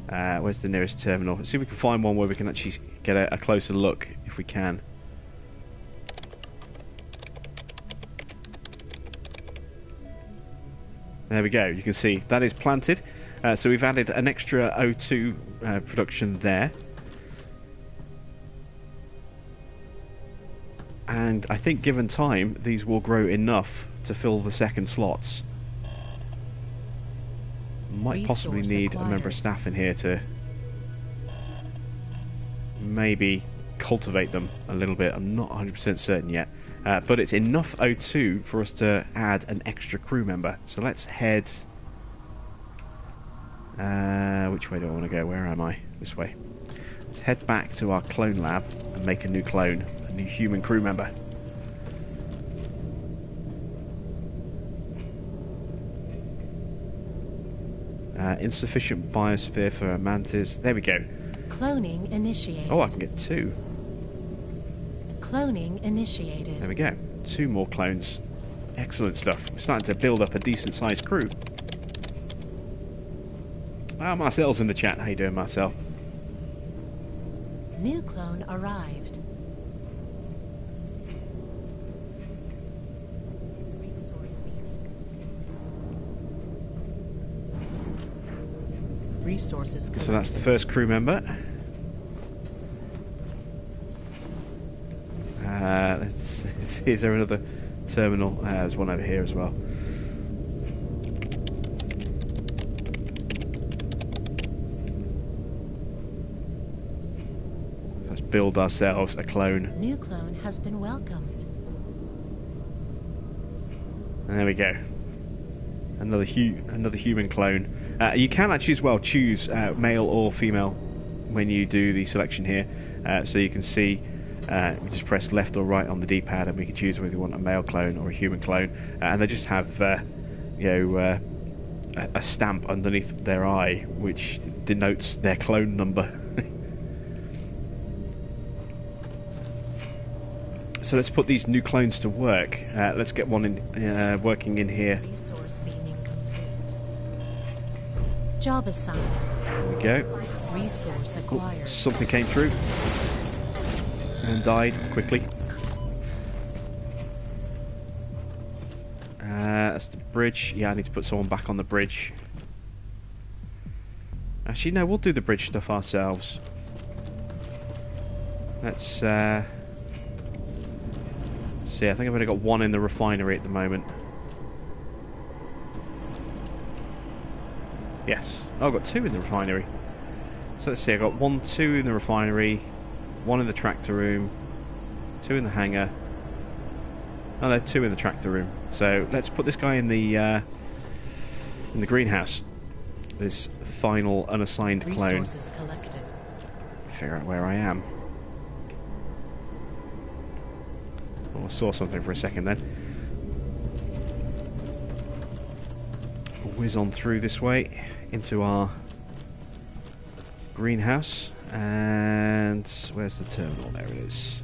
Where's the nearest terminal? Let's see if we can find one where we can actually get a closer look, if we can. There we go. You can see that is planted. So we've added an extra O2 production there. And I think given time, these will grow enough to fill the second slots. Might possibly need a member of staff in here to maybe cultivate them a little bit. I'm not 100% certain yet. But it's enough O2 for us to add an extra crew member. So let's head... which way do I want to go? Where am I? This way. Let's head back to our clone lab and make a new clone. A new human crew member. Insufficient biosphere for a mantis. There we go. Cloning initiated. Oh, I can get 2. Cloning initiated. There we go. 2 more clones. Excellent stuff. We're starting to build up a decent sized crew. Marcel's in the chat. How you doing, Marcel? New clone arrived. Resources collected. So that's the first crew member. Let's see, is there another terminal? There's one over here as well. Let's build ourselves a clone. New clone has been welcomed. And there we go. Another human clone. You can actually as well choose male or female when you do the selection here. So you can see, we just press left or right on the D-pad and we can choose whether you want a male clone or a human clone. And they just have, a stamp underneath their eye which denotes their clone number. So let's put these new clones to work. Let's get one in working in here. Resource beaming complete. Job assigned. There we go. Resource acquired. Something came through and died quickly. That's the bridge. Yeah, I need to put someone back on the bridge. Actually, no, we'll do the bridge stuff ourselves. Let's see, I think I've only got 1 in the refinery at the moment. Yes. Oh, I've got 2 in the refinery. So let's see, I've got 1, 2 in the refinery, 1 in the tractor room, 2 in the hangar. Oh no, 2 in the tractor room. So let's put this guy in the greenhouse. This final unassigned clone. Resources collected. Figure out where I am. Oh, I saw something for a second then. Whiz on through this way into our greenhouse. And where's the terminal? There it is.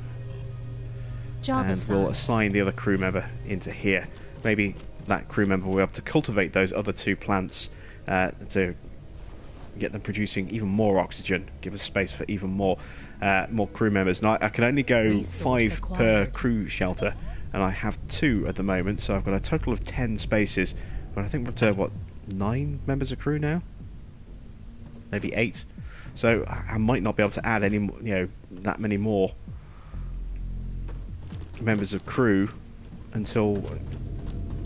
Job assigned. We'll assign the other crew member into here. Maybe that crew member will be able to cultivate those other 2 plants to get them producing even more oxygen, give us space for even more crew members. Now, I can only go Resource 5 per acquired. crew shelter, and I have 2 at the moment, so I've got a total of 10 spaces. But I think we're up to, what, 9 members of crew now? Maybe 8. So I might not be able to add any, that many more members of crew until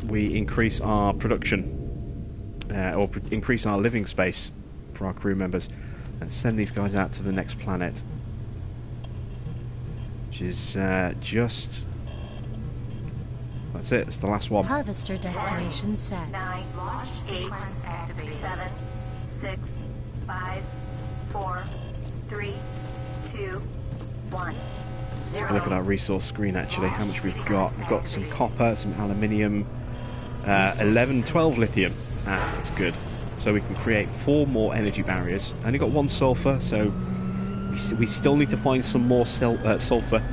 we increase our production or increase our living space for our crew members. Let's send these guys out to the next planet, which is just... That's it. It's the last one. Harvester destination set. 9, launch sequence activate. 7, 6, 5, 4, 3, 2, 1. Have a look at our resource screen actually, how much we've got. We've got some copper, some aluminium, 11, 12 lithium. That's good. So we can create 4 more energy barriers. Only got 1 sulfur, so we still need to find some more sulfur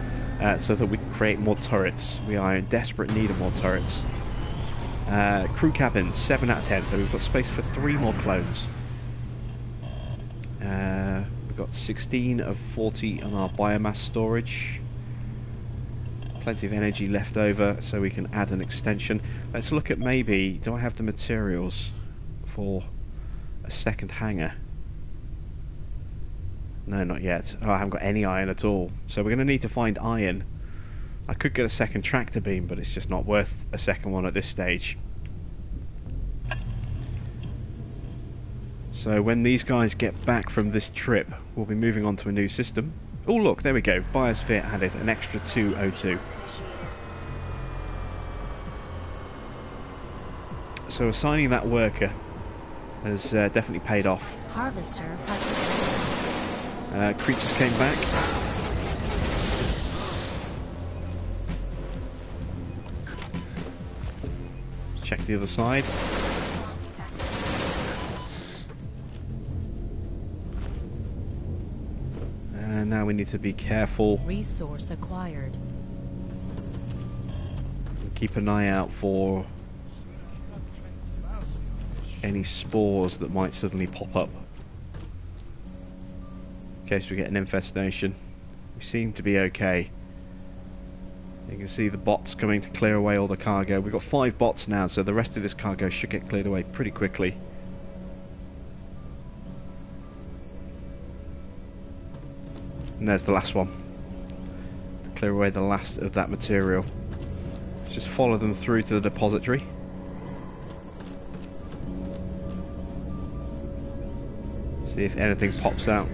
so that we can create more turrets. We are in desperate need of more turrets. Crew cabin, 7 out of 10, so we've got space for 3 more clones. We've got 16 of 40 on our biomass storage. Plenty of energy left over, so we can add an extension. Let's look at maybe, do I have the materials for a second hangar? No, not yet. Oh, I haven't got any iron at all. So we're going to need to find iron. I could get a second tractor beam, but it's just not worth a second one at this stage. So when these guys get back from this trip, we'll be moving on to a new system. Oh look, there we go. Biosphere added, an extra 202. So assigning that worker has definitely paid off. Harvester has Creatures came back. Check the other side. And now we need to be careful. resource acquired. Keep an eye out for any spores that might suddenly pop up. In case we get an infestation. We seem to be okay. You can see the bots coming to clear away all the cargo. We've got 5 bots now, so the rest of this cargo should get cleared away pretty quickly. And there's the last one. To clear away the last of that material. Let's just follow them through to the depository. See if anything pops out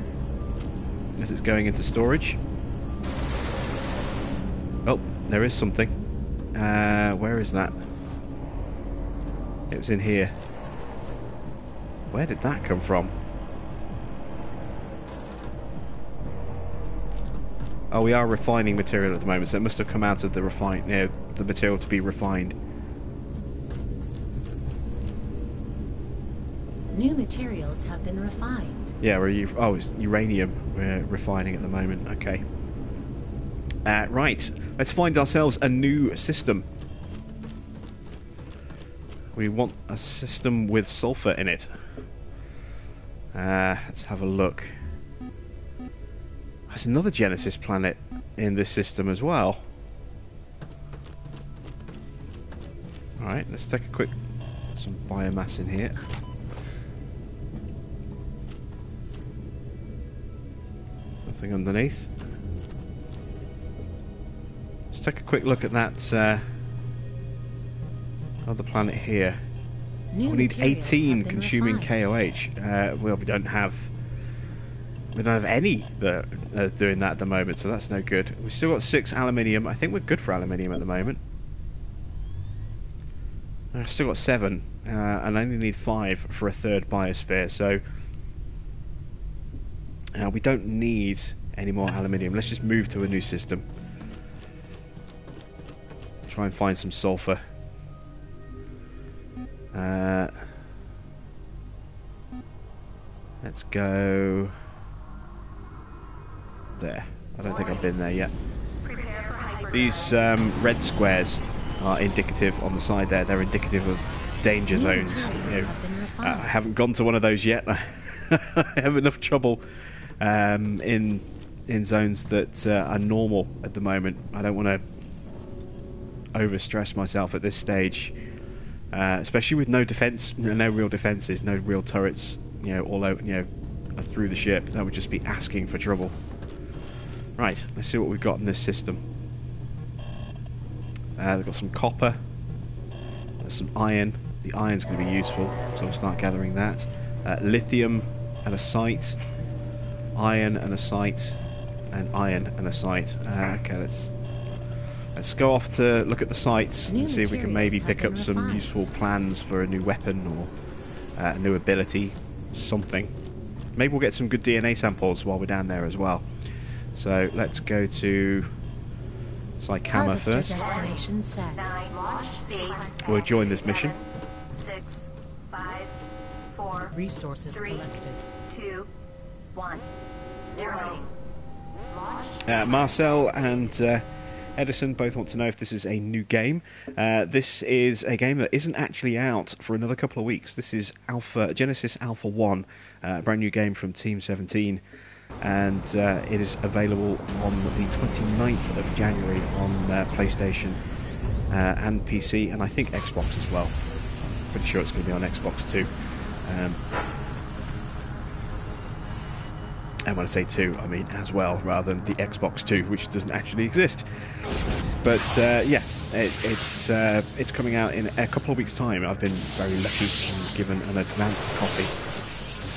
as it's going into storage. Oh, there is something. Where is that? It was in here. Where did that come from? Oh, we are refining material at the moment, so it must have come out of the the material to be refined. New materials have been refined. Yeah, it's uranium we're refining at the moment. Okay. Right, let's find ourselves a new system. We want a system with sulfur in it. Let's have a look. There's another Genesis planet in this system as well. Alright, let's take a quick... some biomass in here. Nothing underneath. Let's take a quick look at that other planet here. We need 18 consuming KOH. Well, we don't have any that are doing that at the moment, so that's no good. We've still got 6 aluminium. I think we're good for aluminium at the moment. I've still got 7, and I only need 5 for a third biosphere, so we don't need any more aluminium. Let's just move to a new system. Try and find some sulfur. Let's go there. I don't think I've been there yet. These red squares are indicative on the side there. They're indicative of danger zones. I haven't gone to one of those yet. I have enough trouble in zones that are normal at the moment. I don't want to overstress myself at this stage, especially with no defense, no real defenses, no real turrets, all out, through the ship. That would just be asking for trouble. Right, let's see what we've got in this system. We've got some copper, there's some iron. The iron's going to be useful, so we'll start gathering that. Lithium and a site, iron and a site, and iron and a site. Okay, let's go off to look at the sites and see if we can maybe pick up some useful plans for a new weapon or a new ability, something. Maybe we'll get some good DNA samples while we're down there as well. So let's go to Psychama first. Destination set. We'll join this mission. 6, 5, 4, Resources 3, collected. 2, 1, 0. Marcel and Edison both want to know if this is a new game. This is a game that isn't actually out for another couple of weeks. This is Genesis Alpha 1, a brand new game from Team 17. and it is available on the 29th of January on PlayStation and PC, and I think Xbox as well. Pretty sure it's going to be on Xbox too. And when I say 2, I mean as well, rather than the Xbox 2, which doesn't actually exist. But yeah, it's coming out in a couple of weeks' time. I've been very lucky and given an advanced copy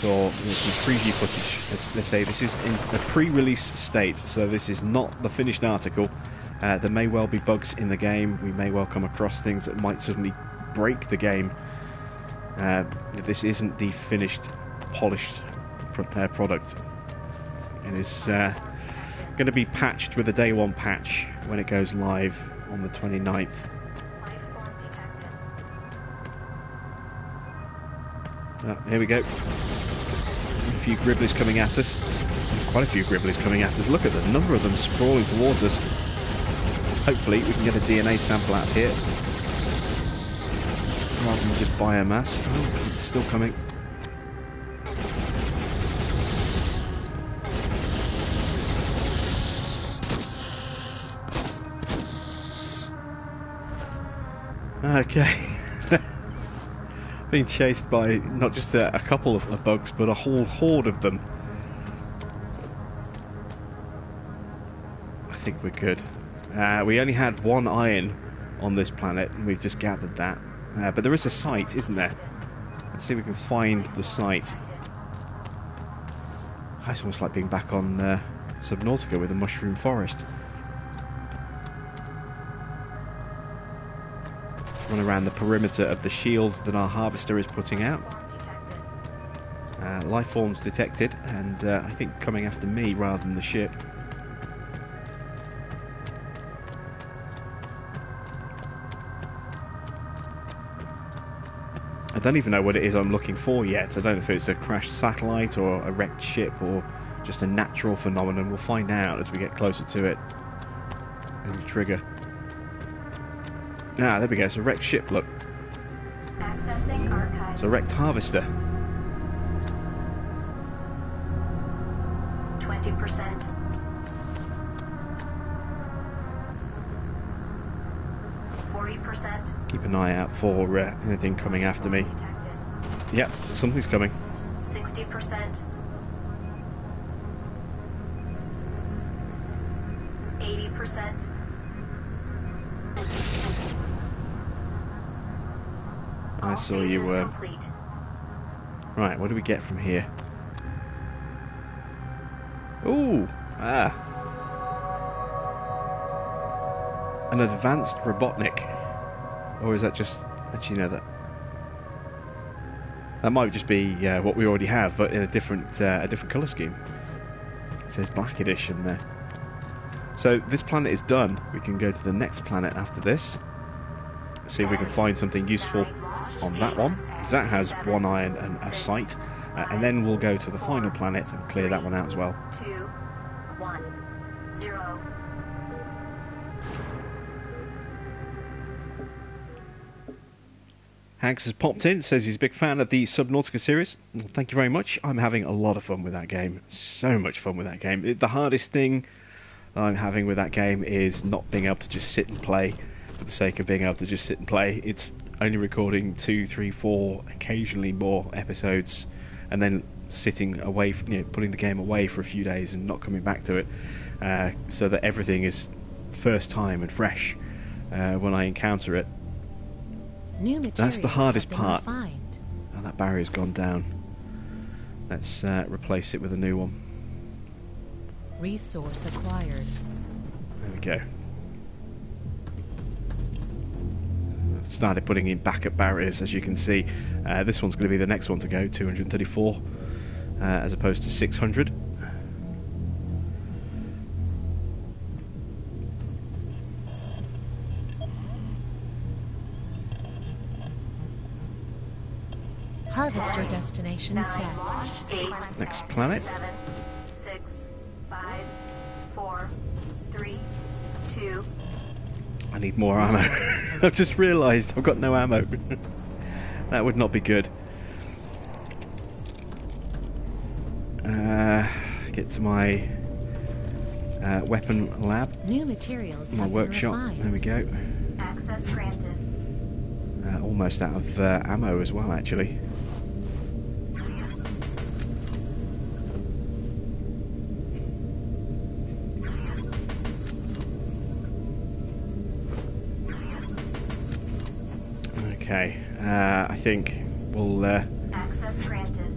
for some preview footage. Let's say this is in a pre-release state, so this is not the finished article. There may well be bugs in the game. We may well come across things that might suddenly break the game. This isn't the finished, polished product. It is going to be patched with a day 1 patch when it goes live on the 29th. Here we go. A few gribblies coming at us. Quite a few gribblies coming at us. Look at the number of them sprawling towards us. Hopefully we can get a DNA sample out here rather than just biomass. Oh, it's still coming. Okay. Being chased by not just a couple of bugs, but a whole horde of them. I think we're good. We only had 1 iron on this planet, and we've just gathered that. But there is a site, isn't there? Let's see if we can find the site. It's almost like being back on Subnautica with a mushroom forest. Run around the perimeter of the shields that our harvester is putting out. Life forms detected, and I think coming after me rather than the ship. I don't even know what it is I'm looking for yet. I don't know if it's a crashed satellite or a wrecked ship or just a natural phenomenon. We'll find out as we get closer to it. And we trigger. Ah, there we go. It's a wrecked ship, look. Accessing archives. It's a wrecked harvester. 20%. 40%. Keep an eye out for anything coming after me. Detected. Yep, something's coming. 60%. 80%. I saw you were. Right, what do we get from here? Ooh, an advanced Robotnik. Or is that just... Actually, no, that might just be what we already have, but in a different colour scheme. It says Black Edition there. So this planet is done. We can go to the next planet after this. See if we can find something useful on that one, because that has 1 iron and a sight. And then we'll go to the final planet and clear that one out as well. 2, 1, 0. Hags has popped in, says he's a big fan of the Subnautica series. Well, thank you very much. I'm having a lot of fun with that game. So much fun with that game. The hardest thing I'm having with that game is not being able to just sit and play for the sake of being able to just sit and play. It's only recording 2, 3, 4, occasionally more episodes, and then sitting away, putting the game away for a few days and not coming back to it, so that everything is first time and fresh when I encounter it. New That's the hardest part. Refined. Oh, that barrier's gone down. Let's replace it with a new one. Resource acquired. There we go. Started putting in backup barriers, as you can see. This one's going to be the next one to go, 234 as opposed to 600. Harvester destination set. 8, Next planet. 7, 6, 5, 4, 3, 2. I need more ammo. I've just realised I've got no ammo. That would not be good. get to my weapon lab. New materials My have workshop. been refined. There we go. Access granted. Almost out of ammo as well, actually. Okay, I think we'll Access granted.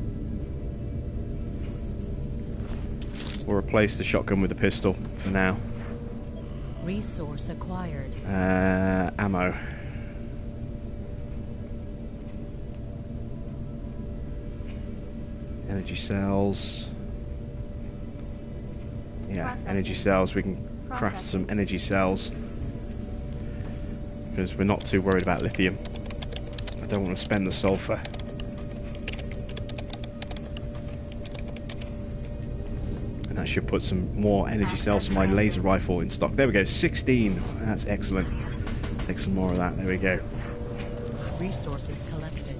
we'll replace the shotgun with the pistol for now. Resource acquired. Ammo. Energy cells. Yeah, Processing. energy cells. We can craft some energy cells. Because we're not too worried about lithium. I don't want to spend the sulfur. And that should put some more energy cells for my laser rifle in stock. There we go, 16. That's excellent. Take some more of that. There we go. Resources collected.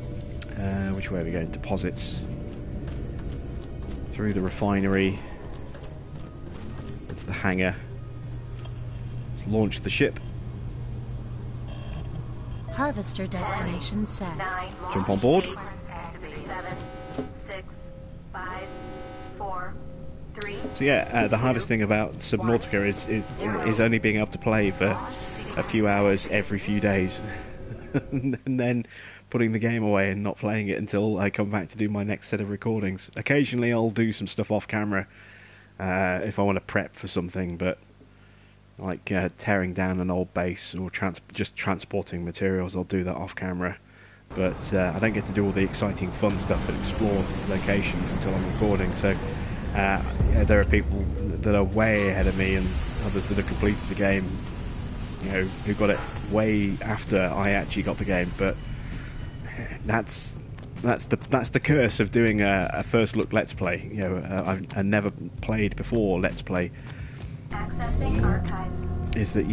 Which way are we going? Deposits. Through the refinery. Into the hangar. Let's launch the ship. Harvester destination set. 9. Jump on board. Activate 7, 6, 5, 4, 3. So yeah, the hardest thing about Subnautica is only being able to play for a few hours every few days, and then putting the game away and not playing it until I come back to do my next set of recordings. Occasionally, I'll do some stuff off camera if I want to prep for something, but like tearing down an old base or just transporting materials, I'll do that off camera. But I don't get to do all the exciting fun stuff and explore locations until I'm recording. So there are people that are way ahead of me and others that have completed the game, you know, who got it way after I actually got the game. But that's the curse of doing a first look Let's Play. You know, I never played before Let's Play. Accessing archives. Is that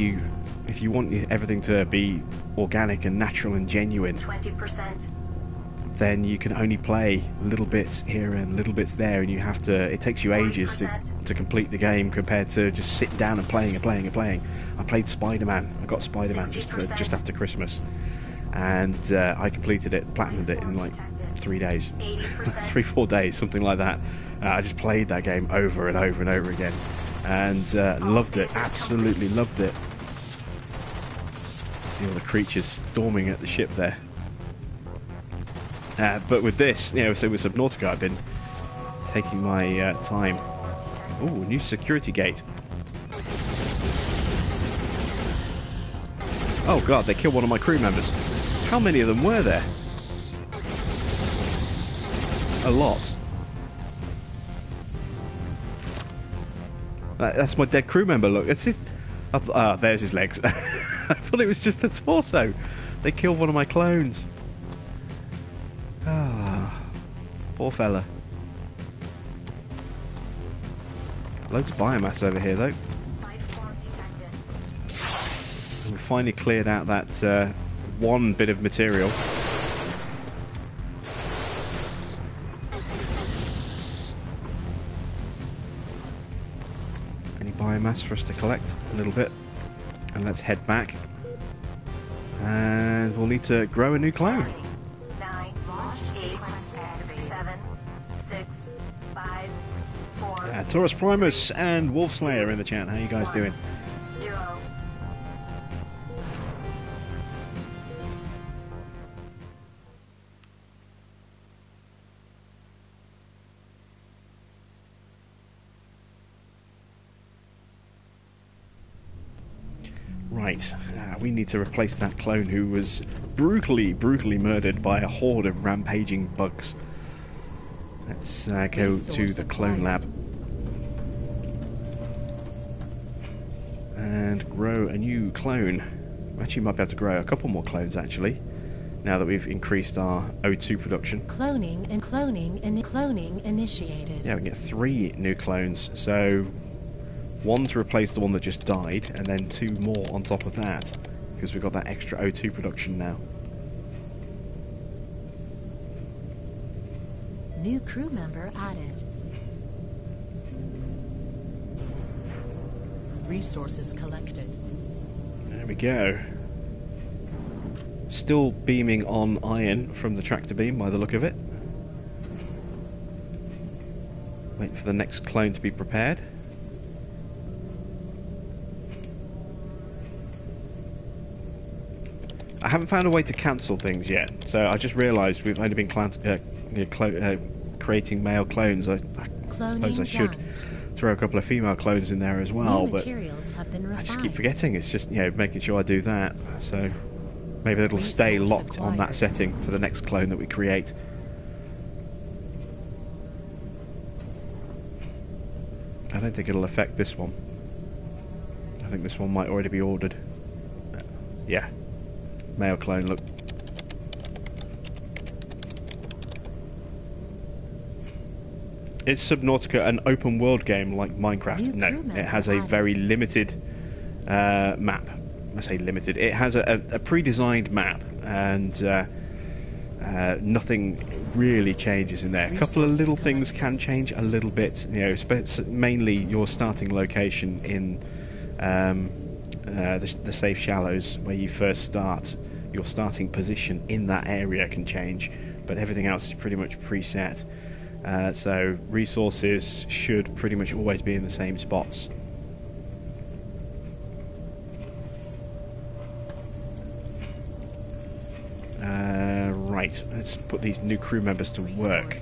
if you want everything to be organic and natural and genuine, 20%. then you can only play little bits here and little bits there, and it takes you ages to complete the game compared to just sitting down and playing. I played Spider-Man. I got Spider-Man just after Christmas, and I completed it, platinumed it in like 3 days, 3-4 days, something like that. I just played that game over and over and over again, and loved it, absolutely loved it. See all the creatures storming at the ship there. But with this, you know, so with Subnautica, I've been taking my time. Ooh, new security gate. Oh god, they killed one of my crew members. How many of them were there? A lot. That's my dead crew member, look. It's just, there's his legs. I thought it was just a torso. They killed one of my clones. Ah, poor fella. Loads of biomass over here, though. We finally cleared out that one bit of material. Any biomass for us to collect? A little bit. And let's head back. And we'll need to grow a new clone. 9, 8, 7, 6, 5, 4. Taurus Primus and Wolf Slayer in the chat. How you guys doing? 0. Right, we need to replace that clone who was brutally murdered by a horde of rampaging bugs. Let's go to the clone lab and grow a new clone. Actually, might be able to grow a couple more clones actually, now that we've increased our O2 production. Cloning initiated. Yeah, we can get 3 new clones, so 1 to replace the one that just died, and then 2 more on top of that, because we've got that extra O2 production now. New crew member added. Resources collected. There we go. Still beaming on iron from the tractor beam by the look of it. Waiting for the next clone to be prepared. I haven't found a way to cancel things yet, so I just realised we've only been creating male clones. I suppose I should throw a couple of female clones in there as well, but I just keep forgetting. It's just, you know, making sure I do that. So maybe it'll stay locked on that setting for the next clone that we create. I don't think it'll affect this one. I think this one might already be ordered. Yeah. Male clone, look. Is Subnautica an open world game like Minecraft? No, it has a very limited map. I say limited. It has a pre-designed map, and nothing really changes in there. A couple of little things can change a little bit. You know, mainly your starting location in the safe shallows where you first start. Your starting position in that area can change, but everything else is pretty much preset. So resources should pretty much always be in the same spots. Right, let's put these new crew members to work.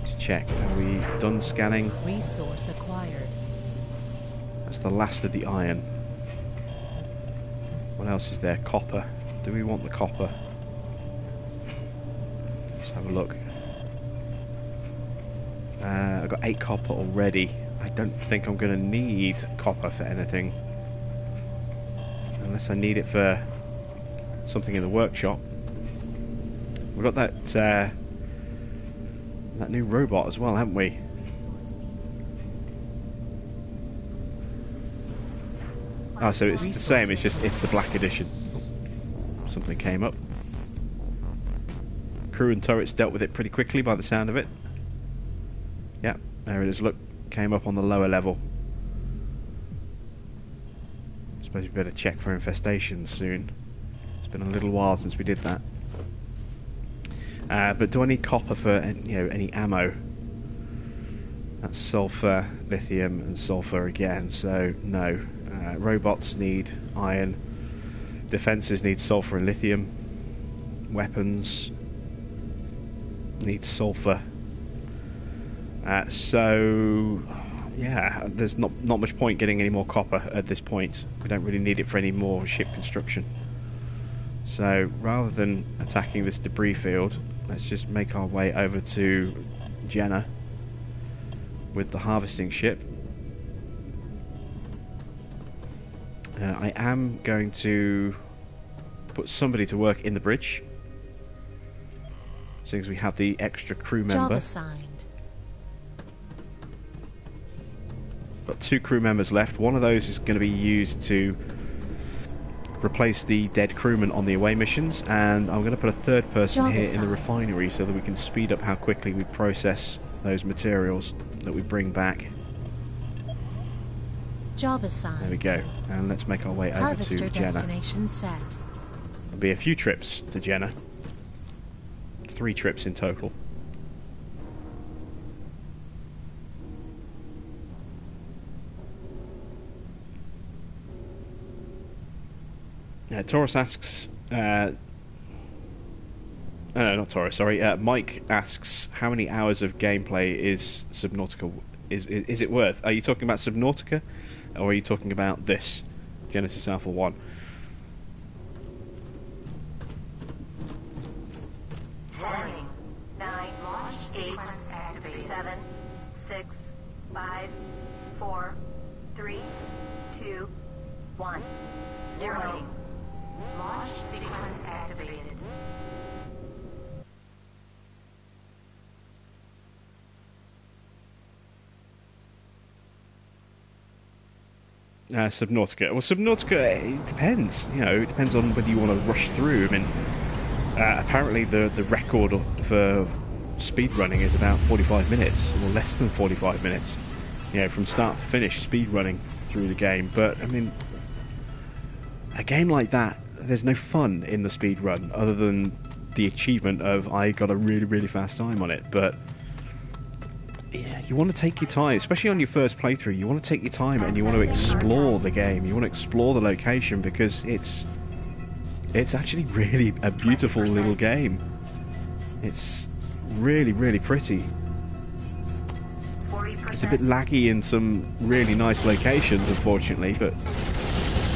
Let's check. Are we done scanning? Resource acquired. That's the last of the iron. What else is there? Copper. Do we want the copper? Let's have a look. I've got 8 copper already. I don't think I'm going to need copper for anything. Unless I need it for something in the workshop. We've got that new robot as well, haven't we? Oh, so it's the same, it's just it's the black edition. Oh, something came up. Crew and turrets dealt with it pretty quickly by the sound of it. Yeah, there it is, look. Came up on the lower level. Suppose we better check for infestations soon. It's been a little while since we did that. But do I need copper for any ammo? That's sulfur, lithium and sulfur again, so no. Robots need iron. Defences need sulfur and lithium. Weapons need sulfur. So yeah, there's not much point getting any more copper at this point. We don't really need it for any more ship construction. So rather than attacking this debris field, let's just make our way over to Jenna with the harvesting ship. I am going to put somebody to work in the bridge, seeing as we have the extra crew member. Job assigned. Got 2 crew members left. One of those is going to be used to replace the dead crewman on the away missions, and I'm going to put a third person here in the refinery so that we can speed up how quickly we process those materials that we bring back. Job assigned. There we go. And let's make our way over to Jenna. Destination set. There'll be a few trips to Jenna. 3 trips in total. Taurus asks... no, not Taurus, sorry. Mike asks, how many hours of gameplay is Subnautica... Is it worth? Are you talking about Subnautica? Or are you talking about this? Genesis Alpha 1. Warning. 9 launch sequence activate. 7, 6, 5, 4, 3, 2, 1. 0. Launch sequence activated. Subnautica. Well, Subnautica, it depends. It depends on whether you want to rush through. I mean, apparently the record for speed running is about 45 minutes, or less than 45 minutes. you know, from start to finish, speed running through the game. But I mean, a game like that, there's no fun in the speed run other than the achievement of I got a really, really fast time on it. But yeah, you want to take your time, especially on your first playthrough. You want to take your time and you want to explore the game. You want to explore the location because it's actually really a beautiful little game. It's really, really pretty. It's a bit laggy in some really nice locations, unfortunately, but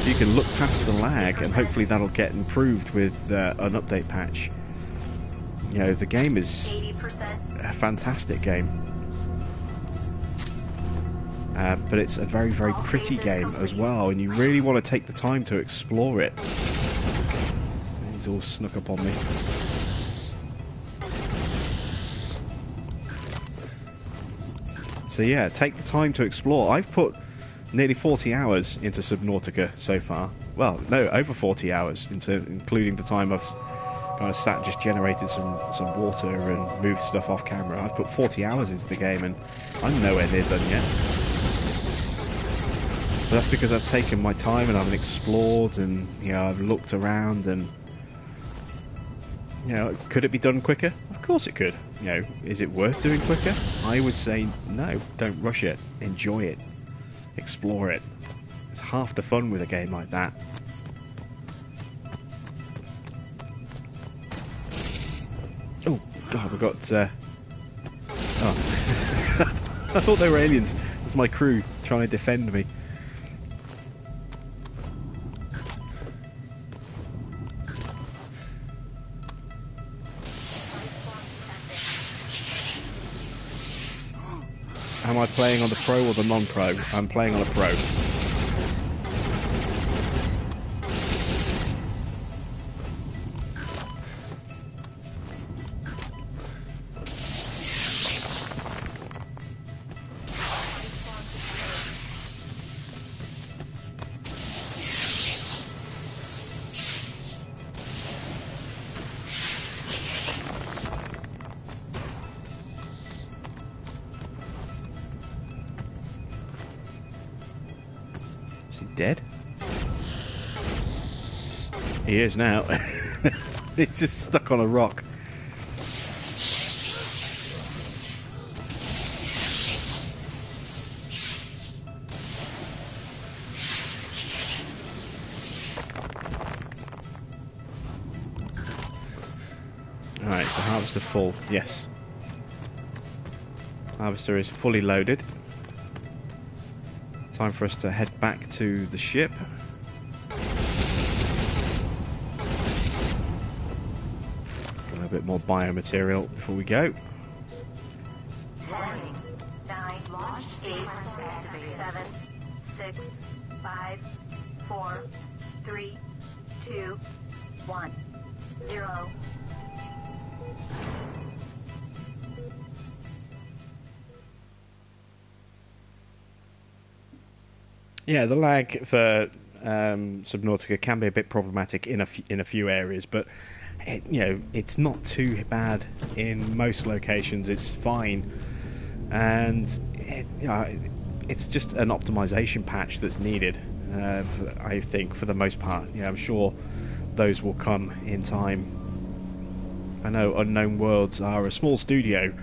you can look past the lag and hopefully that'll get improved with an update patch. You know, the game is 80%. A fantastic game. But it's a very, very pretty game as well, and you really want to take the time to explore it. He's all snuck up on me. So yeah, take the time to explore. I've put nearly 40 hours into Subnautica so far. Well, no, over 40 hours, including the time I've kind of sat, just generated some water and moved stuff off camera. I've put 40 hours into the game and I'm nowhere near done yet. But that's because I've taken my time and I've explored and, you know, I've looked around and, you know, could it be done quicker? Of course it could. You know, is it worth doing quicker? I would say no, don't rush it. Enjoy it. Explore it. It's half the fun with a game like that. Oh, God, we've got... Oh. I thought they were aliens. It's my crew trying to defend me. Am I playing on the Pro or the non-Pro? I'm playing on a Pro. Dead? He is now. He's just stuck on a rock. Alright, so harvester full. Yes. Harvester is fully loaded. Time for us to head back to the ship. A little bit more biomaterial before we go. 10, 9, launch 8, activate 7, 6, 5, 4, 3, 2, 1, 0. Yeah, the lag for Subnautica can be a bit problematic in a few areas, but it's not too bad in most locations. It's fine, and it's just an optimization patch that's needed. I think for the most part, I'm sure those will come in time. I know Unknown Worlds are a small studio,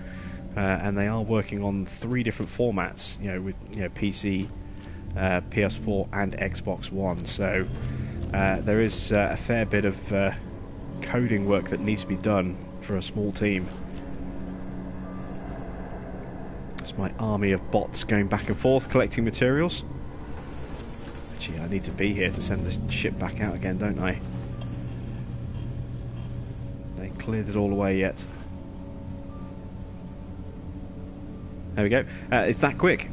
and they are working on 3 different formats. With PC. PS4 and Xbox One, so there is a fair bit of coding work that needs to be done for a small team. It's my army of bots going back and forth collecting materials. Actually, I need to be here to send the ship back out again, don't I? They cleared it all away yet. There we go. It's that quick.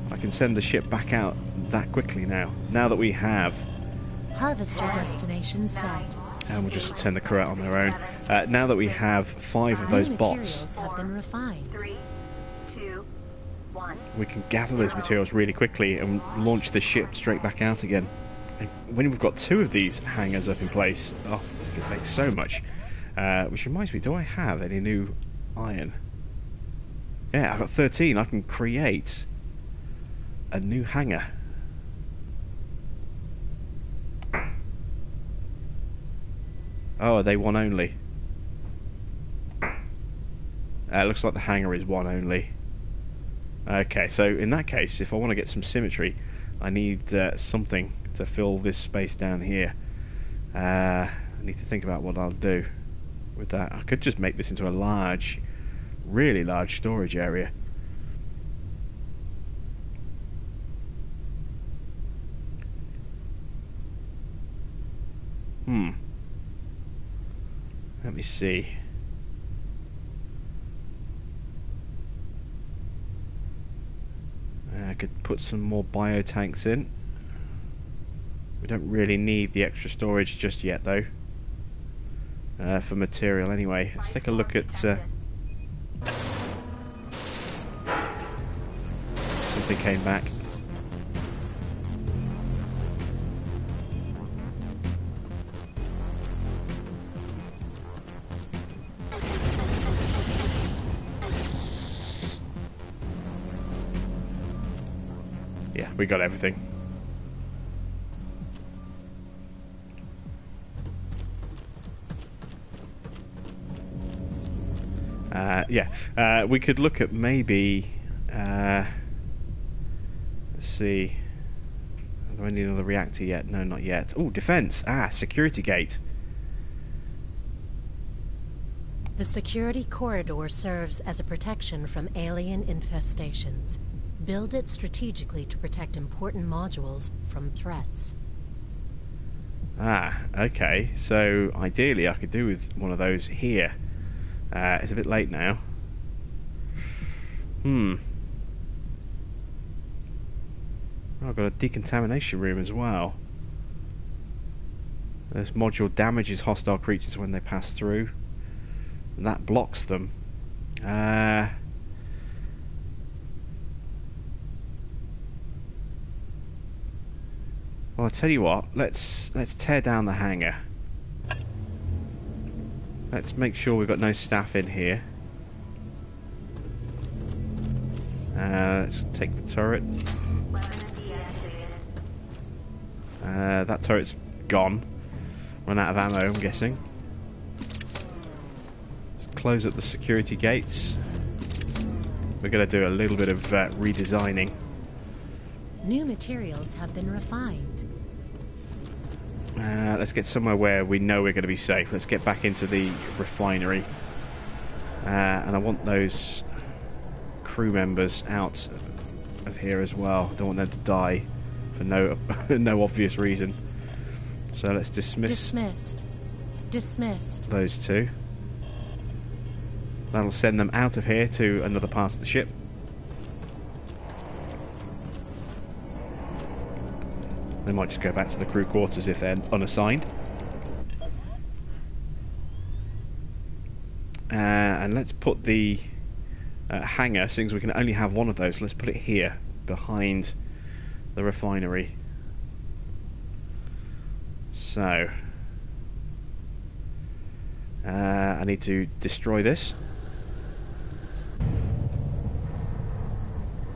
I can send the ship back out that quickly now. Now that we have... Harvester destination set. And we'll just send the crew out on their own. Now that we have 5 of those bots... have been refined. 3, 2, 1. We can gather those materials really quickly and launch the ship straight back out again. And when we've got 2 of these hangars up in place, oh, we can make so much. Which reminds me, do I have any new iron? Yeah, I've got 13. I can create a new hangar. Oh, are they one only? Looks like the hangar is one only. Okay, so in that case, if I want to get some symmetry, I need something to fill this space down here. I need to think about what I'll do with that. I could just make this into a large, really large storage area. Let me see. I could put some more biotanks in. We don't really need the extra storage just yet, though. For material, anyway. Let's take a look at something came back. Yeah, we got everything. We could look at maybe. Let's see. Do I need another reactor yet? No, not yet. Oh, defense. Security gate. The security corridor serves as a protection from alien infestations. Build it strategically to protect important modules from threats. Okay. So ideally I could do with one of those here. It's a bit late now. Oh, I've got a decontamination room as well. This module damages hostile creatures when they pass through. And that blocks them. Well, I'll tell you what. Let's tear down the hangar. Let's make sure we've got no staff in here. Let's take the turret. That turret's gone. Run out of ammo, I'm guessing. Let's close up the security gates. We're going to do a little bit of redesigning. New materials have been refined. Let's get somewhere where we know we're going to be safe. Let's get back into the refinery. And I want those crew members out of here as well. Don't want them to die for no no obvious reason. So let's dismiss those two. That'll send them out of here to another part of the ship. They might just go back to the crew quarters if they're unassigned. And let's put the hangar, since we can only have one of those, let's put it here, behind the refinery. So, I need to destroy this.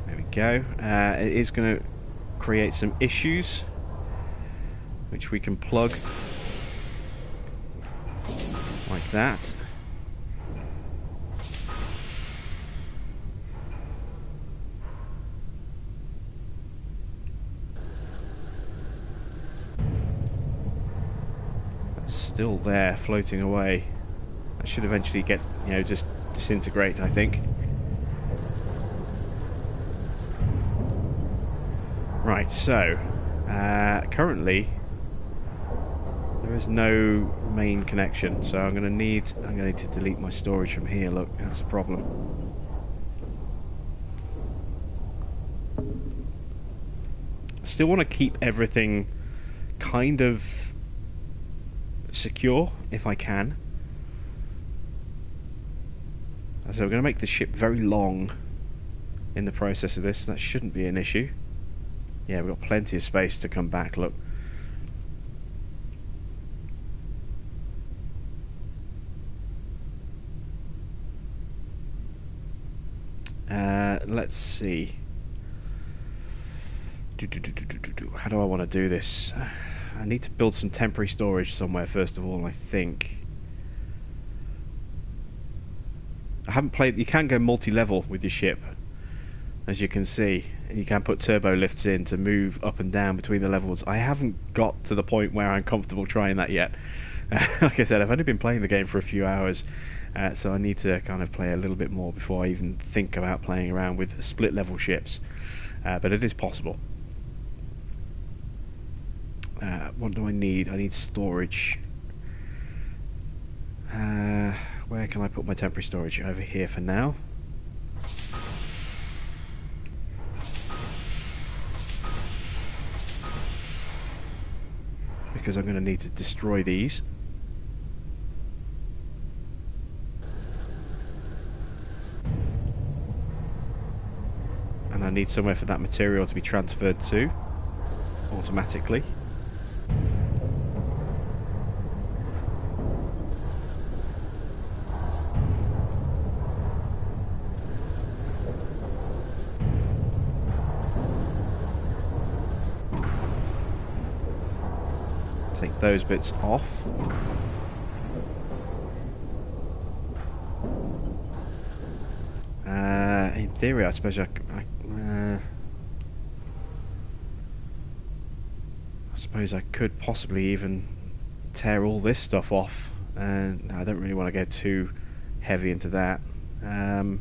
There we go. It is going to create some issues, which we can plug like that. That's still there, floating away. That should eventually get, just disintegrate, I think. Right, so currently there is no main connection, so I'm going to need to delete my storage from here. Look, that's a problem. I still want to keep everything kind of secure if I can. So we're going to make the ship very long in the process of this. That shouldn't be an issue. Yeah, we've got plenty of space to come back, look. Let's see. How do I want to do this? I need to build some temporary storage somewhere first of all, I think. I haven't played... You can go multi-level with your ship, as you can see. You can put turbo lifts in to move up and down between the levels. I haven't got to the point where I'm comfortable trying that yet. Like I said, I've only been playing the game for a few hours, so I need to kind of play a little bit more before I even think about playing around with split-level ships. But it is possible. What do I need? I need storage. Where can I put my temporary storage? Over here for now. Because I'm going to need to destroy these. And I need somewhere for that material to be transferred to automatically. Take those bits off. In theory, I suppose I suppose I could possibly even tear all this stuff off, and I don't really want to go too heavy into that. Let's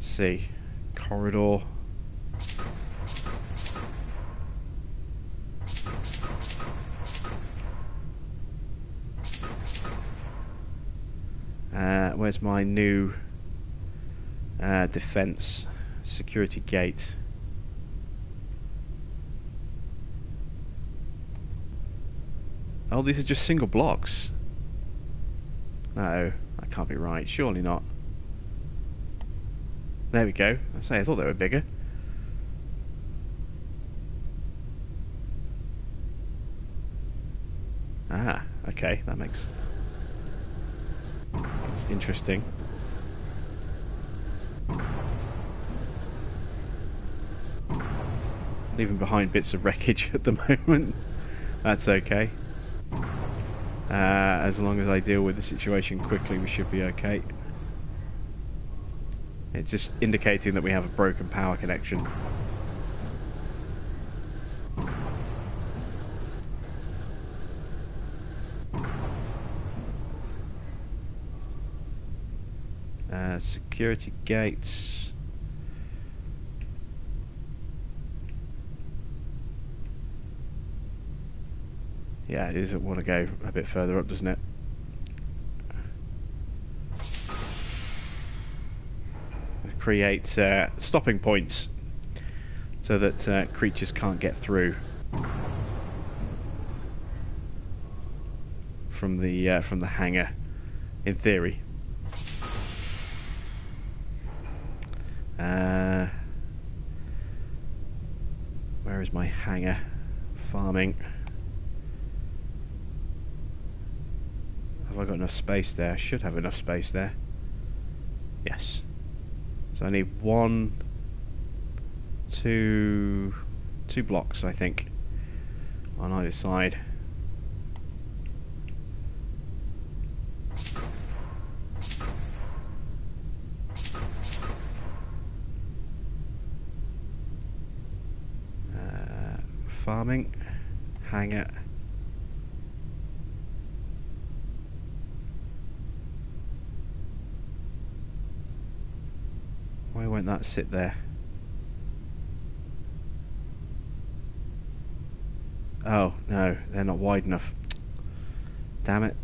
see, corridor. Where's my new defense security gate? Oh, these are just single blocks. No, that can't be right. Surely not. There we go. I thought they were bigger. Ah, okay, that's interesting. Leaving behind bits of wreckage at the moment. That's okay. As long as I deal with the situation quickly, we should be okay. It's just indicating that we have a broken power connection. Security gates. Yeah, it doesn't want to go a bit further up, doesn't it? Create stopping points so that creatures can't get through from the hangar, in theory. Where is my hangar? Farming. Have I got enough space there? I should have enough space there. Yes. So I need two blocks, I think, on either side. Farming, hangar. Why won't that sit there? Oh, no, they're not wide enough. Damn it.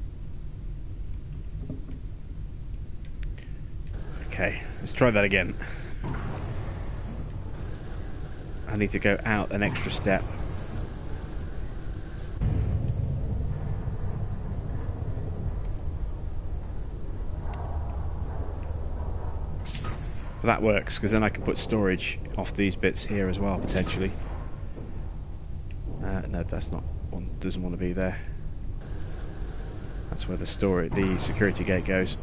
Okay, let's try that again. I need to go out an extra step. But that works, because then I can put storage off these bits here as well, potentially. No, that's not one. Doesn't want to be there. That's where the security gate goes.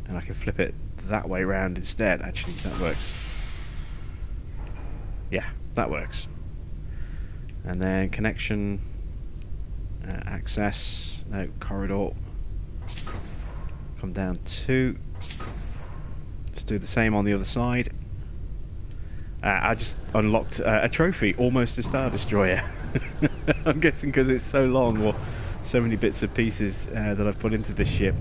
And I can flip it that way round instead. Actually, that works. Yeah, that works. And then connection, access, no, corridor. Come down 2. Let's do the same on the other side. I just unlocked a trophy, almost a Star Destroyer. I'm guessing because it's so long, or so many bits and pieces that I've put into this ship.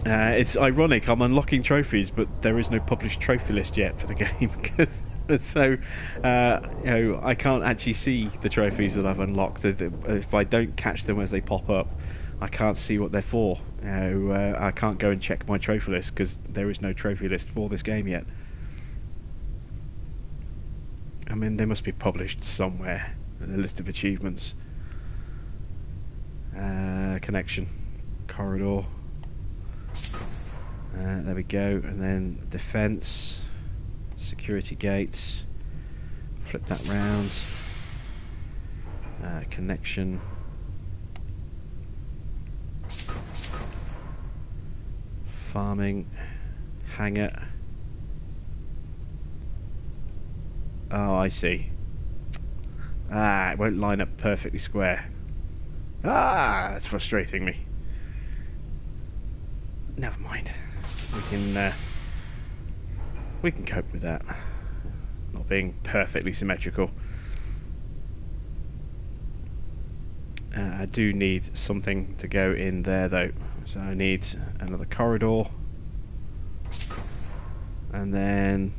It's ironic, I'm unlocking trophies, but there is no published trophy list yet for the game. So, you know, I can't actually see the trophies that I've unlocked. If I don't catch them as they pop up, I can't see what they're for. You know, I can't go and check my trophy list because there is no trophy list for this game yet. I mean, they must be published somewhere, the list of achievements. Connection, corridor. There we go, and then defense, security gates. Flip that round. Connection. Farming, hangar. Oh, I see. Ah, it won't line up perfectly square. Ah, that's frustrating me. Never mind. We can cope with that. Not being perfectly symmetrical. I do need something to go in there though. So I need another corridor. And then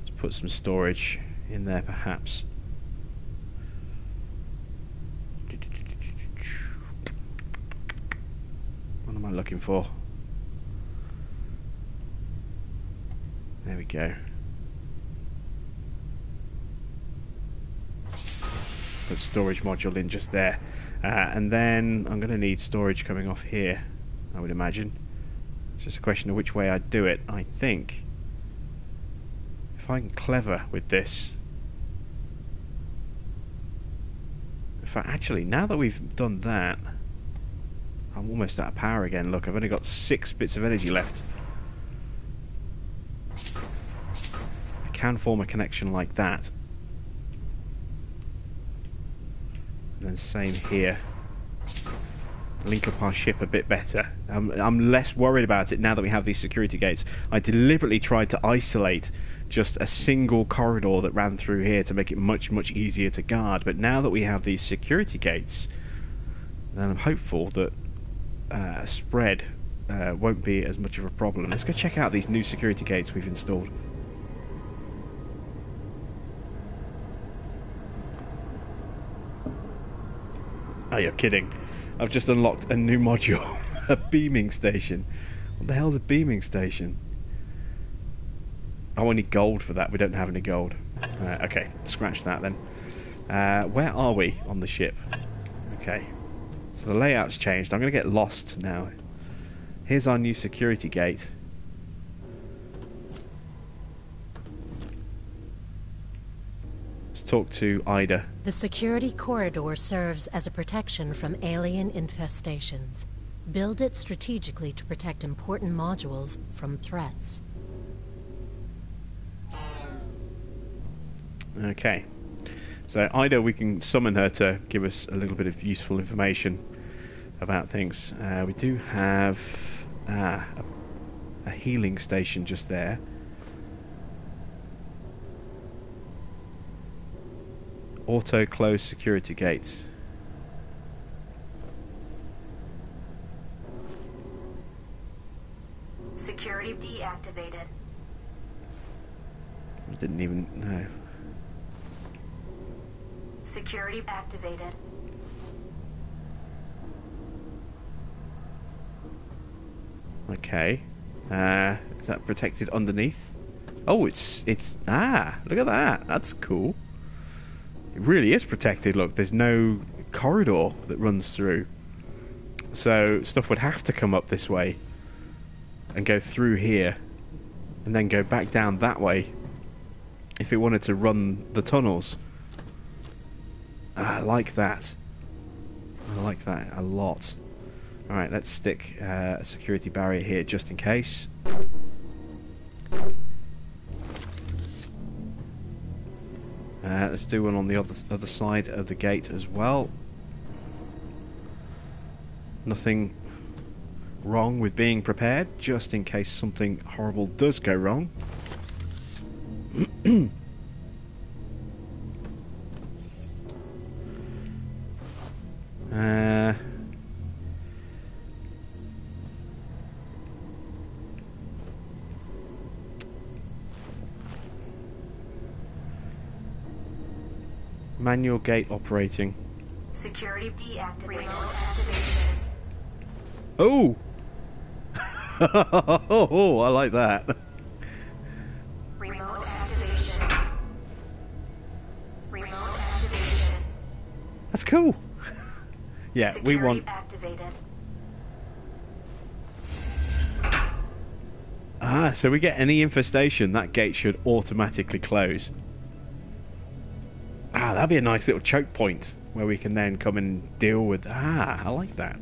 let's put some storage in there perhaps. What am I looking for? There we go. Put storage module in just there. And then I'm going to need storage coming off here, I would imagine. It's just a question of which way I'd do it. I think if I'm clever with this... In fact, actually, now that we've done that, I'm almost out of power again. Look, I've only got 6 bits of energy left. I can form a connection like that. And then same here. Link up our ship a bit better. I'm less worried about it now that we have these security gates. I deliberately tried to isolate just a single corridor that ran through here to make it much, much easier to guard. But now that we have these security gates, then I'm hopeful that spread won't be as much of a problem. Let's go check out these new security gates we've installed. Oh, you're kidding. I've just unlocked a new module. A beaming station. What the hell's a beaming station? Oh, I need gold for that. We don't have any gold. Okay, scratch that then. Where are we on the ship? Okay. So the layout's changed. I'm going to get lost now. Here's our new security gate. Let's talk to Ida. The security corridor serves as a protection from alien infestations. Build it strategically to protect important modules from threats. Okay. So Ida, we can summon her to give us a little bit of useful information about things. We do have a healing station just there. Auto close security gates. Security deactivated. I didn't even know. Security activated. Okay. Is that protected underneath? Oh, it's look at that. That's cool. It really is protected. Look, there's no corridor that runs through. So stuff would have to come up this way and go through here and then go back down that way if it wanted to run the tunnels. I like that. I like that a lot. Alright, let's stick a security barrier here just in case. Let's do one on the other side of the gate as well. Nothing wrong with being prepared, just in case something horrible does go wrong. Manual gate operating. Security deactivated. Remote activation. Oh! Oh, I like that. Remote activation. Remote activation. That's cool. Yeah, Security we want... activated. Ah, so we get any infestation, that gate should automatically close. Ah, that'd be a nice little choke point where we can then come and deal with... Ah, I like that.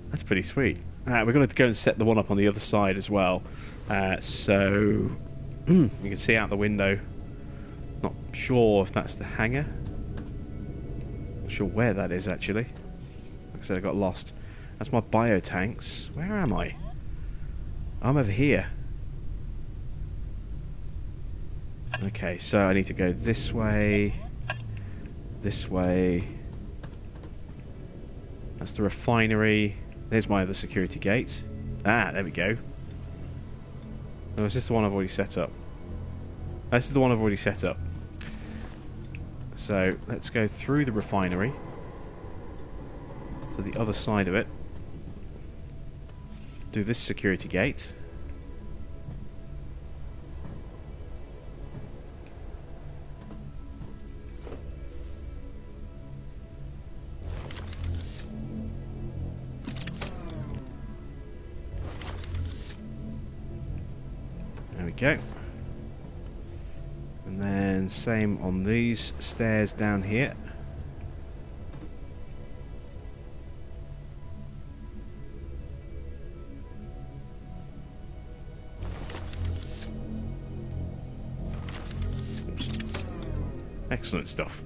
That's pretty sweet. We're going to go and set the one up on the other side as well. So you can see out the window. Not sure if that's the hangar. Not sure where that is actually. Like I said, I got lost. That's my biotanks. Where am I? I'm over here. Okay, so I need to go this way. This way. That's the refinery. There's my other security gate. Ah, there we go. Oh, is this the one I've already set up? This is the one I've already set up. So, let's go through the refinery to the other side of it. Do this security gate. Go. And then same on these stairs down here. Oops. Excellent stuff.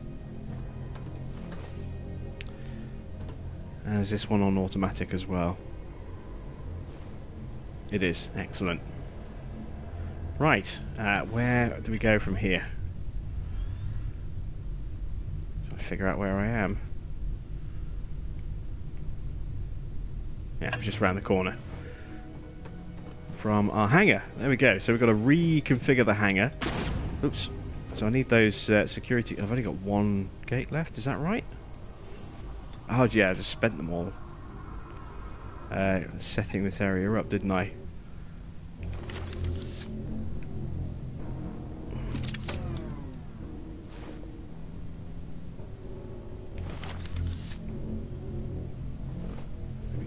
And is this one on automatic as well? It is. Excellent. Right, where do we go from here? Trying to figure out where I am. Yeah, I'm just around the corner from our hangar. There we go. So we've got to reconfigure the hangar. Oops. So I need those security... I've only got one gate left, is that right? Oh yeah, I just spent them all. Setting this area up, didn't I?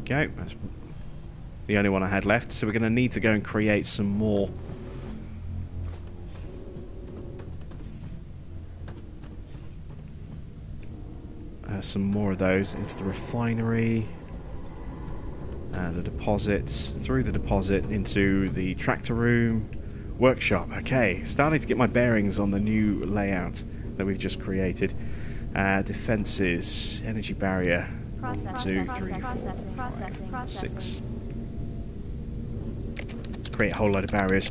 Go. That's the only one I had left, so we're going to need to go and create some more. Some more of those into the refinery, the deposits, through the deposit into the tractor room, workshop. Okay, starting to get my bearings on the new layout that we've just created. Defenses, energy barrier. 1, 2, 3, 4, 5, 6. Let's create a whole load of barriers.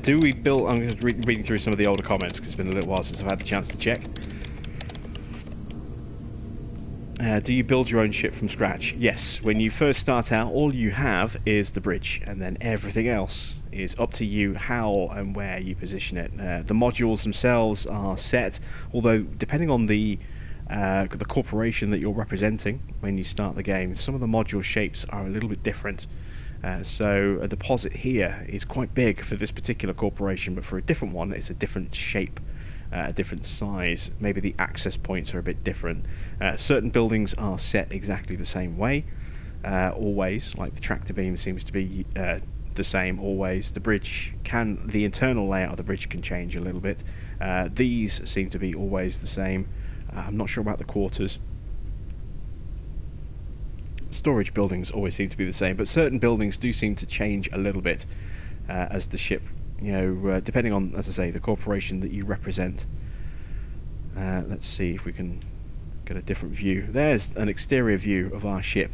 Do we build... I'm just reading through some of the older comments because it's been a little while since I've had the chance to check. Do you build your own ship from scratch? Yes. When you first start out, all you have is the bridge, and then everything else is up to you how and where you position it. The modules themselves are set, although depending on the corporation that you're representing when you start the game, some of the module shapes are a little bit different. So a deposit here is quite big for this particular corporation, but for a different one it's a different shape, a different size. Maybe the access points are a bit different. Certain buildings are set exactly the same way, always. Like the tractor beam seems to be the same always. The internal layout of the bridge can change a little bit. These seem to be always the same. I'm not sure about the quarters. Storage buildings always seem to be the same, but certain buildings do seem to change a little bit as the ship, depending on, as I say, the corporation that you represent. Let's see if we can get a different view. There's an exterior view of our ship.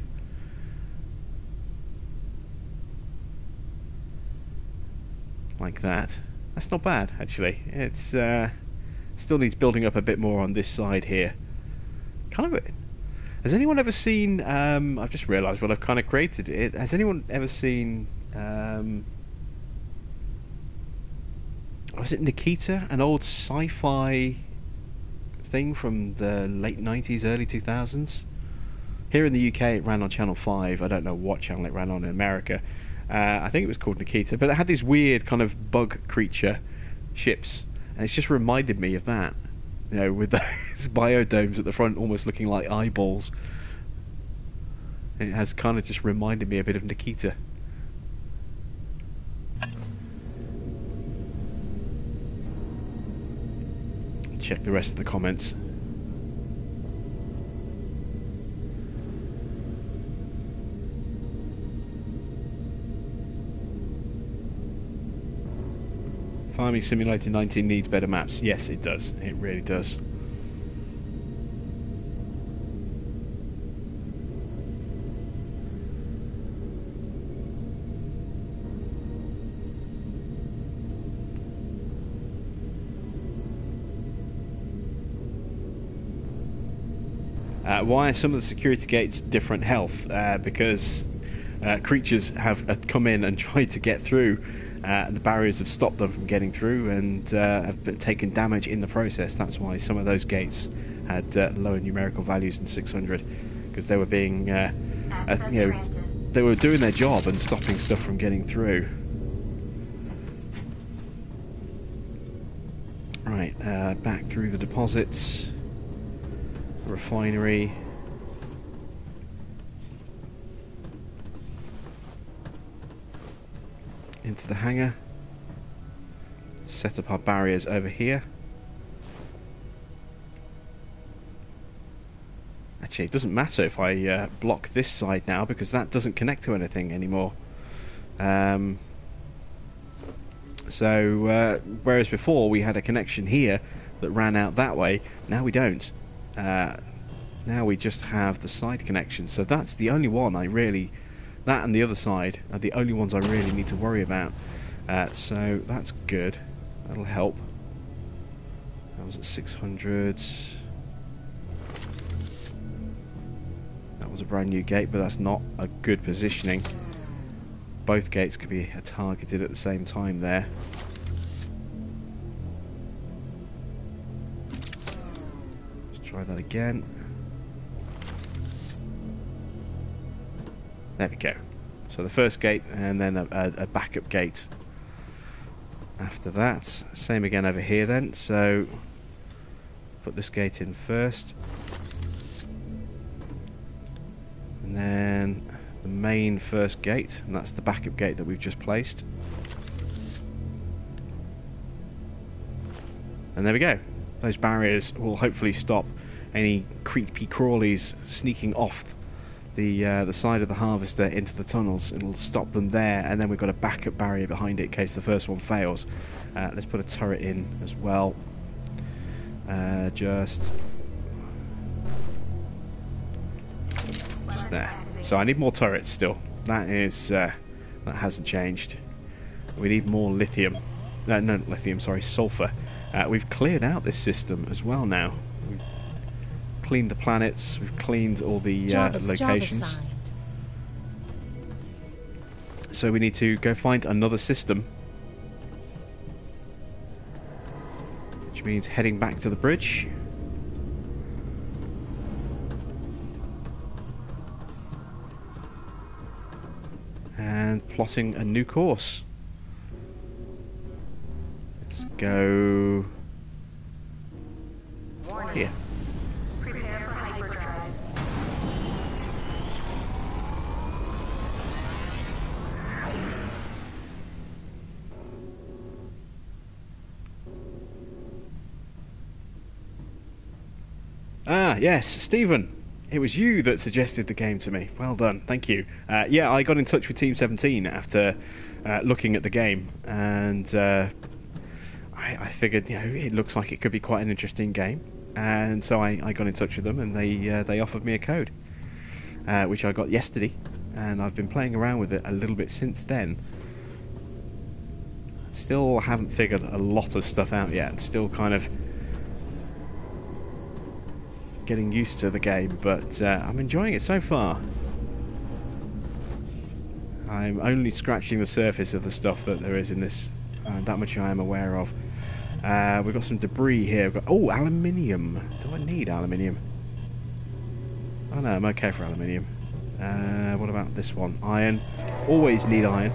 Like that. That's not bad, actually. It's still needs building up a bit more on this side here. Kind of. Has anyone ever seen? I've just realised what I've kind of created. Has anyone ever seen? Was it Nikita, an old sci-fi thing from the late 90s, early 2000s? Here in the UK, it ran on Channel 5. I don't know what channel it ran on in America. I think it was called Nikita, but it had these weird kind of bug creature ships, and it's just reminded me of that, with those biodomes at the front almost looking like eyeballs. It has kind of just reminded me a bit of Nikita. Check the rest of the comments. Farming Simulator 19 needs better maps. Yes, it does. It really does. Why are some of the security gates different health? Because creatures have come in and tried to get through. The barriers have stopped them from getting through and have been taken damage in the process. That's why some of those gates had lower numerical values than 600, because they were being, they were doing their job and stopping stuff from getting through. Right, back through the deposits, refinery. Into the hangar. Set up our barriers over here. Actually, it doesn't matter if I block this side now, because that doesn't connect to anything anymore. Whereas before we had a connection here that ran out that way, now we don't. Now we just have the side connection. So that's the only one I really... That and the other side are the only ones I really need to worry about. So that's good. That'll help. That was at 600. That was a brand new gate, but that's not a good positioning. Both gates could be targeted at the same time there. Let's try that again. There we go. So the first gate and then a backup gate after that. Same again over here then. So put this gate in first. And then the main first gate, and that's the backup gate that we've just placed. And there we go. Those barriers will hopefully stop any creepy crawlies sneaking off the side of the harvester into the tunnels. It'll stop them there, and then we've got a backup barrier behind it in case the first one fails. Let's put a turret in as well. Just there. So I need more turrets still. That hasn't changed. We need more lithium. No, not lithium. Sorry, sulfur. We've cleared out this system as well now. We've cleaned the planets. We've cleaned all the locations. So we need to go find another system, which means heading back to the bridge. And plotting a new course. Let's go here. Prepare for hyperdrive. Ah, yes, Stephen. It was you that suggested the game to me. Well done, thank you. Yeah, I got in touch with Team 17 after looking at the game, and I figured, it looks like it could be quite an interesting game, and so I got in touch with them, and they offered me a code, which I got yesterday, and I've been playing around with it a little bit since then. Still haven't figured a lot of stuff out yet. Still kind of getting used to the game, but I'm enjoying it so far. I'm only scratching the surface of the stuff that there is in this, that much I am aware of. We've got some debris here. We've got, aluminium. Do I need aluminium? Oh no, I'm okay for aluminium. What about this one? Iron. Always need iron.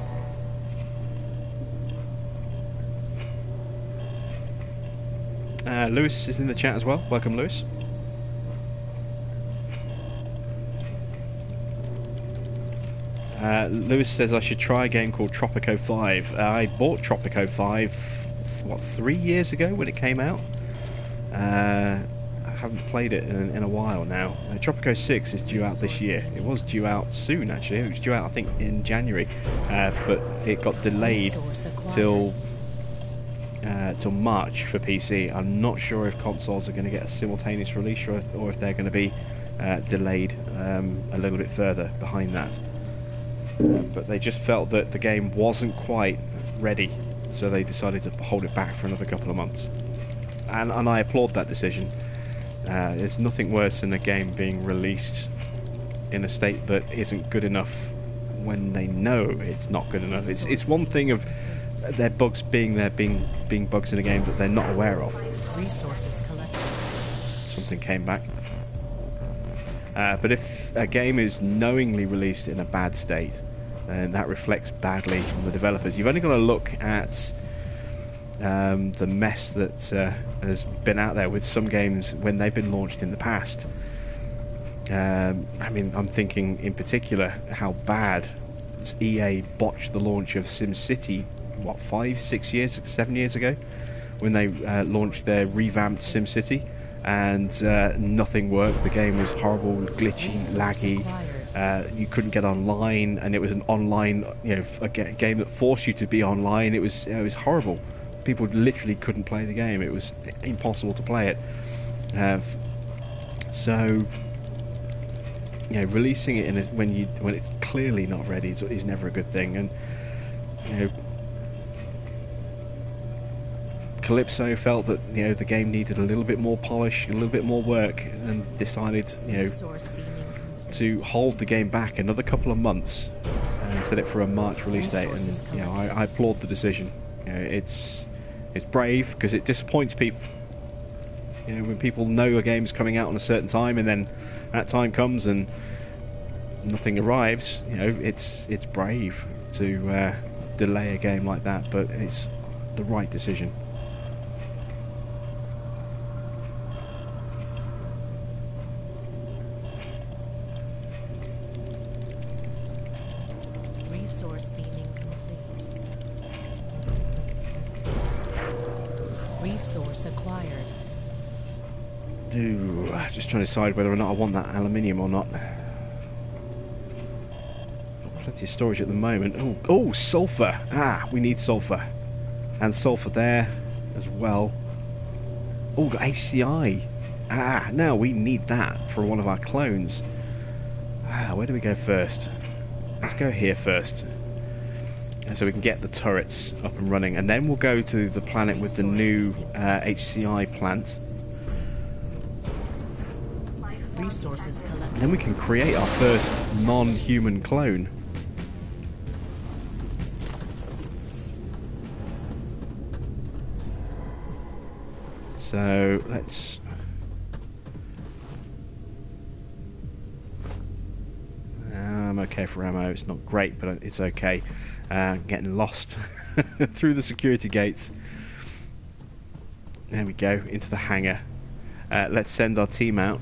Lewis is in the chat as well. Welcome, Lewis. Lewis says I should try a game called Tropico 5. I bought Tropico 5, 3 years ago when it came out? I haven't played it in a while now. Tropico 6 is due out this year. It was due out soon, actually. It was due out, I think, in January. But it got delayed till March for PC. I'm not sure if consoles are going to get a simultaneous release or if they're going to be delayed a little bit further behind that. But they just felt that the game wasn't quite ready, so they decided to hold it back for another couple of months. And I applaud that decision. There's nothing worse than a game being released in a state that isn't good enough when they know it's not good enough. It's one thing of their bugs being bugs in a game that they're not aware of. Resources collected. Something came back. But if a game is knowingly released in a bad state, then that reflects badly on the developers. You've only got to look at the mess that has been out there with some games when they've been launched in the past. I mean, I'm thinking in particular how bad EA botched the launch of SimCity, 7 years ago, when they launched their revamped SimCity. And nothing worked. The game was horrible, glitchy, laggy. You couldn't get online, and it was an online, a game that forced you to be online. It was horrible. People literally couldn't play the game. It was impossible to play it. So, releasing it when it's clearly not ready is never a good thing. And Calypso felt that the game needed a little bit more polish, a little bit more work, and decided to hold the game back another couple of months and set it for a March release date. And I applaud the decision. It's brave because it disappoints people. When people know a game's coming out on a certain time and then that time comes and nothing arrives, it's brave to delay a game like that, but it's the right decision. Resource beaming complete. Resource acquired. Just trying to decide whether or not I want that aluminium or not. Got plenty of storage at the moment. Oh, sulfur. We need sulfur. And sulfur there as well. Oh, got HCI. Now we need that for one of our clones. Where do we go first? Let's go here first, so we can get the turrets up and running, and then we'll go to the planet with the new HCI plant. Resources collected. And then we can create our first non-human clone. So let's... I'm okay for ammo. It's not great, but it's okay. Getting lost through the security gates. There we go, into the hangar. Let's send our team out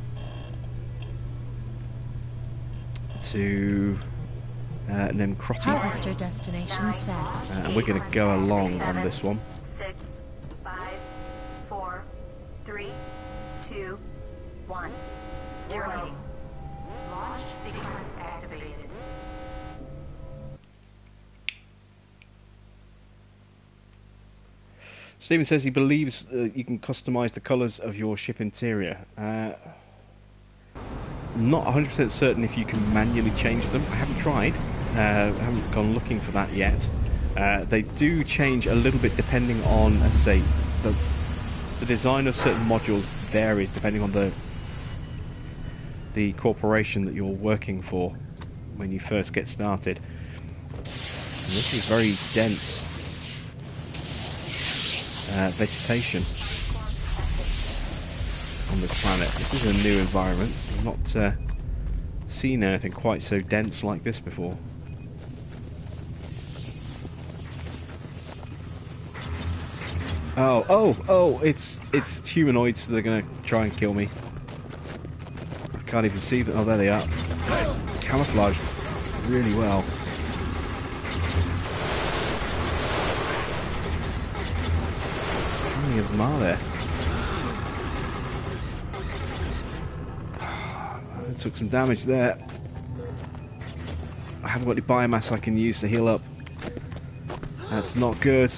to Nemkroti. Harvester destination set. And we're going to go along on this one. 6, 5, 4, 3, 2, 1. Warning. Launch sequence activated. Stephen says he believes you can customize the colours of your ship interior. I'm not 100% certain if you can manually change them. I haven't tried. I haven't gone looking for that yet. They do change a little bit depending on, as I say, the design of certain modules varies depending on the corporation that you're working for when you first get started. And this is very dense vegetation on this planet. This is a new environment. I've not seen anything quite so dense like this before. Oh! It's humanoids that are going to try and kill me. I can't even see them. Oh, there they are. Camouflaged really well. How many of them are there? I took some damage there. I haven't got any biomass I can use to heal up. That's not good.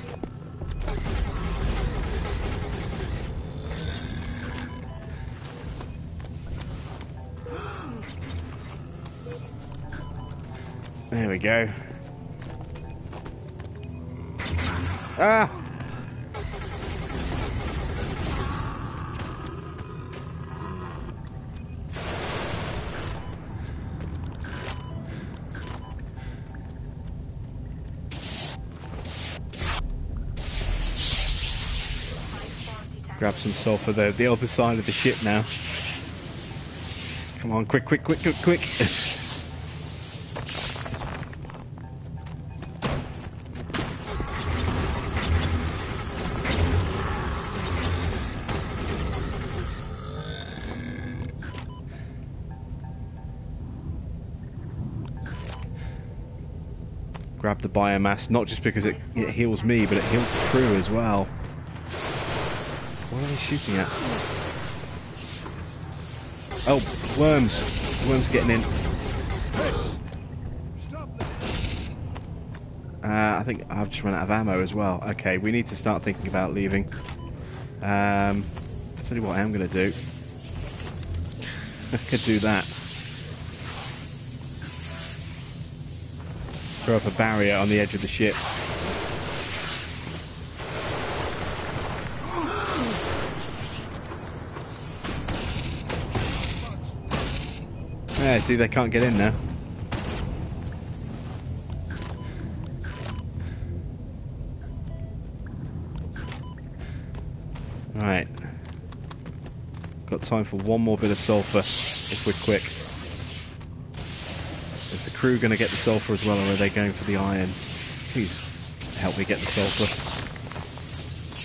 There we go. Ah! Grab some sulfur there, the other side of the ship now. Come on, quick. Grab the biomass, not just because it heals me, but it heals the crew as well. What are they shooting at? Oh, worms. Worms getting in. I think I've just run out of ammo as well. Okay, we need to start thinking about leaving. I'll tell you what I am going to do. I could do that. Throw up a barrier on the edge of the ship. Yeah, see, they can't get in now. Right. Got time for one more bit of sulfur, if we're quick. Is the crew going to get the sulfur as well, or are they going for the iron? Please help me get the sulfur.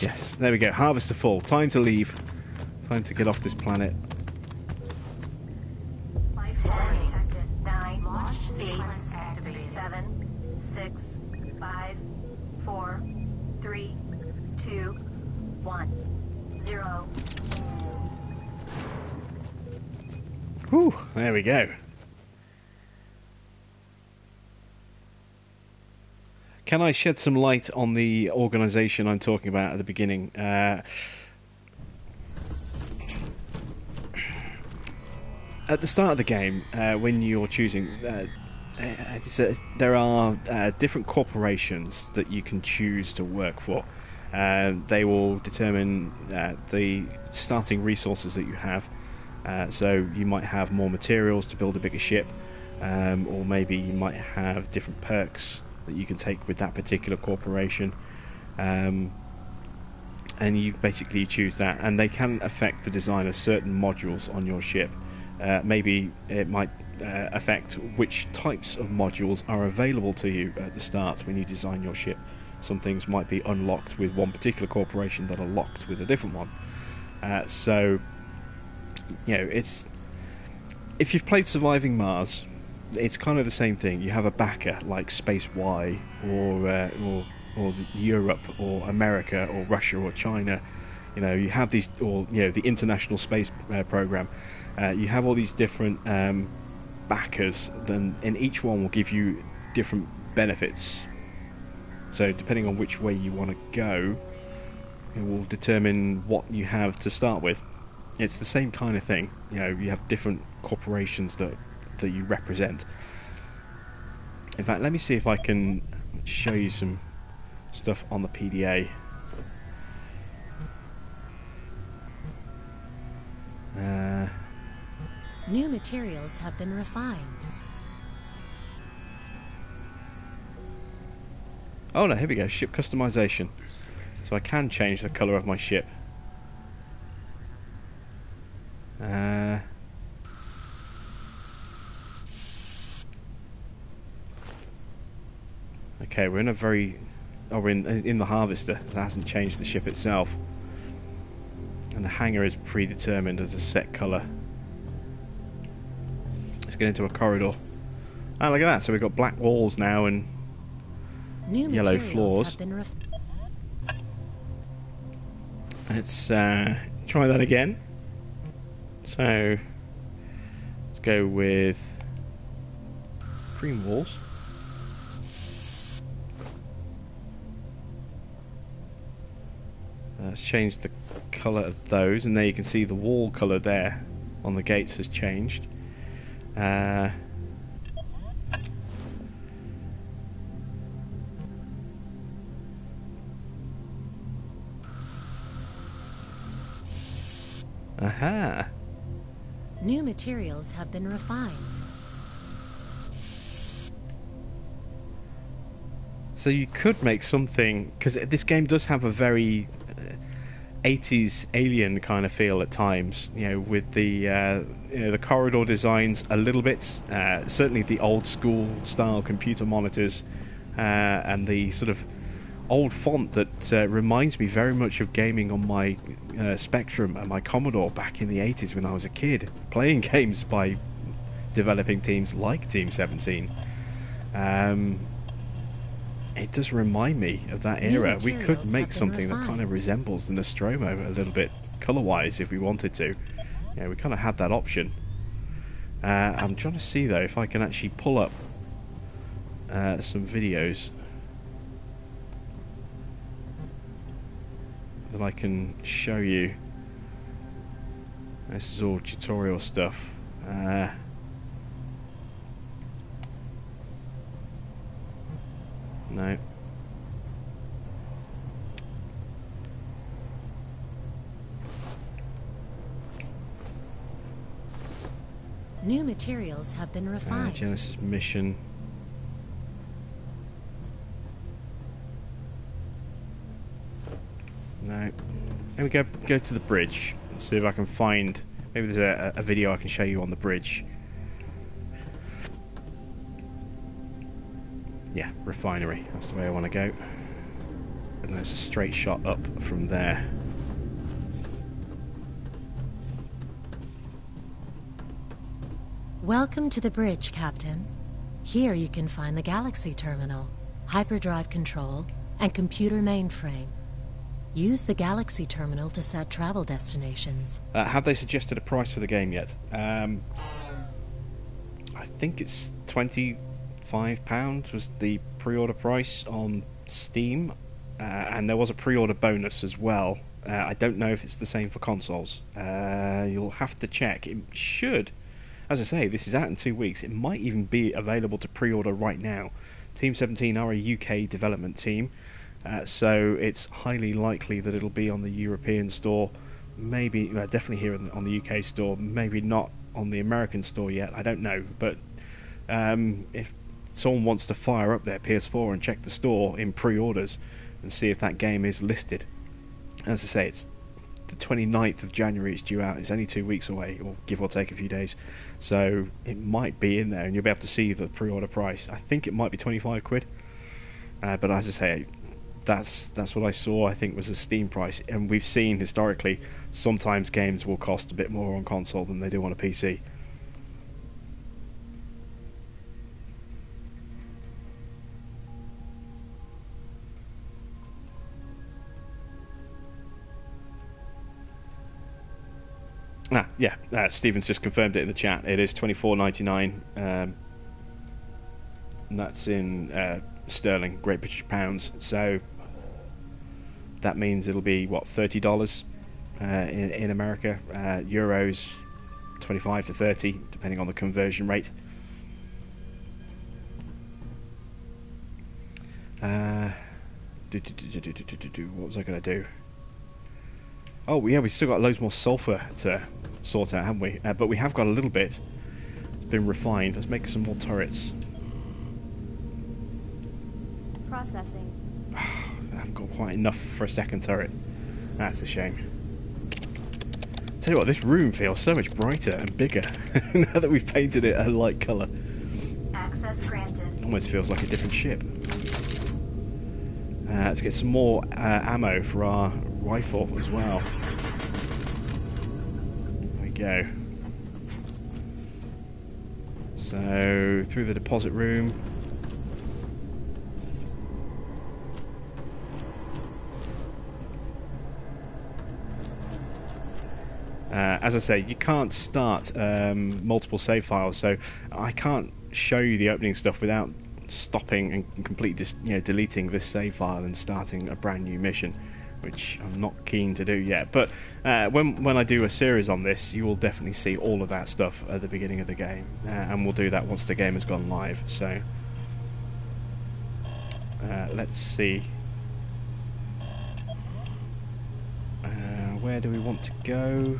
Yes, there we go. Harvester full. Time to leave. Time to get off this planet. 10, 9, launch sequence activated. 7, 6, 5, 4, 3, 2, 1, 0. Whew, there we go. Can I shed some light on the organisation I'm talking about at the beginning? At the start of the game, when you're choosing, there are different corporations that you can choose to work for. They will determine the starting resources that you have. So you might have more materials to build a bigger ship, or maybe you might have different perks that you can take with that particular corporation, and you basically choose that, and they can affect the design of certain modules on your ship. Maybe it might affect which types of modules are available to you at the start when you design your ship. Some things might be unlocked with one particular corporation that are locked with a different one. So, you know, if you've played Surviving Mars, it's kind of the same thing. You have a backer like Space Y or Europe or America or Russia or China, You know, you have these, or you know, the International Space Program. You have all these different backers, and each one will give you different benefits. So depending on which way you want to go, it will determine what you have to start with. It's the same kind of thing. You know, you have different corporations that you represent. In fact, let me see if I can show you some stuff on the PDA. New materials have been refined. Oh no, here we go, ship customization. So I can change the colour of my ship. Okay, we're in a very... Oh, we're in the harvester. That hasn't changed the ship itself. And the hangar is predetermined as a set colour. Let's get into a corridor. Oh, look at that. So we've got black walls now and yellow floors. Let's try that again. So let's go with cream walls. Let's change the colour of those, and there you can see the wall colour there on the gates has changed. Aha! New materials have been refined. So you could make something, because this game does have a very 80s alien kind of feel at times, you know, with the you know, the corridor designs a little bit, certainly the old school style computer monitors, and the sort of old font that reminds me very much of gaming on my Spectrum and my Commodore back in the 80s when I was a kid, playing games by developing teams like Team 17. It does remind me of that era. We could make something that kind of resembles the Nostromo a little bit colour-wise if we wanted to. Yeah, we kind of had that option. I'm trying to see though if I can actually pull up some videos that I can show you. This is all tutorial stuff. No. New materials have been refined. Genesis mission. No. Let me go to the bridge and see if I can find... Maybe there's a video I can show you on the bridge. Yeah, refinery. That's the way I want to go. And there's a straight shot up from there. Welcome to the bridge, Captain. Here you can find the Galaxy Terminal, hyperdrive control, and computer mainframe. Use the Galaxy Terminal to set travel destinations. Have they suggested a price for the game yet? I think it's £25 was the pre-order price on Steam, and there was a pre-order bonus as well. I don't know if it's the same for consoles. You'll have to check. It should, as I say, this is out in 2 weeks. It might even be available to pre-order right now. Team 17 are a UK development team, so it's highly likely that it'll be on the European store, maybe definitely here on the UK store, maybe not on the American store yet. I don't know, but if someone wants to fire up their PS4 and check the store in pre-orders and see if that game is listed, as I say, it's the 29th of January it's due out. It's only 2 weeks away, or give or take a few days, so it might be in there and you'll be able to see the pre-order price. I think it might be 25 quid, but as I say, that's what I saw. I think was a Steam price, and we've seen historically sometimes games will cost a bit more on console than they do on a PC. Yeah, Stephen's just confirmed it in the chat. It is $24.99. And that's in sterling, Great British pounds. So that means it'll be what, $30 in America. Euros, 25 to 30, depending on the conversion rate. What was I going to do? Oh, yeah, we've still got loads more sulfur to sort out, haven't we? But we have got a little bit. It's been refined. Let's make some more turrets. Processing. I haven't got quite enough for a second turret. That's a shame. Tell you what, this room feels so much brighter and bigger now that we've painted it a light colour. Access granted. Almost feels like a different ship. Let's get some more ammo for our rifle as well. There we go. So, through the deposit room. As I say, you can't start multiple save files, so I can't show you the opening stuff without stopping and completely deleting this save file and starting a brand new mission, which I'm not keen to do yet. But when I do a series on this, you will definitely see all of that stuff at the beginning of the game, and we'll do that once the game has gone live. So let's see. Where do we want to go?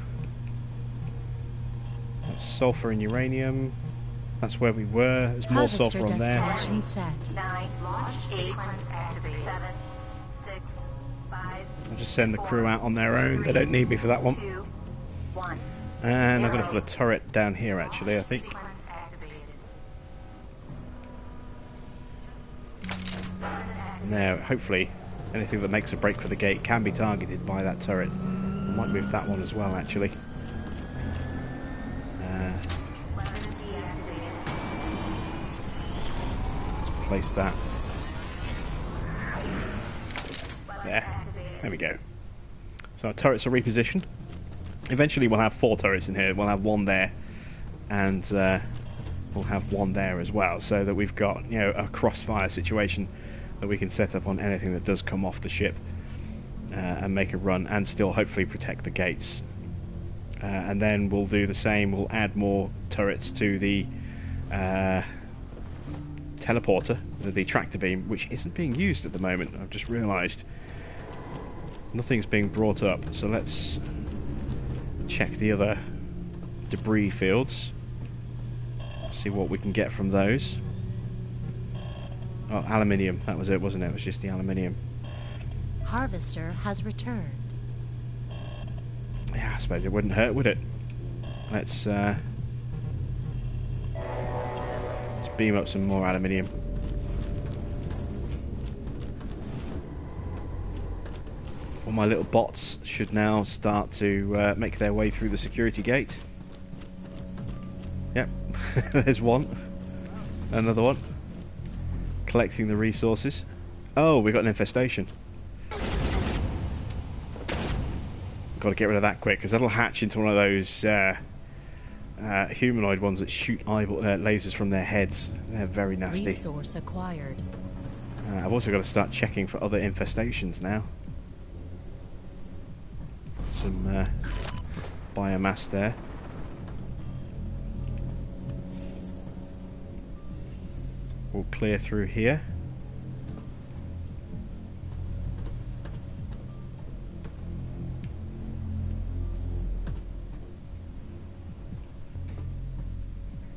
That's sulfur and uranium. That's where we were. There's more sulfur on there. Destination set. 9, launch sequence activated. 7, 6, 5. I'll just send the crew out on their own. They don't need me for that one. 2, 1. And I'm going to put a turret down here, actually, I think. Sequence activated. Now, hopefully, anything that makes a break for the gate can be targeted by that turret. I might move that one as well, actually. Weapons deactivated. Let's place that Weapons there. activated. There we go. So our turrets are repositioned. Eventually we'll have 4 turrets in here. We'll have one there, and we'll have one there as well, so that we've got, you know, a crossfire situation that we can set up on anything that does come off the ship and make a run, and still hopefully protect the gates. And then we'll do the same. We'll add more turrets to the teleporter, the tractor beam, which isn't being used at the moment. I've just realised nothing's being brought up. So let's check the other debris fields. See what we can get from those. Oh, aluminium. That was it, wasn't it? It was just the aluminium. Harvester has returned. Yeah, I suppose it wouldn't hurt, would it? Let's beam up some more aluminium. All my little bots should now start to make their way through the security gate. Yep, there's one. Another one. Collecting the resources. Oh, we got an infestation. Got to get rid of that quick, because that'll hatch into one of those humanoid ones that shoot lasers from their heads. They're very nasty. Resource acquired. I've also got to start checking for other infestations now. Some biomass there. We'll clear through here.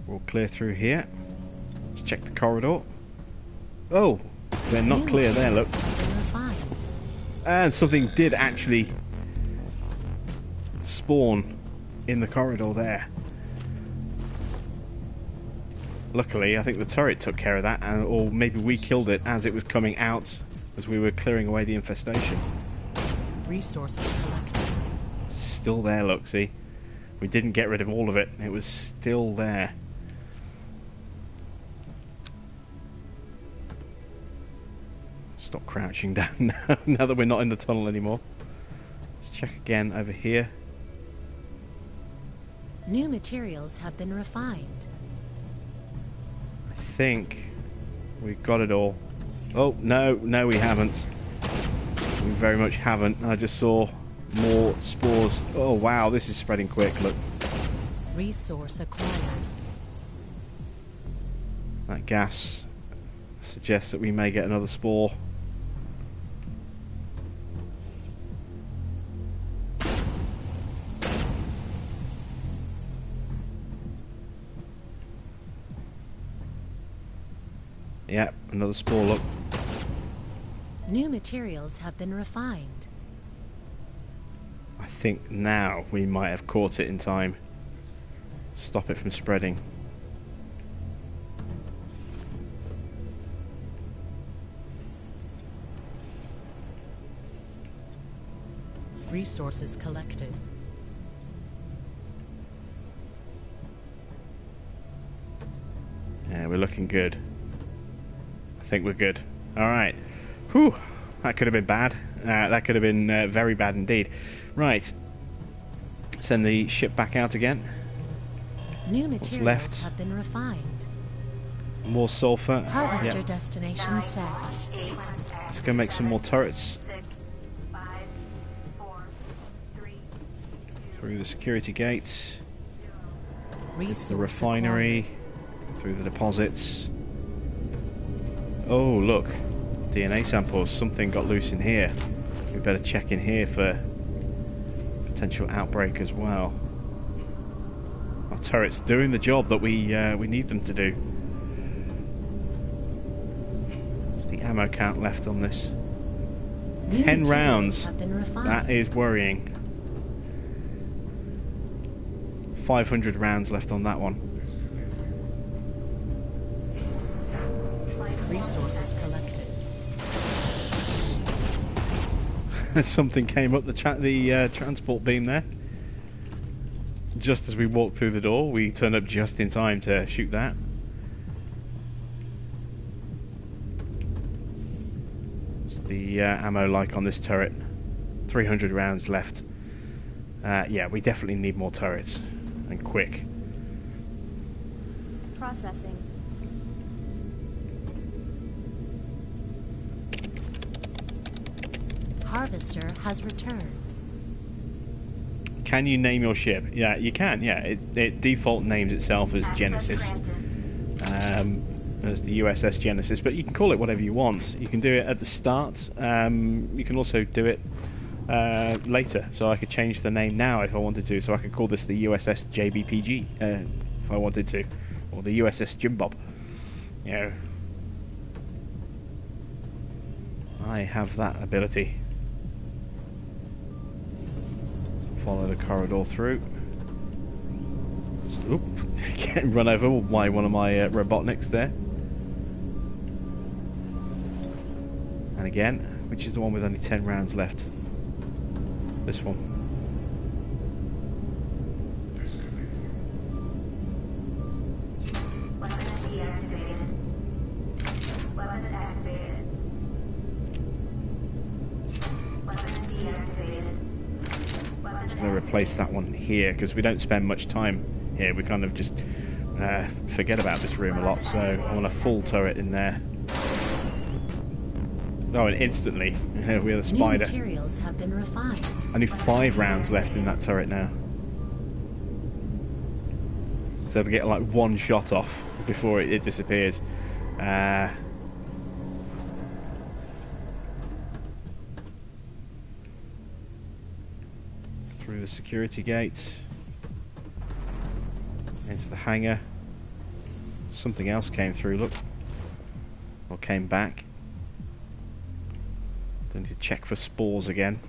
We'll clear through here. Let's check the corridor. Oh, they're not clear there, look. And something did actually spawn in the corridor there. Luckily, I think the turret took care of that, or maybe we killed it as it was coming out as we were clearing away the infestation. Resources collected. Still there, look, see? We didn't get rid of all of it. It was still there. Stop crouching down now that we're not in the tunnel anymore. Let's check again over here. New materials have been refined. I think we've got it all. Oh, no, we haven't. We very much haven't. I just saw more spores. Oh, wow, this is spreading quick, look. Resource acquired. That gas suggests that we may get another spore. Yep, another spore, look. New materials have been refined. I think now we might have caught it in time. Stop it from spreading. Resources collected. Yeah, we're looking good. I think we're good. Alright. Whew. That could have been bad. That could have been very bad indeed. Right. Send the ship back out again. New What's materials left? have been refined. More sulfur. Harvester Yep. destination set. Let's go make some more turrets. 6, 5, 4, 3, 2, Through the security gates. Resource The refinery. acquired. Through the deposits. Oh, look. DNA samples. Something got loose in here. We better check in here for potential outbreak as well. Our turret's doing the job that we need them to do. What's the ammo count left on this? New 10 materials rounds. have been refined. That is worrying. 500 rounds left on that one. Resources collected. Something came up the transport beam there. Just as we walked through the door, we turned up just in time to shoot that. What's the ammo like on this turret? 300 rounds left. Yeah, we definitely need more turrets. And quick. Processing. Harvester has returned. Can you name your ship? Yeah, you can. Yeah, it default names itself as Genesis. As the USS Genesis, but you can call it whatever you want. You can do it at the start. You can also do it later. So I could change the name now if I wanted to. So I could call this the USS JBPG if I wanted to, or the USS Jim Bob. You know, I have that ability. Follow the corridor through. Oop, getting run over by one of my Robotniks there. And again, which is the one with only 10 rounds left? This one. Weapons deactivated. Weapons activated. Weapons deactivated. Weapons I'm going to replace that one here because we don't spend much time here. We kind of just forget about this room a lot. So I want a full turret in there. Oh, and instantly we had a New spider. materials have been refined. Only 5 rounds left in that turret now. So we get like one shot off before it disappears. Through the security gates. Into the hangar. Something else came through, look. Or came back. Don't need to check for spores again.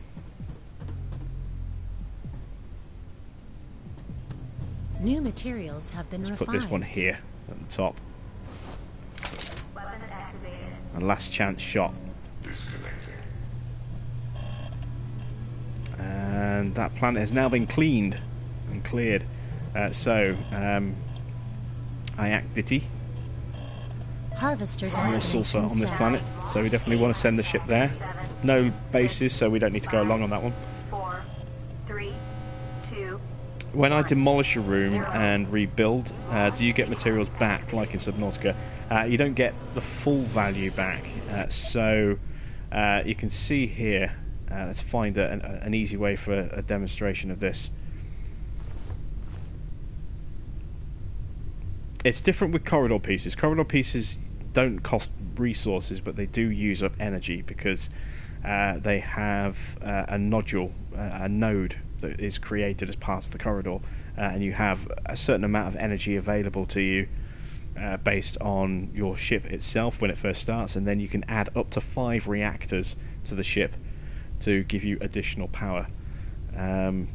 New materials have been Let's refined. put this one here at the top. Weapons activated. A last chance shot. And that planet has now been cleaned and cleared. Iactity. Harvester No sulfur destination on this set. planet, so we definitely want to send the ship there. No bases, so we don't need to go along on that one. 4, 3, 2, when I demolish a room and rebuild, do you get materials back like in Subnautica? You don't get the full value back. So you can see here, let's find an easy way for a demonstration of this. It's different with corridor pieces. Corridor pieces don't cost resources, but they do use up energy because they have a nodule, a node that is created as part of the corridor, and you have a certain amount of energy available to you based on your ship itself when it first starts, and then you can add up to 5 reactors to the ship to give you additional power. So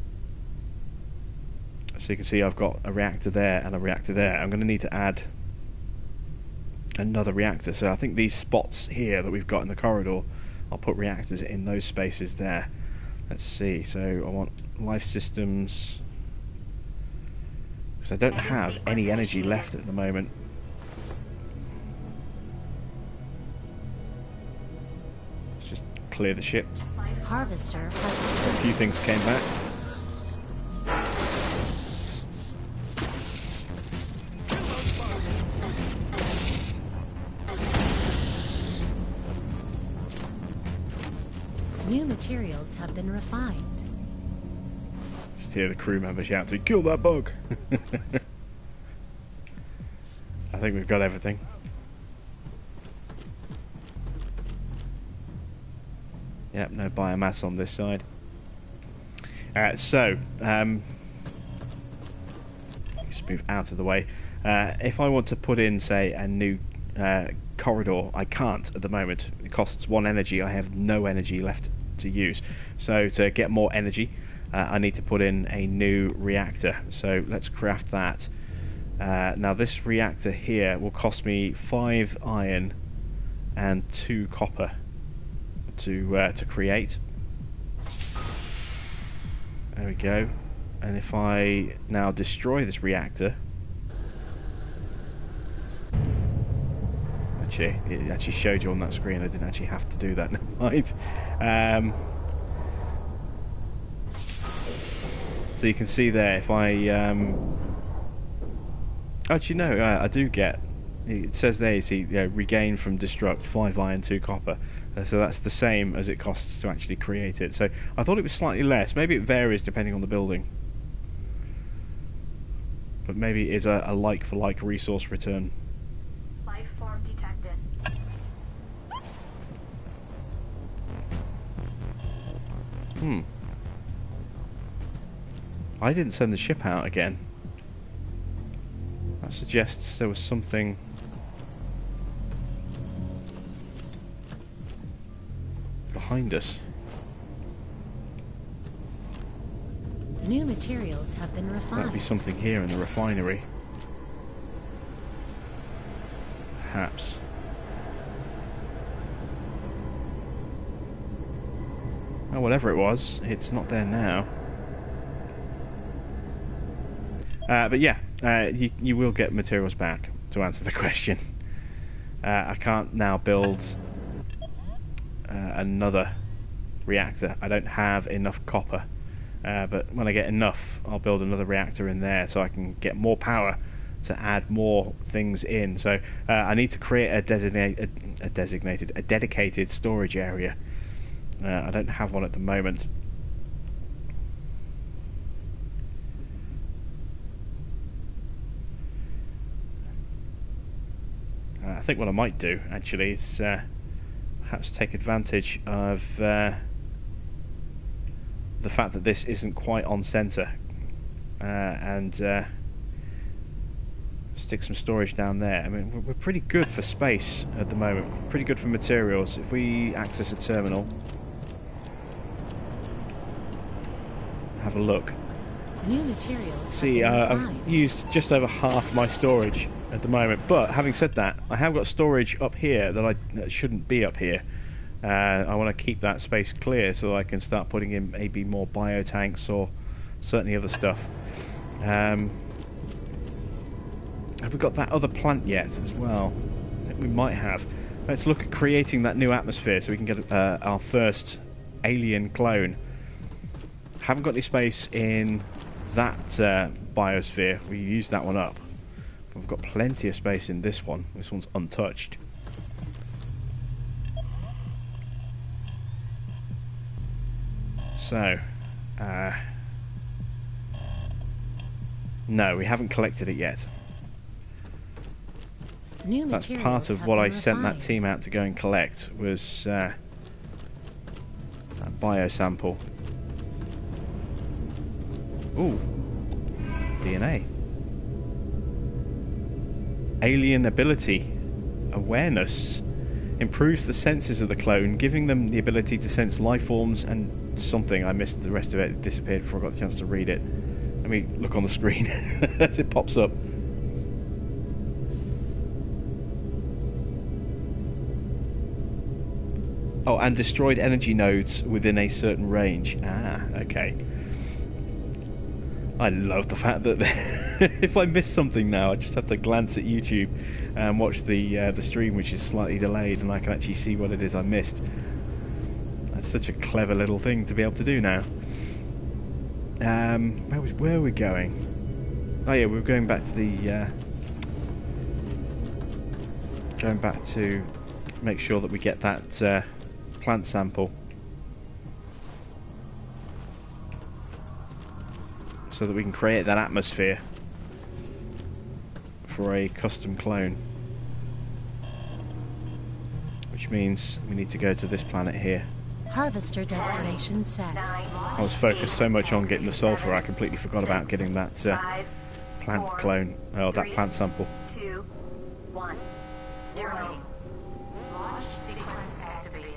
you can see I've got a reactor there and a reactor there. I'm going to need to add another reactor. So I think these spots here that we've got in the corridor, I'll put reactors in those spaces there. Let's see. So I want life systems, because I don't have any energy left at the moment. Let's just clear the ship. Harvester has A few things came back. New materials have been refined. Just hear the crew member shouting, "Kill that bug!" I think we've got everything. Yep, no biomass on this side. Just move out of the way. If I want to put in, say, a new corridor, I can't at the moment. It costs 1 energy. I have no energy left to use. So to get more energy, I need to put in a new reactor. So let's craft that. Now this reactor here will cost me 5 iron and 2 copper to create. There we go. And if I now destroy this reactor, it actually showed you on that screen. I didn't actually have to do that. Never mind. So you can see there, if I actually no, I do get. It says there, you see, regain from destruct 5 iron, 2 copper. So that's the same as it costs to actually create it. So I thought it was slightly less. Maybe it varies depending on the building, but maybe it is a like for like resource return. Life form detected. I didn't send the ship out again. That suggests there was something behind us. New materials have been refined. That'd be something here in the refinery. Perhaps. Oh, whatever it was, it's not there now. But yeah, you will get materials back, to answer the question. I can't now build another reactor. I don't have enough copper. But when I get enough, I'll build another reactor in there so I can get more power to add more things in. So I need to create a dedicated storage area. I don't have one at the moment. I think what I might do actually is perhaps take advantage of the fact that this isn't quite on center and stick some storage down there. I mean, we're pretty good for space at the moment, pretty good for materials. If we access a terminal, have a look. New materials. See, I've used just over half my storage at the moment, but having said that, I have got storage up here that shouldn't be up here. I want to keep that space clear so I can start putting in maybe more biotanks or certainly other stuff. Have we got that other plant yet as well? I think we might have. Let's look at creating that new atmosphere so we can get our first alien clone. Haven't got any space in that biosphere. We used that one up. We've got plenty of space in this one. This one's untouched. So, no, we haven't collected it yet. That's part of what I sent that team out to go and collect, was that biosample. Ooh, DNA. Alien ability. Awareness. Improves the senses of the clone, giving them the ability to sense life forms and something. I missed the rest of it. It disappeared before I got the chance to read it. Let me look on the screen as it pops up. Oh, and destroyed energy nodes within a certain range. Ah, okay. I love the fact that if I miss something now, I just have to glance at YouTube and watch the stream, which is slightly delayed, and I can actually see what it is I missed. That's such a clever little thing to be able to do now. Where are we going? Oh yeah, we're going back to the make sure that we get that plant sample, so that we can create that atmosphere for a custom clone. Which means we need to go to this planet here. Harvester destination set. I was focused so much on getting the sulfur, I completely forgot about getting that plant clone. Oh, that plant sample. 2, 1, 0. Launch sequence activated.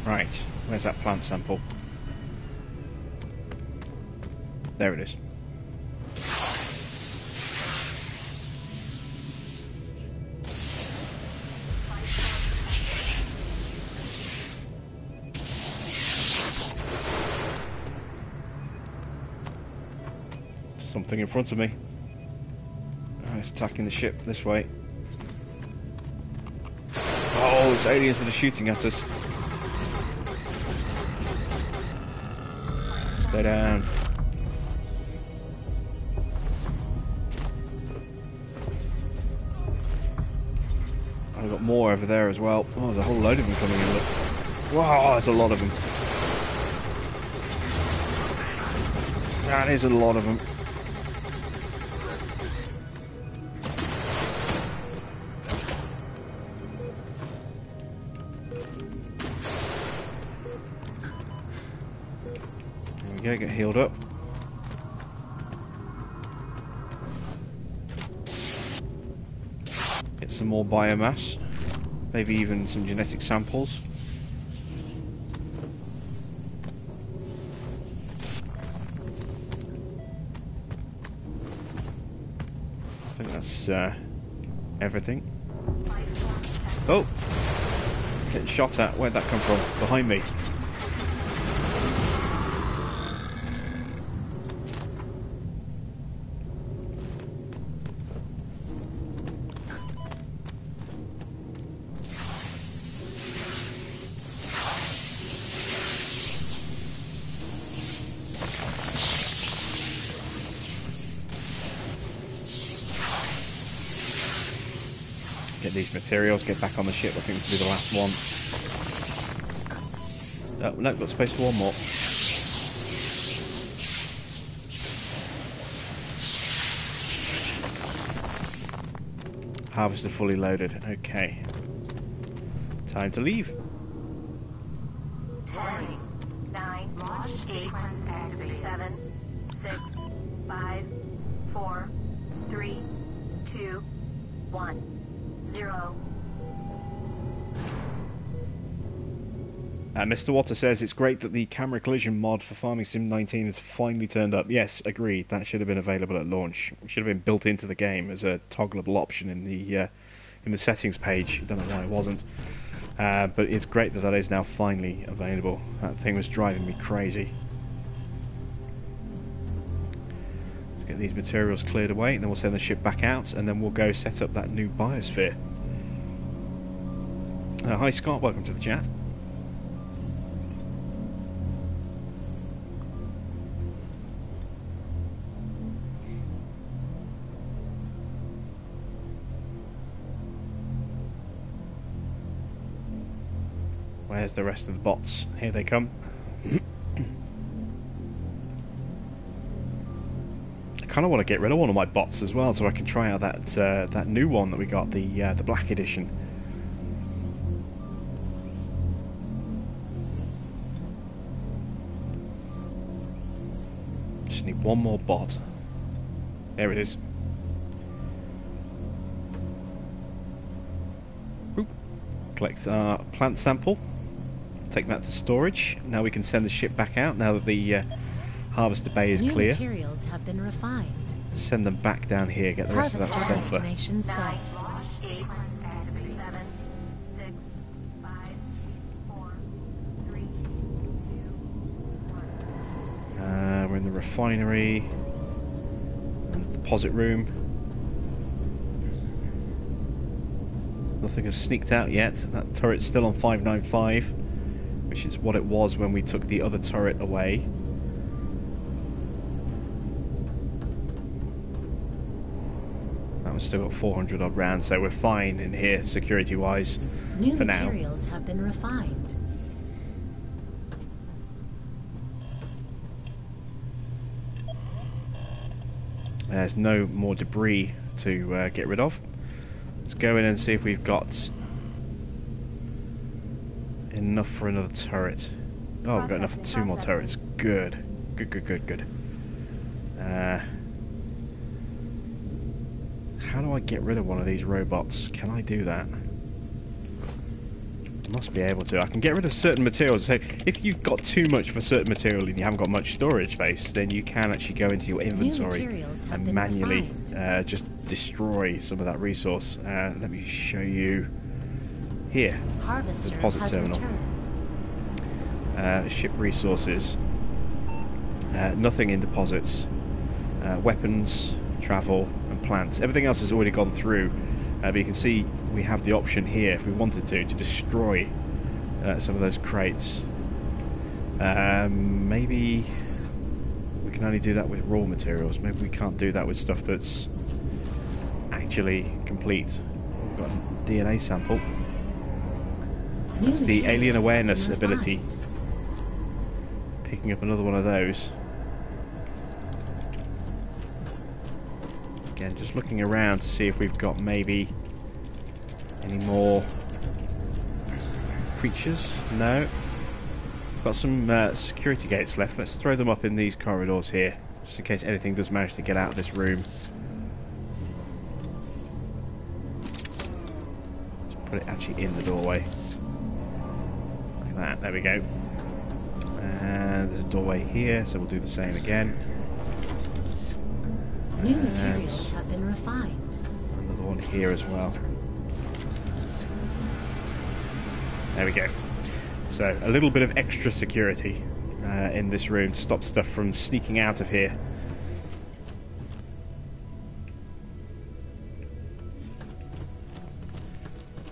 Right, where's that plant sample? There it is. Something in front of me. Oh, it's attacking the ship this way. Oh, it's aliens that are shooting at us. Stay down. I've got more over there as well. Oh, there's a whole load of them coming in. Look. Wow, there's a lot of them. That is a lot of them. There we go, get healed up. Get some more biomass. Maybe even some genetic samples. I think that's everything. Oh! Getting shot at. Where'd that come from? Behind me. Get these materials, get back on the ship. I think this will be the last one. Oh, no, got space for one more. Harvester fully loaded. Okay. Time to leave. 10, 9, launch sequence activated. 7, 6, 5, 4, 3, 2, 1. 0. Mr. Water says it's great that the camera collision mod for Farming Sim 19 has finally turned up. Yes, agreed. That should have been available at launch. It should have been built into the game as a toggleable option in the in the settings page. Don't know why it wasn't. But it's great that that is now finally available. That thing was driving me crazy. Let's get these materials cleared away, and then we'll send the ship back out, and then we'll go set up that new biosphere. Hi Scott, welcome to the chat. Where's the rest of the bots? Here they come. I kind of want to get rid of one of my bots as well, so I can try out that that new one that we got, the Black Edition. Just need one more bot. There it is. Oop. Collect our plant sample. Take that to storage. Now we can send the ship back out, now that the harvester bay is clear. New materials have been refined. Send them back down here, get the rest of that Harvester sulfur. destination set. 8, 7, 6, 5, 4, 3, 2, 1. We're in the refinery and the deposit room. Nothing has sneaked out yet. That turret's still on 595, which is what it was when we took the other turret away. That one's still got 400 odd rounds, so we're fine in here security wise New for now. materials have been refined. There's no more debris to get rid of. Let's go in and see if we've got enough for another turret. Oh, we've got enough for 2 more turrets. Good. Good. How do I get rid of one of these robots? Can I do that? I must be able to. I can get rid of certain materials. So if you've got too much of a certain material and you haven't got much storage space, then you can actually go into your inventory and manually just destroy some of that resource. Let me show you here. Harvester Deposit has terminal. returned. Ship resources. Nothing in deposits. Weapons, travel, and plants. Everything else has already gone through. But you can see we have the option here, if we wanted to destroy some of those crates. Maybe we can only do that with raw materials. Maybe we can't do that with stuff that's actually complete. We've got a DNA sample. It's the alien awareness ability. Picking up another one of those. Again, just looking around to see if we've got maybe any more creatures. No. Got some security gates left. Let's throw them up in these corridors here, just in case anything does manage to get out of this room. Let's put it actually in the doorway. Like that. There we go. And there's a doorway here, so we'll do the same again. New materials have been refined. Another one here as well. There we go. So a little bit of extra security in this room to stop stuff from sneaking out of here.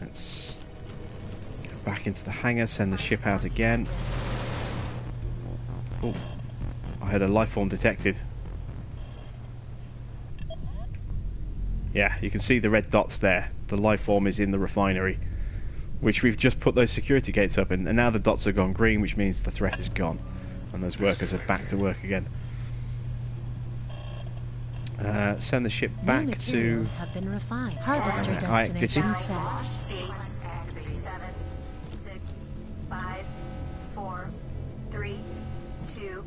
Let's go back into the hangar, send the ship out again. Oh, I had a life form detected. Yeah, you can see the red dots there. The life form is in the refinery, which we've just put those security gates up in, and now the dots have gone green, which means the threat is gone, and those workers are back to work again. Send the ship back New to... materials have been refined. Harvester Alright, destination Ditty. set. 8, 7, 6, 5, 4, 3, 2,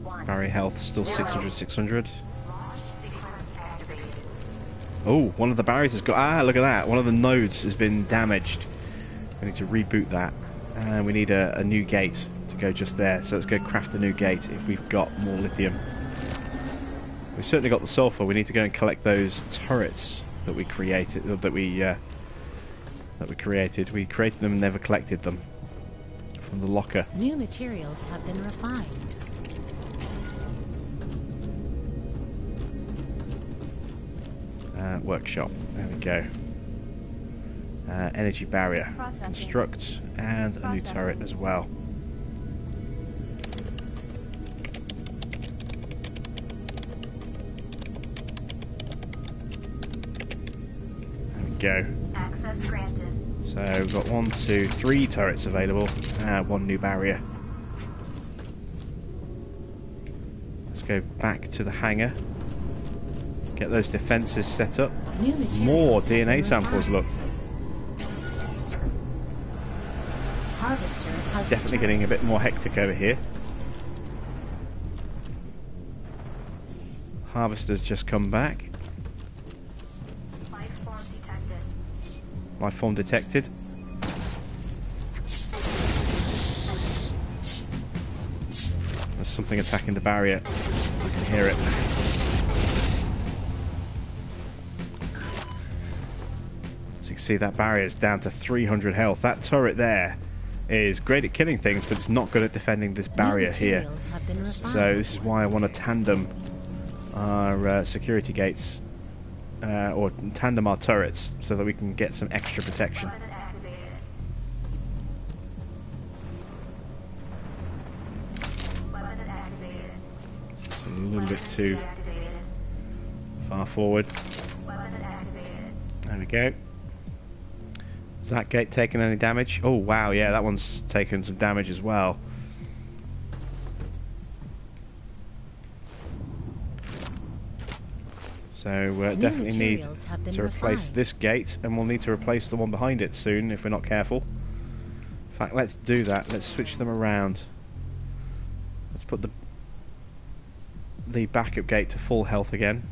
1. Barrier health still 600, 600. Sequence activated. Oh, one of the barriers has got... Ah, look at that. One of the nodes has been damaged. We need to reboot that. And we need a new gate to go just there. So let's go craft a new gate if we've got more lithium. We've certainly got the sulfur. We need to go and collect those turrets that we created, that we that we created. We created them and never collected them from the locker. New materials have been refined. Workshop. There we go. Energy barrier. Processing. Construct and a new turret as well. There we go. Access granted. So we've got 1, 2, 3 turrets available. 1 new barrier. Let's go back to the hangar. Get those defences set up. New materials More have been DNA samples, look. refined. Harvester has Definitely returned. getting a bit more hectic over here. Harvester's just come back. Life form detected. Life form detected. There's something attacking the barrier. I can hear it. As you can see, that barrier is down to 300 health. That turret there is great at killing things, but it's not good at defending this barrier here. Materials have been refined. So this is why I want to tandem our security gates, or tandem our turrets, so that we can get some extra protection. Weapons activated. Weapons activated. It's a little bit Weapons too deactivated. far forward. Weapons activated. There we go. Is that gate taking any damage? Oh wow, yeah, that one's taken some damage as well. So definitely need materials have been to replace refined. this gate, and we'll need to replace the one behind it soon if we're not careful. In fact, let's do that. Let's switch them around. Let's put the backup gate to full health again.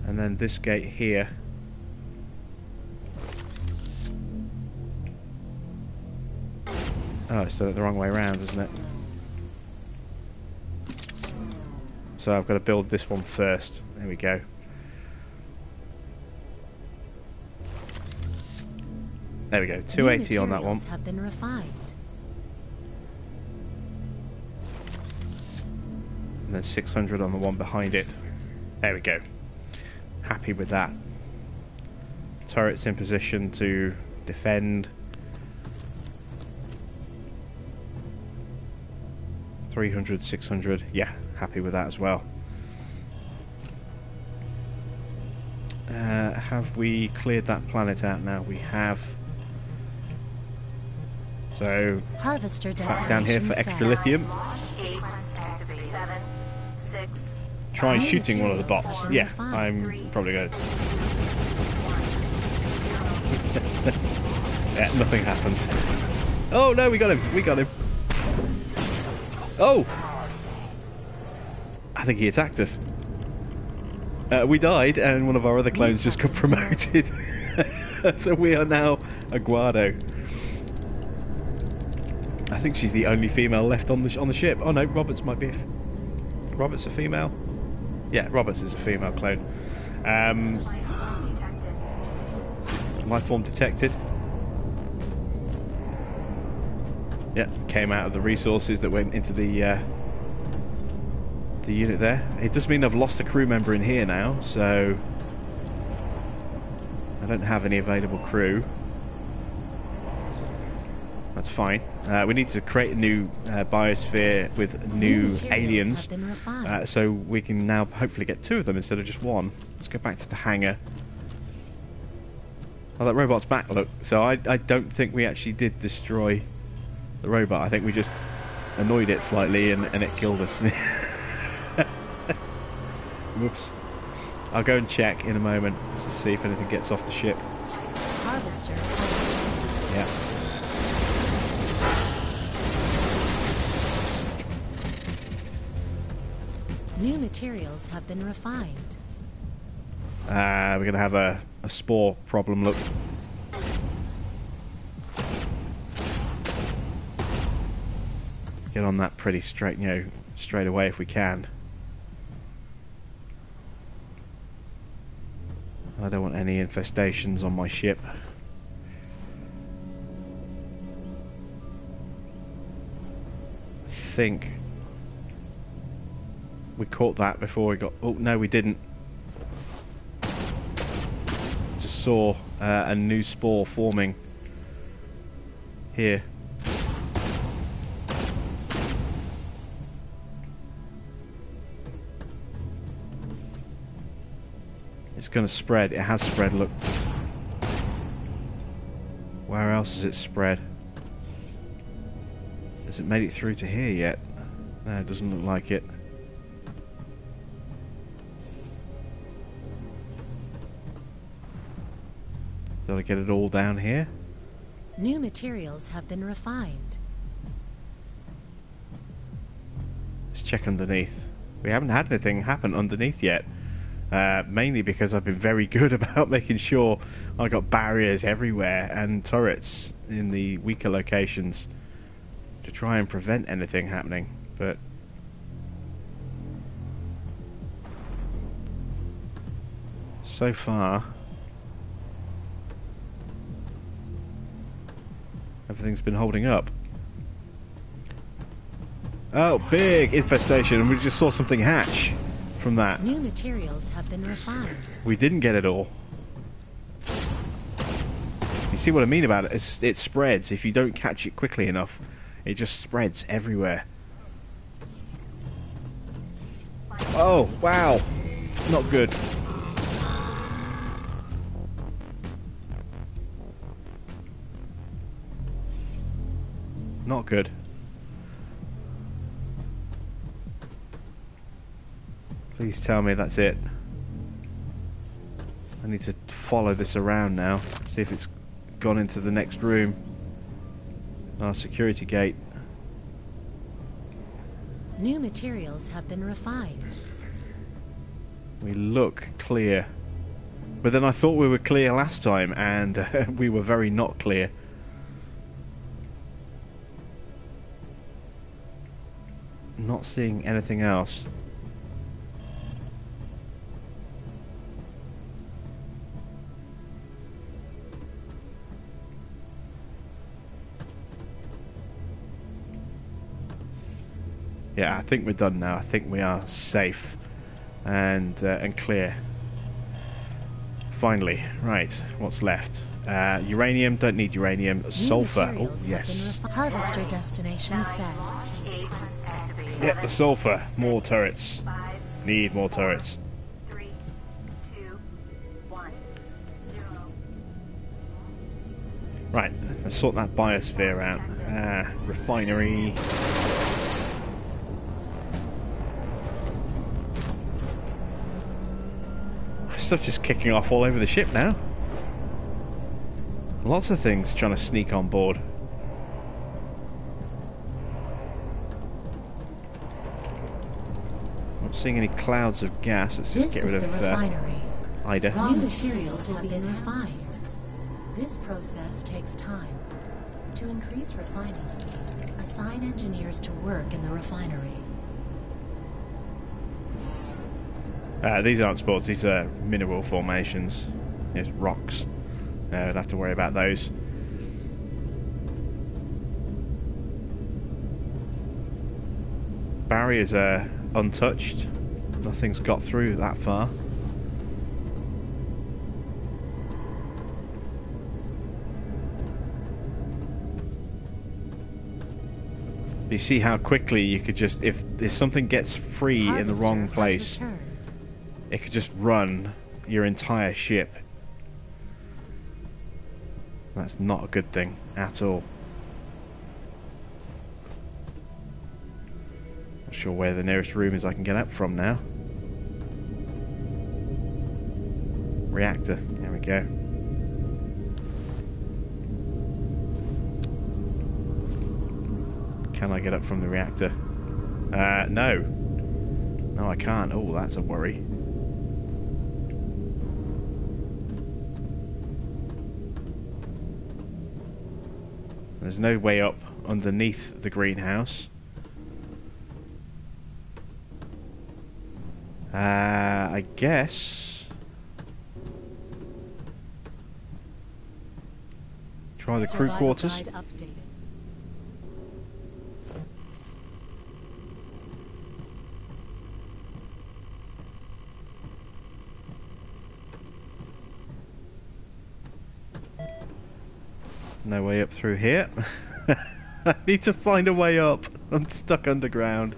And then this gate here. Oh, it's done it the wrong way around, isn't it? So I've got to build this one first. There we go. There we go. 280 on that one. Have been refined. And then 600 on the one behind it. There we go. Happy with that. Turrets in position to defend. 300, 600. Yeah, happy with that as well. Have we cleared that planet out now? We have. So, Harvester back down here for destination extra set. lithium. Launch sequence activated. 7, 6, Try New shooting one of the materials bots. have been Yeah, refined. I'm probably going to. Yeah, nothing happens. Oh no, we got him! We got him! Oh! I think he attacked us. We died, and one of our other clones just got promoted. So we are now Aguado. I think she's the only female left on the ship. Oh no, Roberts might be. Roberts a female? Yeah, Roberts is a female clone. Life form detected. Yeah, came out of the resources that went into the unit there. It does mean I've lost a crew member in here now, so I don't have any available crew. That's fine. We need to create a new biosphere with new materials aliens, have been refined. so we can now hopefully get 2 of them instead of just 1. Let's go back to the hangar. Oh, that robot's back, look. So I don't think we actually did destroy the robot. I think we just annoyed it slightly and it killed us. Whoops. I'll go and check in a moment to see if anything gets off the ship. Harvester. Yeah. New materials have been refined. We're going to have a spore problem, look. Get on that pretty straight, straight away if we can. I don't want any infestations on my ship. I think we caught that before we got... Oh, no, we didn't. Just saw a new spore forming here. It's going to spread. It has spread, look. Where else has it spread? Has it made it through to here yet? No, it doesn't look like it. Did I get it all down here? New materials have been refined. Let's check underneath. We haven't had anything happen underneath yet. Mainly because I've been very good about making sure I got barriers everywhere and turrets in the weaker locations to try and prevent anything happening. But so far, everything's been holding up. Oh, big infestation, and we just saw something hatch from that. New materials have been refined. We didn't get it all. You see what I mean about it? It spreads. If you don't catch it quickly enough, it just spreads everywhere. Oh, wow. Not good. Not good. Please tell me that's it. I need to follow this around now. See if it's gone into the next room. Our security gate. New materials have been refined. We look clear. But then I thought we were clear last time, and we were very not clear. Not seeing anything else. Yeah, I think we're done now. I think we are safe and clear. Finally, right. What's left? Uranium. Don't need uranium. Sulfur. Oh, yes. Harvester destination set. Yep, the sulfur. More turrets. Need more turrets. 3, 2, 1, 0. Right. Let's sort that biosphere out. Refinery. Stuff just kicking off all over the ship now. Lots of things trying to sneak on board. Not seeing any clouds of gas. Let's just This get is rid the of refinery. Ida. Raw materials have been refined. This process takes time. To increase refining speed, assign engineers to work in the refinery. These aren't spores, these are mineral formations. There's rocks. Don't have to worry about those. Barriers are untouched. Nothing's got through that far. You see how quickly you could just, if something gets free in the wrong place, it could just run your entire ship. That's not a good thing at all. Not sure where the nearest room is I can get up from now. Reactor, there we go. Can I get up from the reactor? No. No, I can't. Oh, that's a worry. There's no way up underneath the greenhouse. I guess Try the crew Survival quarters. guide updated. No way up through here. I need to find a way up. I'm stuck underground.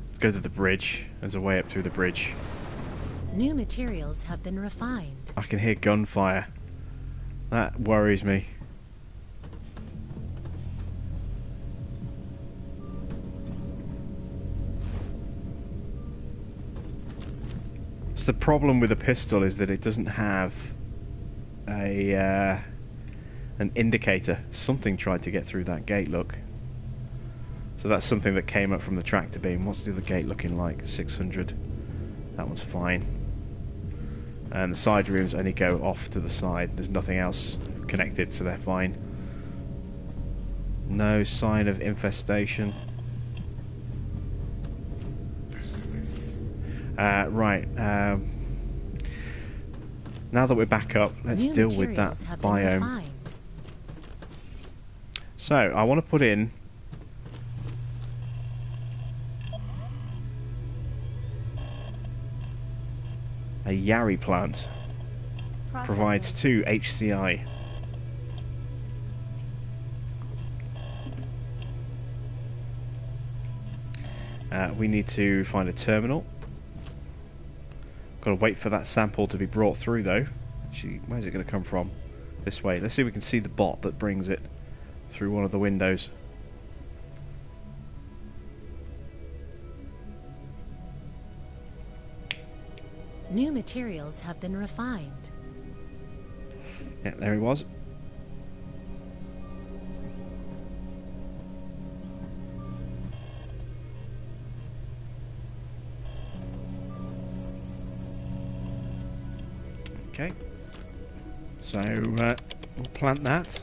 Let's go to the bridge. There's a way up through the bridge. New materials have been refined. I can hear gunfire. That worries me. So the problem with a pistol is that it doesn't have a an indicator. Something tried to get through that gate, look. So that's something that came up from the tractor beam. What's the other gate looking like? 600. That one's fine. And the side rooms only go off to the side. There's nothing else connected, so they're fine. No sign of infestation. Right. Now that we're back up, let's New deal with that materials have been biome. refined. So, I want to put in a Yari plant. Provides 2 HCI. We need to find a terminal. Got to wait for that sample to be brought through, though. Actually, where's it going to come from? This way. Let's see if we can see the bot that brings it through one of the windows. New materials have been refined. Yeah, there he was. Okay. So, we'll plant that.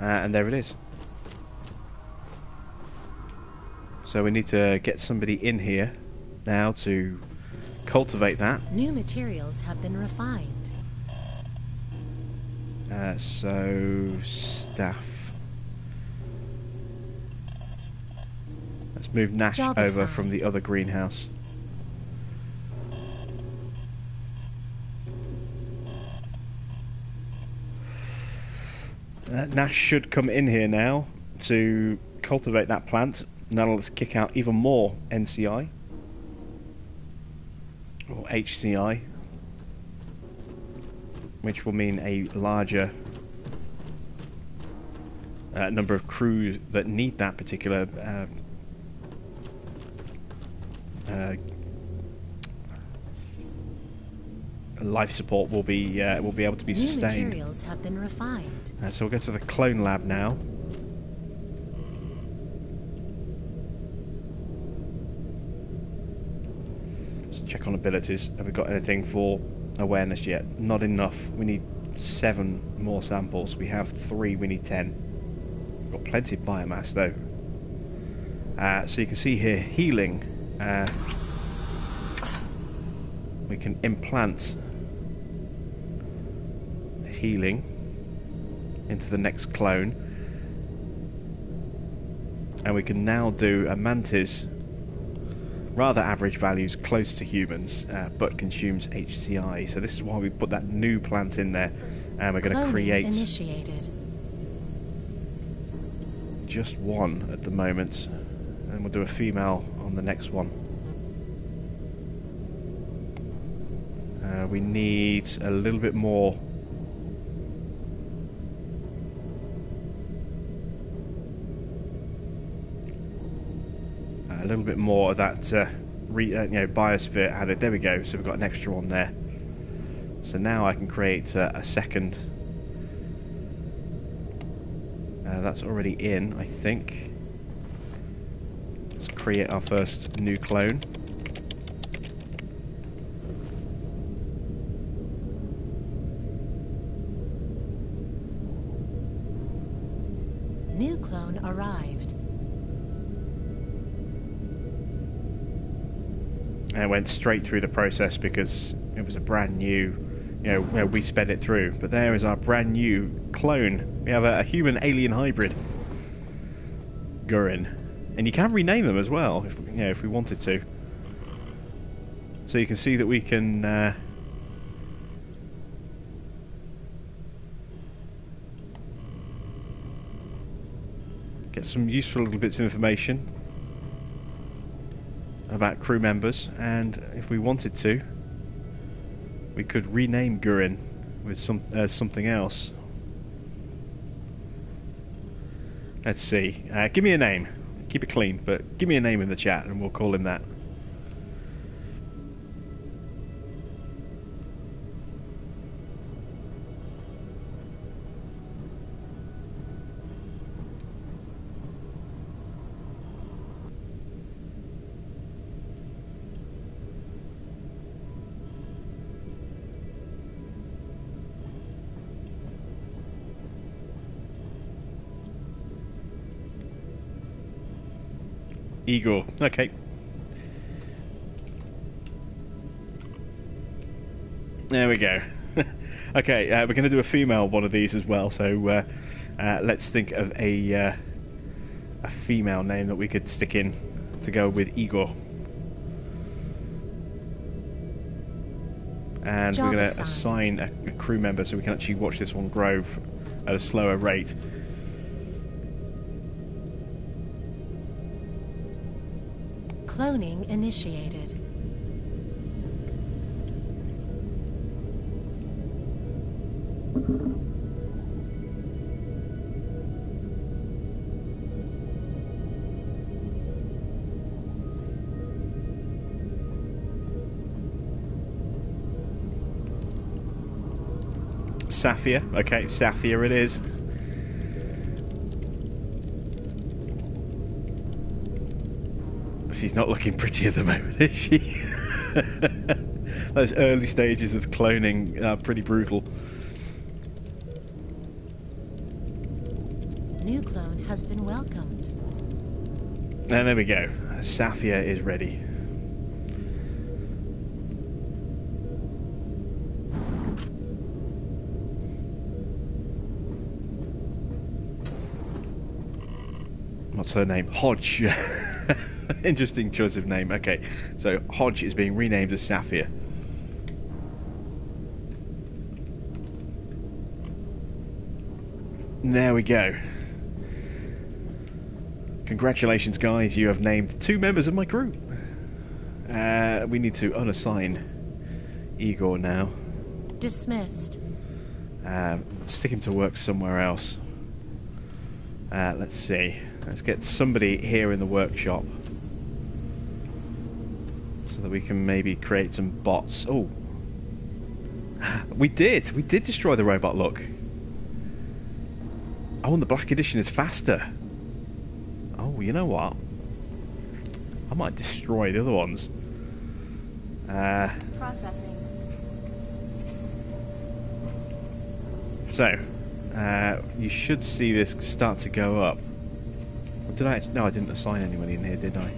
And there it is. So we need to get somebody in here now to cultivate that. New materials have been refined. So, staff. Let's move Nash Job over assigned. from the other greenhouse. Nash should come in here now to cultivate that plant. Now let's kick out even more NCI or HCI, which will mean a larger number of crews that need that particular life support will be able to be New sustained. materials have been refined. So we'll go to the clone lab now. Let's check on abilities. Have we got anything for awareness yet? Not enough. We need 7 more samples. We have 3. We need 10. We've got plenty of biomass though. So you can see here healing. We can implant healing into the next clone, and we can now do a mantis, rather average values, close to humans, but consumes HCI. So this is why we put that new plant in there, and we're going to Cloning create initiated. just one at the moment, and we'll do a female on the next one. We need a little bit more. A little bit more of that biosphere added. There we go. So we've got an extra one there. So now I can create a second. That's already in, I think. Let's create our first new clone. New clone arrived. and went straight through the process because it was a brand new, we sped it through. But there is our brand new clone. We have a human-alien hybrid, Gurin, and you can rename them as well if we wanted to. So you can see that we can get some useful little bits of information about crew members, and if we wanted to, we could rename Gurin with something else. Let's see. Give me a name. Keep it clean, but give me a name in the chat, and we'll call him that. Igor. Okay. There we go. Okay, we're going to do a female one of these as well, so let's think of a female name that we could stick in to go with Igor. And we're going to assign a crew member so we can actually watch this one grow at a slower rate. Cloning initiated. Sapphire. Okay, Sapphire it is. She's not looking pretty at the moment, is she? Those early stages of cloning are pretty brutal. New clone has been welcomed. And there we go. Sapphire is ready. What's her name? Hodge. Interesting choice of name. Okay, so Hodge is being renamed as Sapphire. There we go. Congratulations, guys. You have named 2 members of my crew. We need to unassign Igor now. Dismissed. Stick him to work somewhere else. Let's see. Let's get somebody here in the workshop so that we can maybe create some bots. Oh, we did destroy the robot. Look. Oh, and the Black Edition is faster. Oh, you know what? I might destroy the other ones. Processing. So, you should see this start to go up. Did I? No, I didn't assign anyone in here, did I?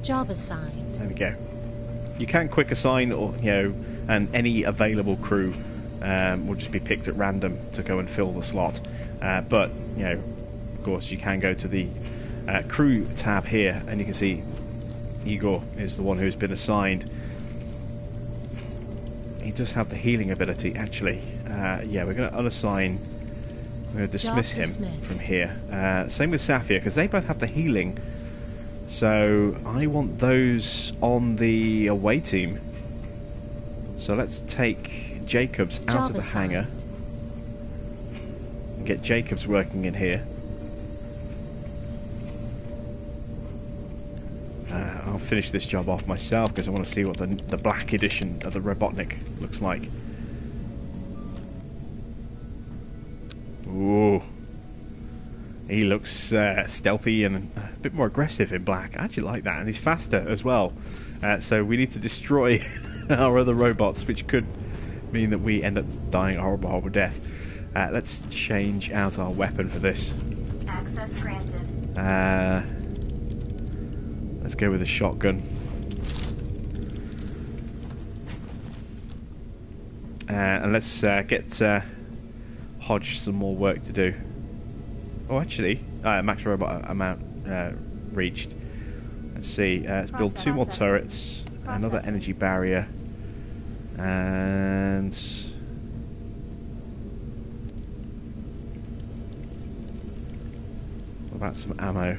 Job assigned. There we go. You can quick assign, or and any available crew will just be picked at random to go and fill the slot. But of course, you can go to the crew tab here, and you can see Igor is the one who's been assigned. He does have the healing ability, actually. Yeah, we're going to unassign. I'm going to dismiss him from here. Same with Sapphire, because they both have the healing. So I want those on the away team. So let's take Jacobs out of the hangar and get Jacobs working in here. I'll finish this job off myself because I want to see what the Black Edition of the Robotnik looks like. Ooh. He looks stealthy and a bit more aggressive in black. I actually like that, and he's faster as well. So we need to destroy our other robots, which could mean that we end up dying a horrible, horrible death. Let's change out our weapon for this. Access granted. Let's go with a shotgun. And let's get Hodge some more work to do. Oh, actually, max robot amount reached. Let's see. Let's build 2 more turrets, another energy barrier, and what about some ammo?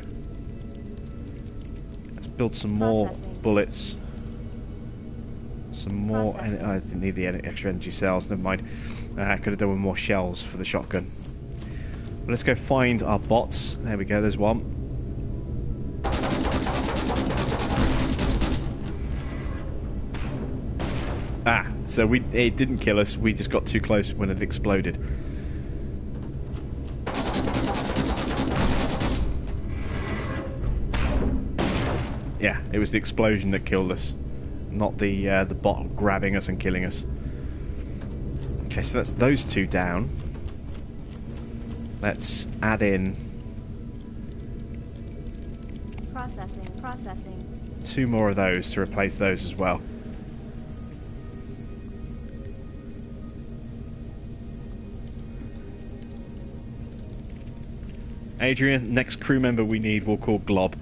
Let's build some more bullets. Some more. I didn't need the extra energy cells. Never mind. I could have done with more shells for the shotgun. But let's go find our bots. There we go. There's one. So it didn't kill us. We just got too close when it exploded. Yeah, it was the explosion that killed us, not the bot grabbing us and killing us. Okay, so that's those 2 down. Let's add in Processing. 2 more of those to replace those as well. Adrian, next crew member we need, we'll call Glob.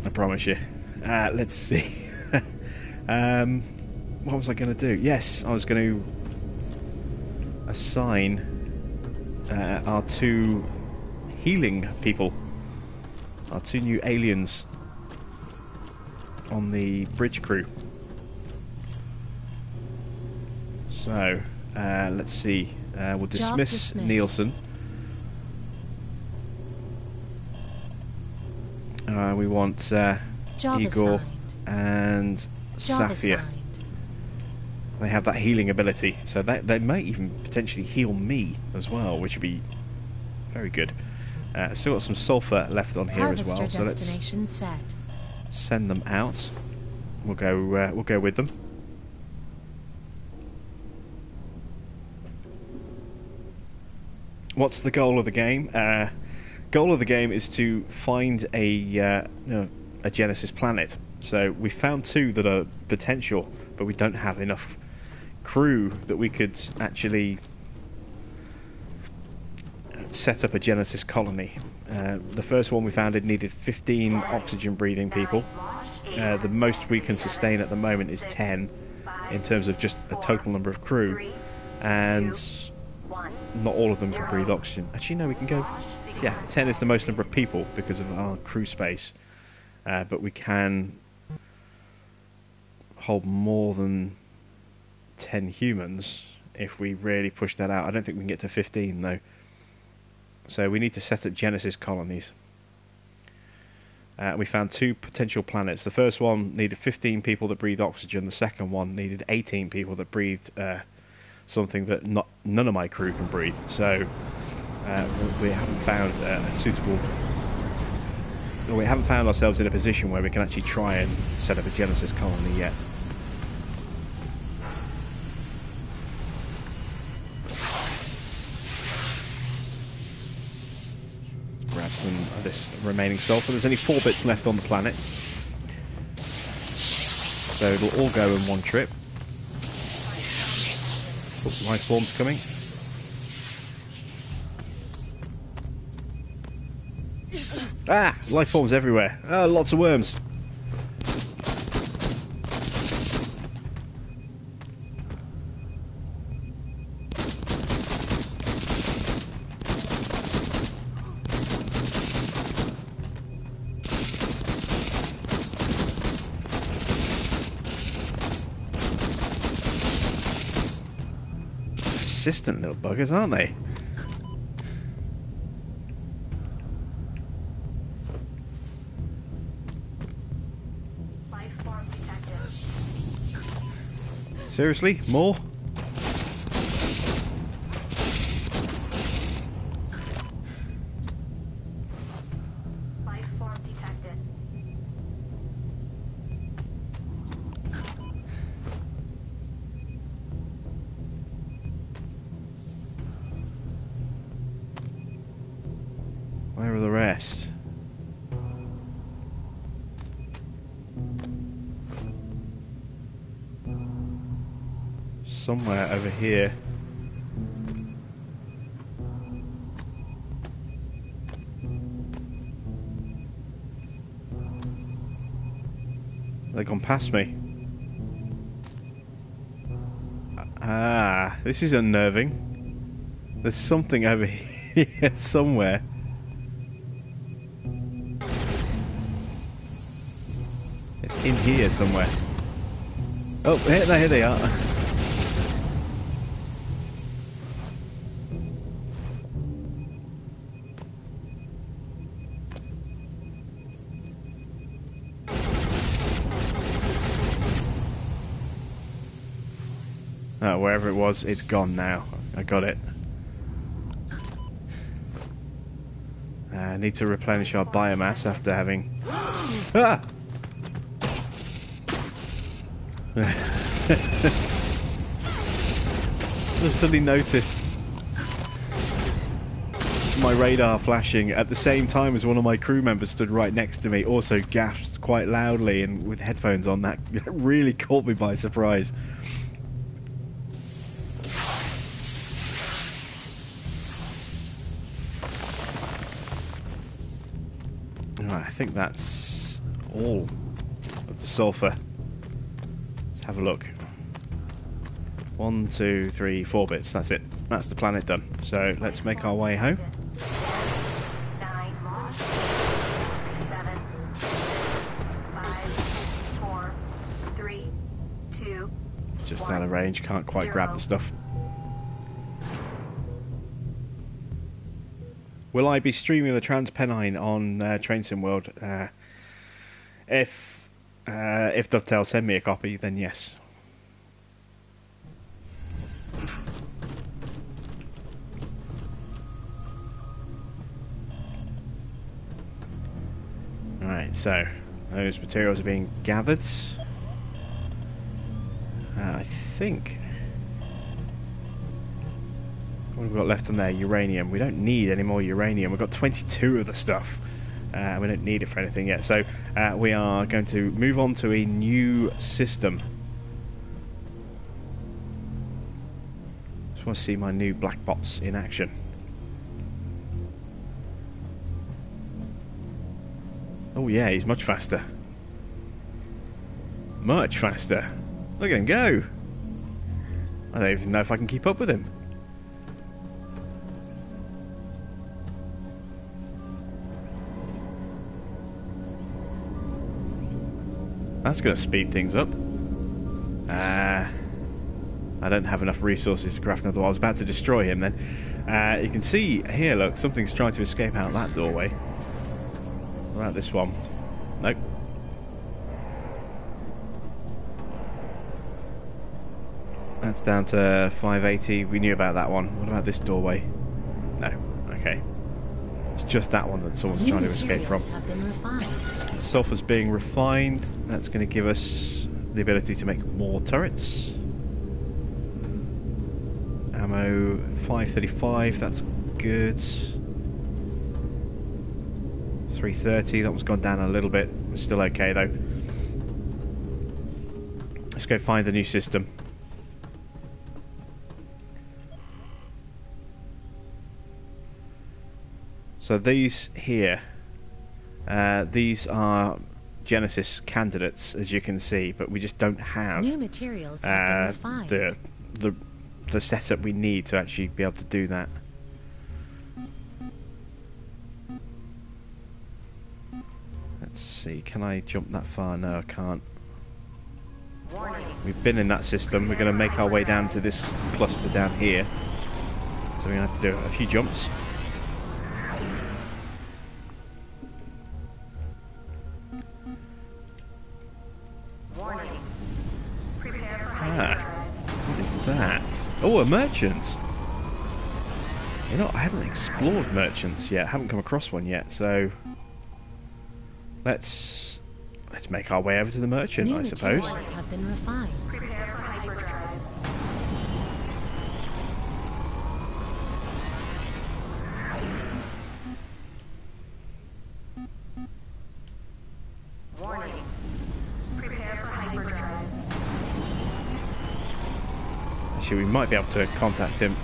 I promise you. Let's see. What was I going to do? Yes, I was going to assign our 2 healing people, our 2 new aliens on the bridge crew. So, let's see. We'll dismiss Nielsen. We want Igor and Safia. They have that healing ability, so they may even potentially heal me as well, which would be very good. Still got some sulfur left on here as well, so let's send them out. We'll go with them. What's the goal of the game? Goal of the game is to find a Genesis planet. So we found 2 that are potential, but we don't have enough crew that we could actually set up a Genesis colony. The first one we found, it needed 15 oxygen-breathing people. The most we can sustain at the moment is 10 in terms of just a total number of crew, and not all of them can breathe oxygen. Actually, no, we can go... Yeah, 10 is the most number of people because of our crew space. But we can hold more than 10 humans if we really push that out. I don't think we can get to 15, though. So we need to set up Genesis colonies. We found 2 potential planets. The first one needed 15 people that breathed oxygen. The second one needed 18 people that breathed... something that none of my crew can breathe, so we haven't found a suitable... We haven't found ourselves in a position where we can actually try and set up a Genesis colony yet. Grab some of this remaining sulfur. There's only 4 bits left on the planet, so it'll all go in one trip. Life forms coming. Ah! Life forms everywhere. Oh, lots of worms. Persistent little buggers, aren't they? Life form detected. Seriously? More? Life form detected. Where are the rest? somewhere over here. They've gone past me. Ah, this is unnerving. There's something over here somewhere. It's in here somewhere. Oh, here they are. Wherever it was, it's gone now. I got it. I need to replenish our biomass after having... Ah! Just suddenly noticed my radar flashing at the same time as one of my crew members stood right next to me, also gasped quite loudly and with headphones on. That really caught me by surprise. Right, I think that's all of the sulfur. Let's have a look. 1, 2, 3, 4 bits. That's it. That's the planet done. So let's make our way home. 9, 7, 6, 5, 4, 3, 2. Just out of range. Can't quite grab the stuff. Will I be streaming the Transpennine on Train Sim World? If Dovetail send me a copy, then yes. Right, so those materials are being gathered. I think. What have we got left on there? Uranium. We don't need any more uranium. We've got 22 of the stuff. We don't need it for anything yet. So we are going to move on to a new system. Just want to see my new black bots in action. Oh yeah, he's much faster. Much faster. Look at him go. I don't even know if I can keep up with him. That's going to speed things up. I don't have enough resources to craft another one. I was about to destroy him then. You can see here, look, something's trying to escape out that doorway. What about this one? Nope. That's down to 580. We knew about that one. What about this doorway? No. Okay. It's just that one that someone's trying to escape from. Sulfur's being refined. That's going to give us the ability to make more turrets. Ammo 535, that's good. 330, that one's gone down a little bit. Still okay though. Let's go find the new system. So these here, these are Genesis candidates, as you can see, but we just don't have new materials have been refined. the setup we need to actually be able to do that. Let's see, can I jump that far? No, I can't. We've been in that system. We're going to make our way down to this cluster down here. So we're going to have to do a few jumps. What is that? Oh, a merchant! You know, I haven't explored merchants yet. I haven't come across one yet, so let's make our way over to the merchant, I suppose. New materials have been refined. Prepare for hyperdrive. Warning. Prepare for hyperdrive. Actually, we might be able to contact him.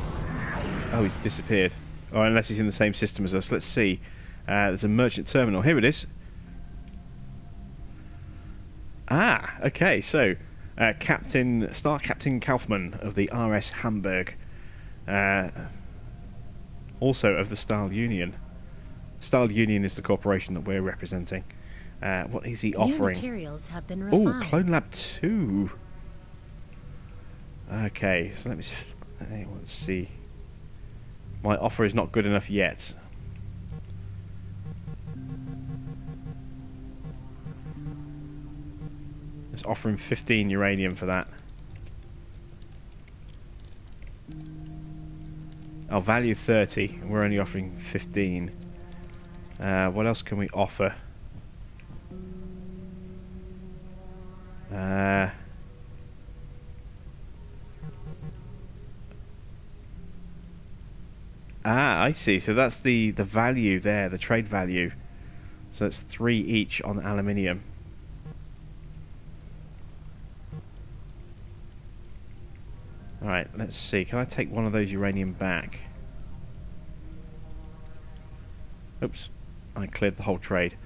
Oh, he's disappeared. Or unless he's in the same system as us. Let's see. There's a merchant terminal. Here it is. Ah, okay. So, Star Captain Kaufman of the RS Hamburg. Also of the Style Union. Style Union is the corporation that we're representing. What is he offering? New materials have been Oh, refined. Clone Lab 2. Okay, so let's see. My offer is not good enough yet. Let's offer him 15 uranium for that. Our value 30. We're only offering 15. What else can we offer? I see. So that's the value there, the trade value. So that's 3 each on aluminium. Alright, let's see. Can I take one of those uranium back? Oops. I cleared the whole trade.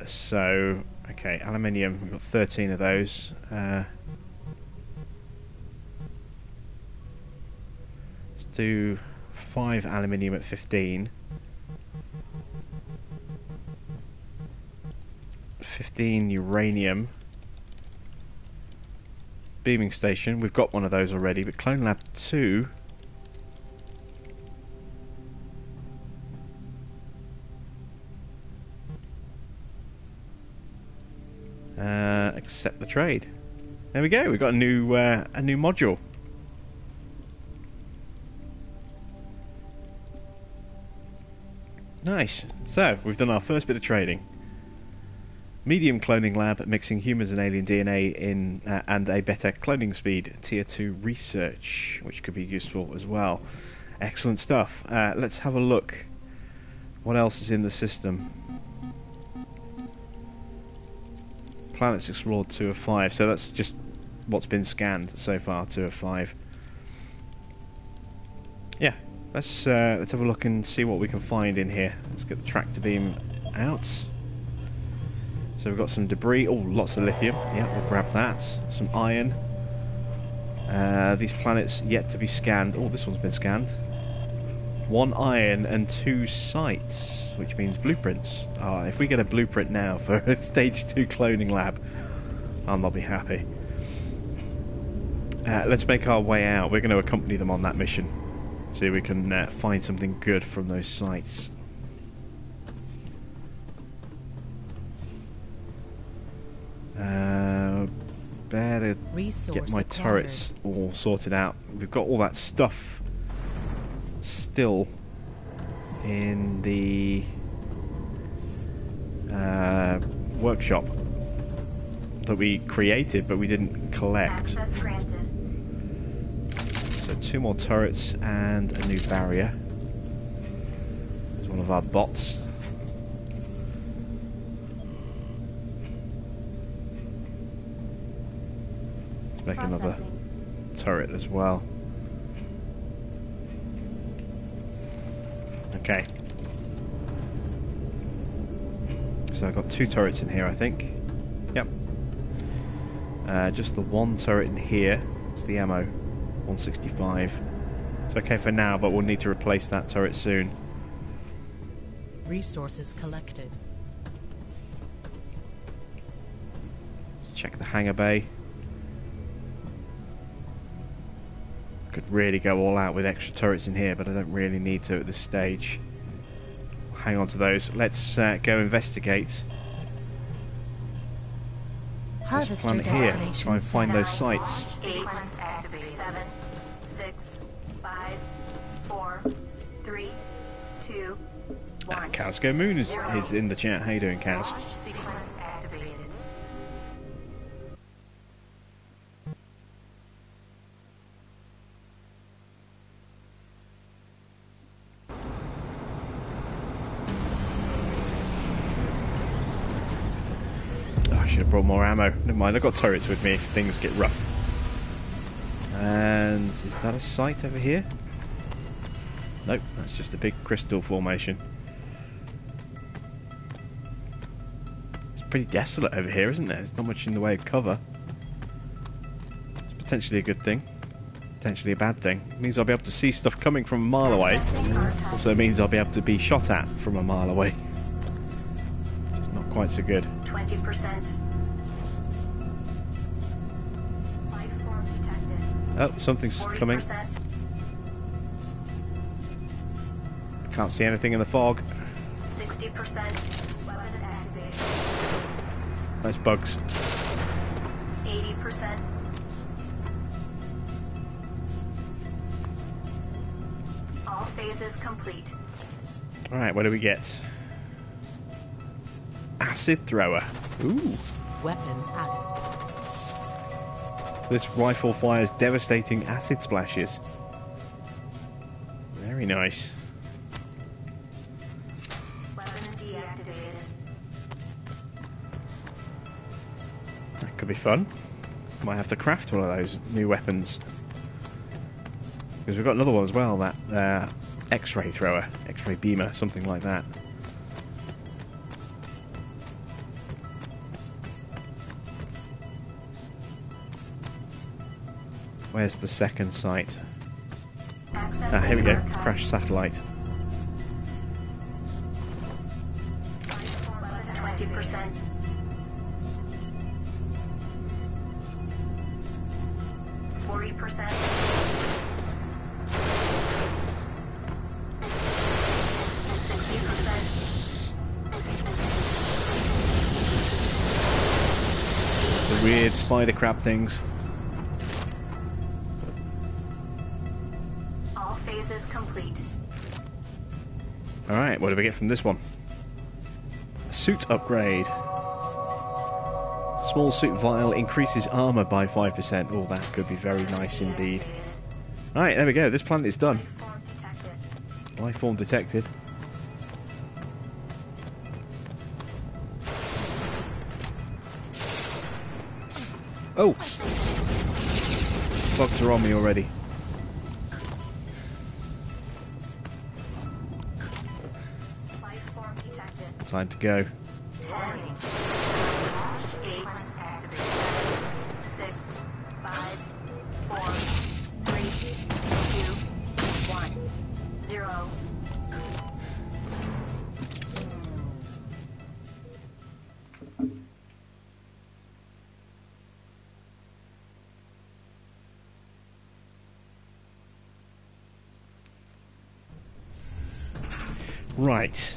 So, okay, aluminium. We've got 13 of those. Let's do 5 aluminium at 15. 15 uranium. Beaming station. We've got one of those already, but Clone Lab 2. Accept the trade. There we go. We've got a new module. Nice. So we've done our first bit of trading. Medium cloning lab mixing humans and alien DNA in and a better cloning speed. Tier 2 research, which could be useful as well. Excellent stuff. Let's have a look. What else is in the system? Planets explored 2 of 5. So that's just what's been scanned so far. 2 of 5. Yeah. Let's have a look and see what we can find in here. Let's get the tractor beam out. So we've got some debris. Oh, lots of lithium. Yeah, we'll grab that. Some iron. These planets yet to be scanned. Oh, this one's been scanned. 1 iron and 2 sites, which means blueprints. Oh, if we get a blueprint now for a stage 2 cloning lab, I'll not be happy. Let's make our way out. We're going to accompany them on that mission. See if we can find something good from those sites. Better get my turrets all sorted out. We've got all that stuff still in the workshop that we created, but we didn't collect. Access granted. So 2 more turrets and a new barrier. There's one of our bots. Let's make another turret as well. Okay. So I've got 2 turrets in here, I think. Yep. Just the 1 turret in here. It's the ammo. 165. It's okay for now, but we'll need to replace that turret soon. Resources collected. Check the hangar bay. Could really go all out with extra turrets in here, but I don't really need to at this stage. Hang on to those. Let's go investigate this planet here. Try and find those sites. Sequence activated. 7, 6, 5, 4, 3, 2, 1. Cowsco Moon is in the chat. How you doing, Cows? Sequence activated. Oh, I should have brought more ammo. Never mind, I've got turrets with me if things get rough. And is that a site over here? Nope, that's just a big crystal formation. It's pretty desolate over here, isn't it? There's not much in the way of cover. It's potentially a good thing. Potentially a bad thing. It means I'll be able to see stuff coming from a mile away. Also means I'll be able to be shot at from a mile away. Which is not quite so good. 20%. Life form detected. Oh, something's 40%. coming. Can't see anything in the fog. 60%. Weapons activated. Nice bugs. 80%. All phases complete. Alright, what do we get? Acid thrower. Ooh. Weapon added. This rifle fires devastating acid splashes. Very nice. Weapons deactivated. That could be fun. Might have to craft one of those new weapons. Because we've got another one as well, that X-ray thrower, X-ray beamer, something like that. Where's the second site? Ah, here we go. Crash satellite. 20%. 40%. 60%. The weird spider crab things. All phases complete. Alright, what do we get from this one? A suit upgrade. Small suit vial increases armor by 5%. Oh, that could be very nice indeed. Alright, there we go. This planet is done. Form detected. Life form detected. Oh! Bugs are on me already. Life form detected. Time to go. 10. 8. 6. 5. 4. 3. 2. 1. 0. Right.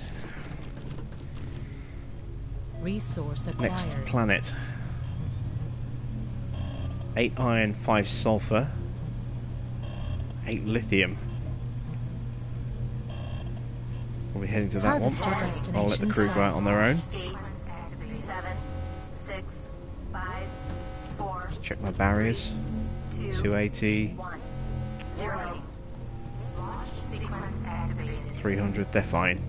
Resource acquired. Next planet. 8 iron, 5 sulfur, 8 lithium. We'll be heading to that Harvest your one. destination I'll let the crew go out on their own. 8. 7. 6. 5. 4. Check my barriers. 2. 280, 1. 0. Launch sequence activated. 300, they're fine.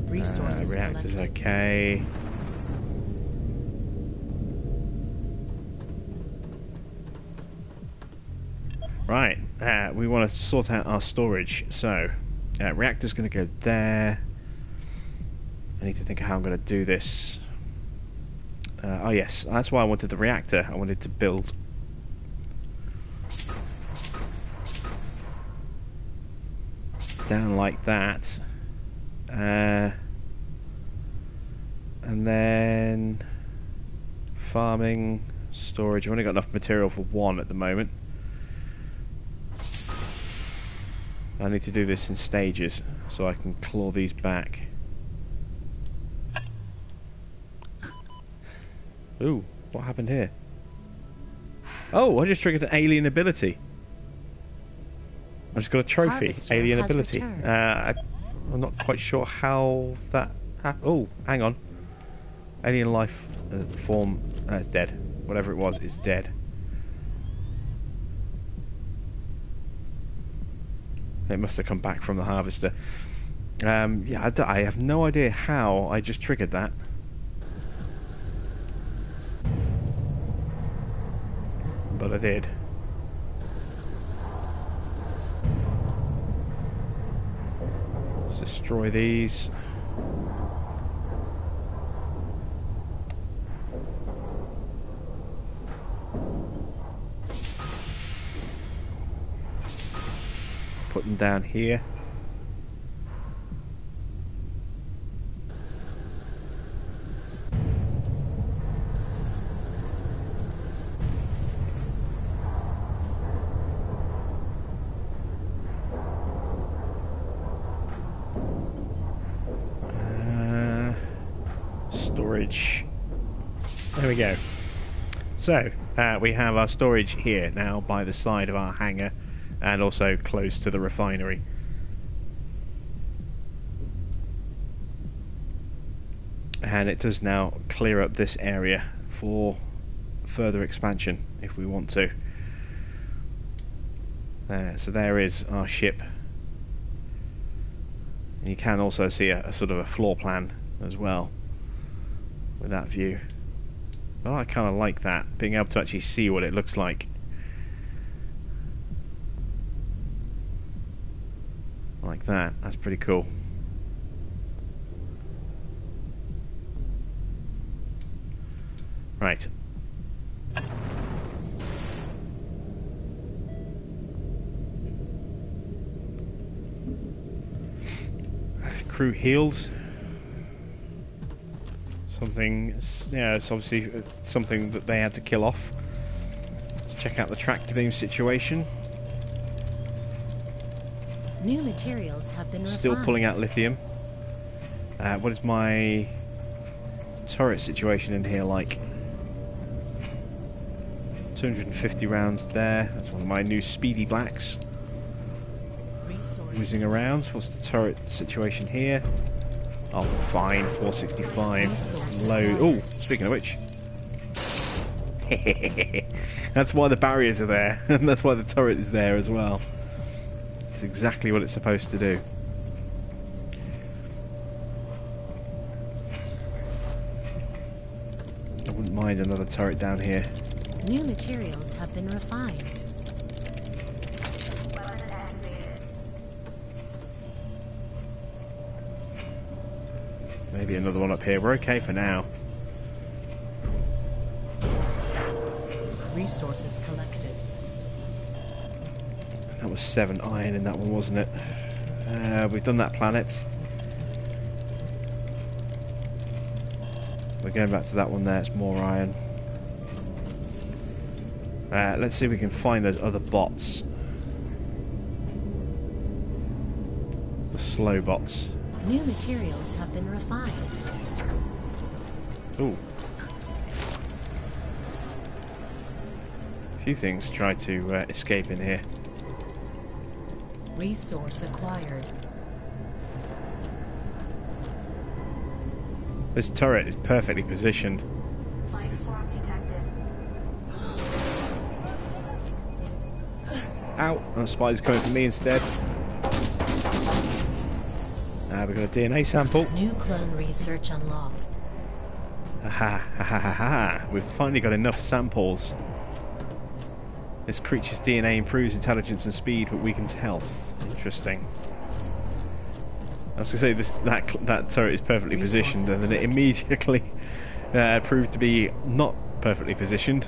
Resources Reactors collected. okay. Right, we want to sort out our storage. So, reactor's going to go there. I need to think of how I'm going to do this. Oh yes, that's why I wanted the reactor. I wanted to build down like that. And then farming, storage. I've only got enough material for one at the moment. I need to do this in stages so I can claw these back. Ooh, what happened here? Oh, I just triggered an alien ability. I just got a trophy. Harvester Alien has ability. returned. I'm not quite sure how that happened. Oh, hang on. Alien life form. It's dead. Whatever it was, it's dead. It must have come back from the harvester. Yeah, I have no idea how I just triggered that. But I did. Let's destroy these. Put them down here. Storage. There we go. So, we have our storage here now by the side of our hangar and also close to the refinery. And it does now clear up this area for further expansion if we want to. So there is our ship. And you can also see a sort of a floor plan as well with that view. But I kind of like that, being able to actually see what it looks like. Like that, that's pretty cool. Right. Crew healed. Something, yeah, it's obviously something that they had to kill off. Let's check out the tractor beam situation. New materials have been refined. Still pulling out lithium. What is my turret situation in here like? 250 rounds there. That's one of my new speedy blacks. Whizzing around. What's the turret situation here? Oh, fine. 465. Low. Oh, speaking of which. That's why the barriers are there. And that's why the turret is there as well. It's exactly what it's supposed to do. I wouldn't mind another turret down here. New materials have been refined. Weapons activated. Maybe another one up here. We're okay for now. Resources collected. That was 7 iron in that one, wasn't it? We've done that planet. We're going back to that one there. It's more iron. Let's see if we can find those other bots. The slow bots. New materials have been refined. Ooh. A few things try to escape in here. Resource acquired. This turret is perfectly positioned. Life form detected. Ow! Oh, spider's coming for me instead. We've got a DNA sample. New clone research unlocked. Ha ha ha ha ha! We've finally got enough samples. This creature's DNA improves intelligence and speed, but weakens health. Interesting. I was going to say that turret is perfectly positioned, and then it immediately proved to be not perfectly positioned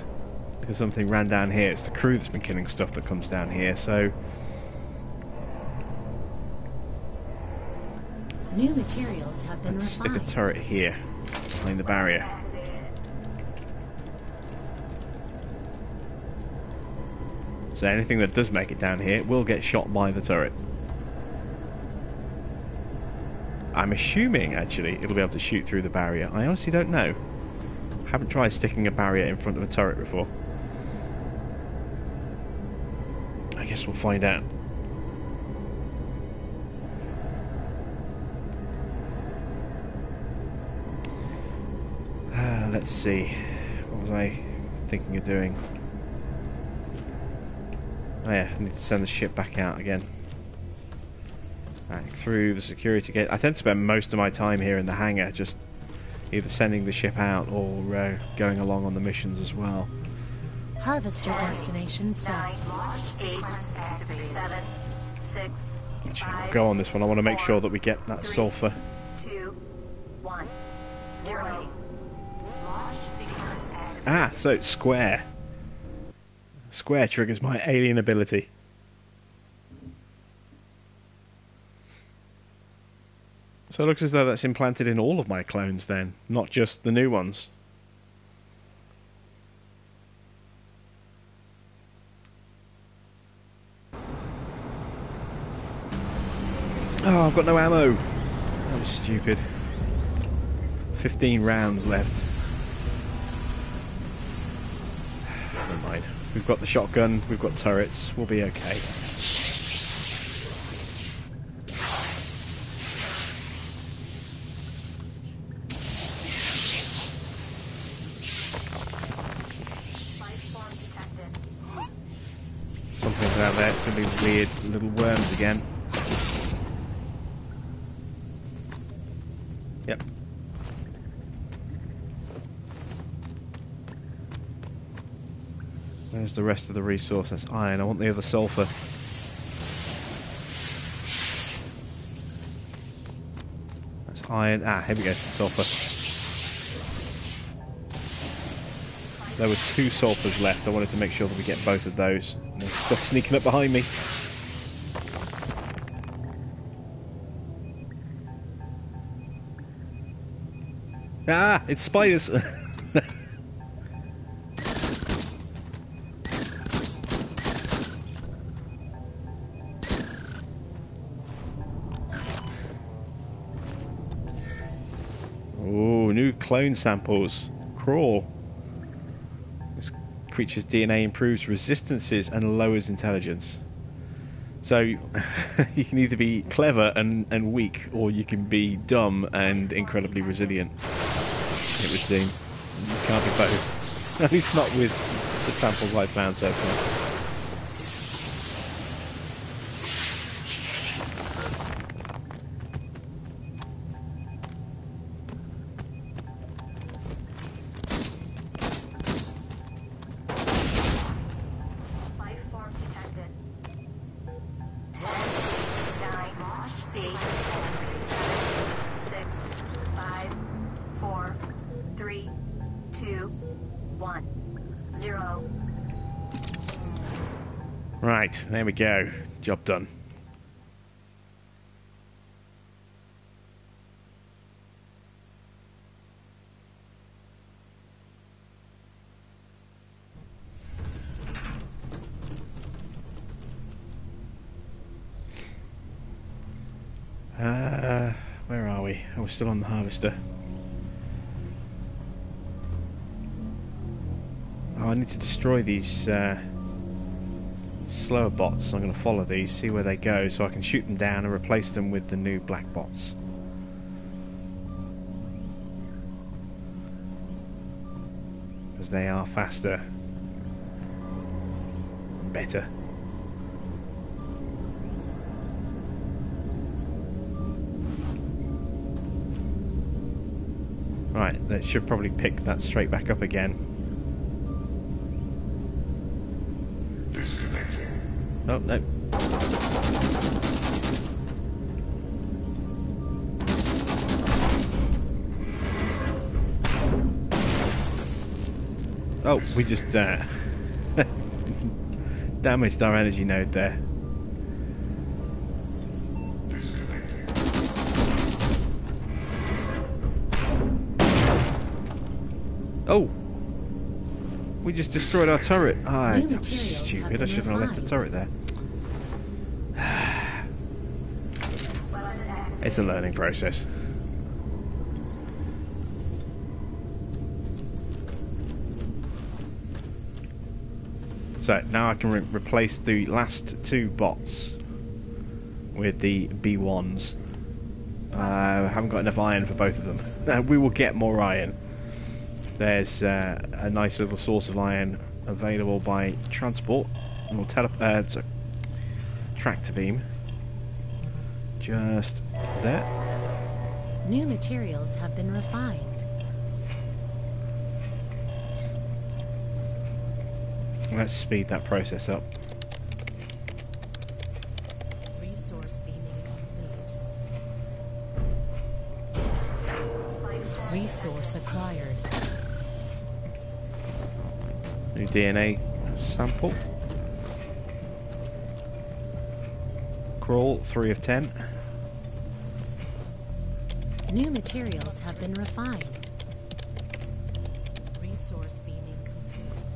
because something ran down here. It's the crew that's been killing stuff that comes down here. So New materials have been let's refined. stick a turret here behind the barrier. So anything that does make it down here will get shot by the turret. I'm assuming, actually, it'll be able to shoot through the barrier. I honestly don't know. Haven't tried sticking a barrier in front of a turret before. I guess we'll find out. Let's see. What was I thinking of doing? Oh yeah, I need to send the ship back out again. Back through the security gate. I tend to spend most of my time here in the hangar, just either sending the ship out or going along on the missions as well. Harvester destination set. 8, 7, 6, Actually, I'll go on this one. I want to make sure that we get that sulfur. 2, 1, 0. Launch sequence activated. Ah, so it's square. Square triggers my alien ability. So it looks as though that's implanted in all of my clones then, not just the new ones. Oh, I've got no ammo. That was stupid. 15 rounds left. Never mind. We've got the shotgun, we've got turrets, we'll be okay. Something's out there, it's going to be weird little worms again. Yep. There's the rest of the resource. That's iron. I want the other sulfur. That's iron. Ah, here we go. Sulfur. There were 2 sulfurs left. I wanted to make sure that we get both of those. And there's stuff sneaking up behind me. Ah, it's spiders. Oh, new clone samples. Crawl. This creature's DNA improves resistances and lowers intelligence. So you can either be clever and weak, or you can be dumb and incredibly resilient. It would seem. You can't be both. At least not with the samples I've found so far. Life form detected. 10, 9, 8, 7, 6, 5, 4, 3, 2, 1, 0. Right, there we go. Job done. Where are we? Oh, we're still on the harvester. Oh, I need to destroy these slower bots. I'm going to follow these, see where they go, so I can shoot them down and replace them with the new black bots. Because they are faster and better. Right, that should probably pick that straight back up again. Disconnecting. Oh, no. Oh, we just damaged our energy node there. Oh! We just destroyed our turret. Ah, New that was materials have stupid. I been shouldn't have left the refined. turret there. It's a learning process. So now I can replace the last 2 bots with the B1s. I haven't got enough iron for both of them. We will get more iron. There's a nice little source of iron available by transport or tractor beam Just there. New materials have been refined. Let's speed that process up. Resource beaming complete. Resource acquired. New DNA sample. Crawl, 3 of 10. New materials have been refined. Resource beaming complete.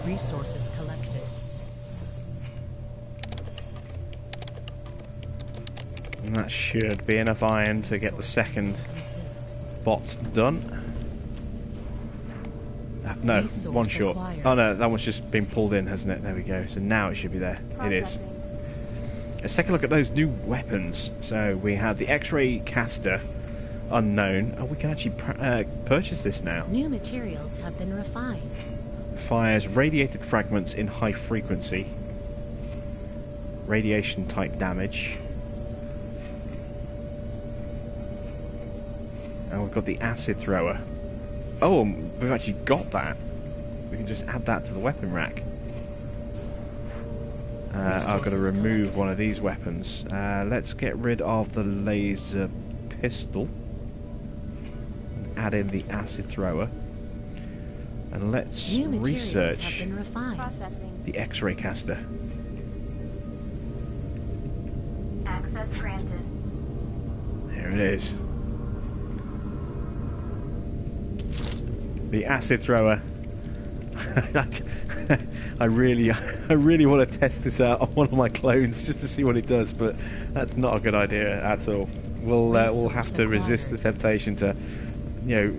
Resources collected. And that should be enough iron to get the second bot done. No, Resource one short. acquired. Oh no, that one's just been pulled in, hasn't it? There we go. So now it should be there. It is. Processing. Let's take a look at those new weapons. So we have the X-ray caster, unknown. Oh, we can actually purchase this now. New materials have been refined. Fires radiated fragments in high frequency. Radiation type damage. And we've got the acid thrower. Oh, we've actually got that. We can just add that to the weapon rack. I've got to remove one of these weapons. Let's get rid of the laser pistol. Add in the acid thrower. And let's New materials have research been refined. Processing. the X-ray caster. Access granted. There it is. The acid thrower. I really want to test this out on one of my clones just to see what it does, but that's not a good idea at all. We'll have to resist the temptation to,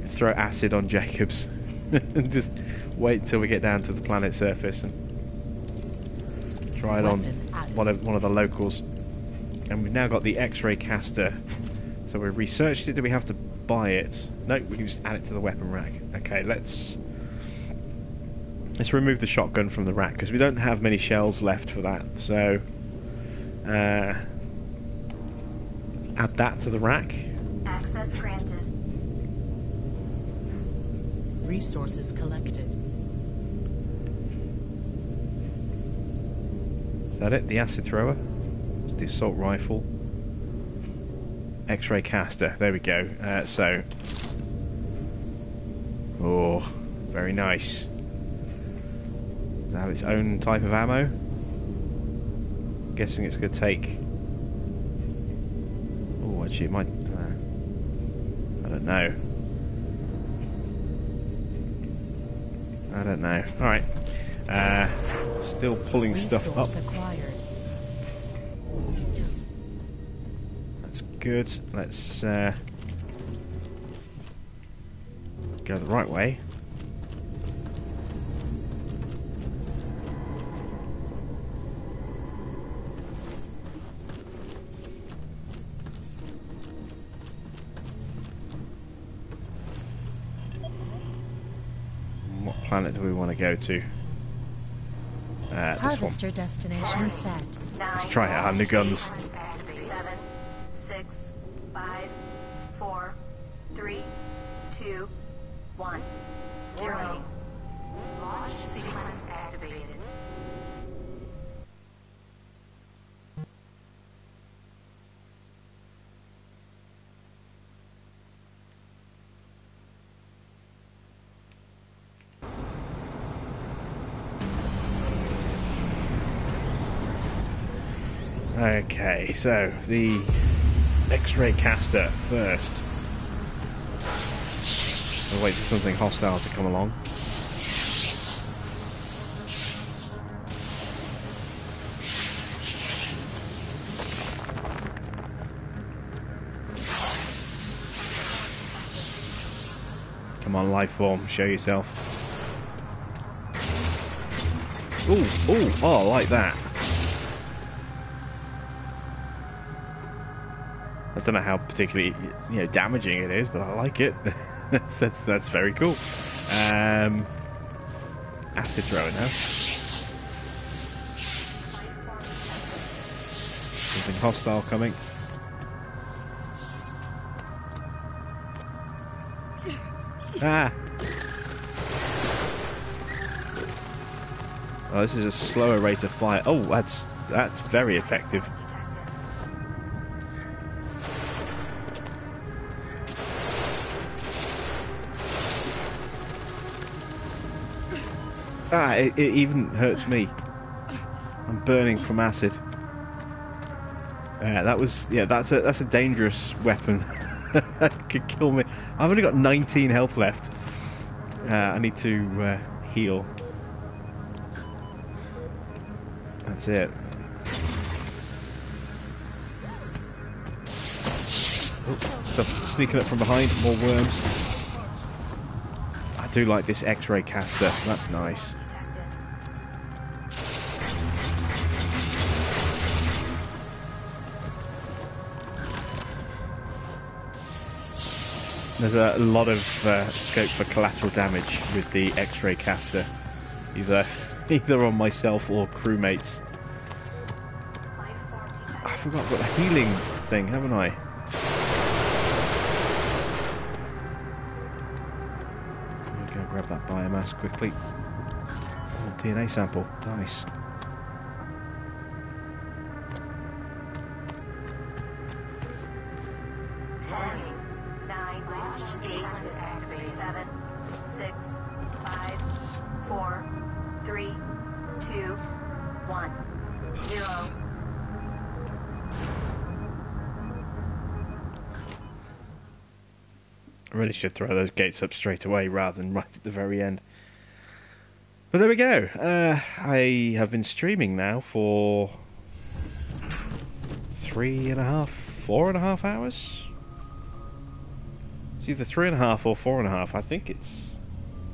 throw acid on Jacobs and just wait until we get down to the planet surface and try it on one of the locals. And we've now got the X-ray caster. So we've researched it. Do we have to buy it? No, we can just add it to the weapon rack. Okay, let's remove the shotgun from the rack because we don't have many shells left for that. So add that to the rack. Access granted. Resources collected. Is that it? The acid thrower? It's the assault rifle. X-ray caster. There we go. Oh, very nice. Does it have its own type of ammo? I'm guessing it's going to take... Oh, actually it might... I don't know. I don't know. Alright. Still pulling stuff up. Acquired. That's good. Let's go the right way. What planet do we want to go to? This one. Harvester destination set. Let's try out our new guns. 7, 6, 5, 4, 3, 2, 1, 0. Launch sequence activated. Okay, so the X-ray caster first. I'll wait for something hostile to come along. Come on, life form, show yourself. Ooh, oh, I like that. I don't know how particularly damaging it is, but I like it. that's very cool. Acid thrower now. Something hostile coming. Ah! Oh, this is a slower rate of fire. Oh, that's very effective. Ah, it even hurts me. I'm burning from acid. That's a dangerous weapon. Could kill me. I've only got 19 health left. I need to heal. That's it. Oh, stuff sneaking up from behind. More worms. I do like this X-ray caster. That's nice. There's a lot of scope for collateral damage with the X-ray caster, either on myself or crewmates. I forgot I've got the healing thing, haven't I? Let me go grab that biomass quickly. Oh, DNA sample, nice. I really should throw those gates up straight away rather than right at the very end. But there we go. I have been streaming now for 3.5, 4.5 hours. It's either 3.5 or 4.5. I think it's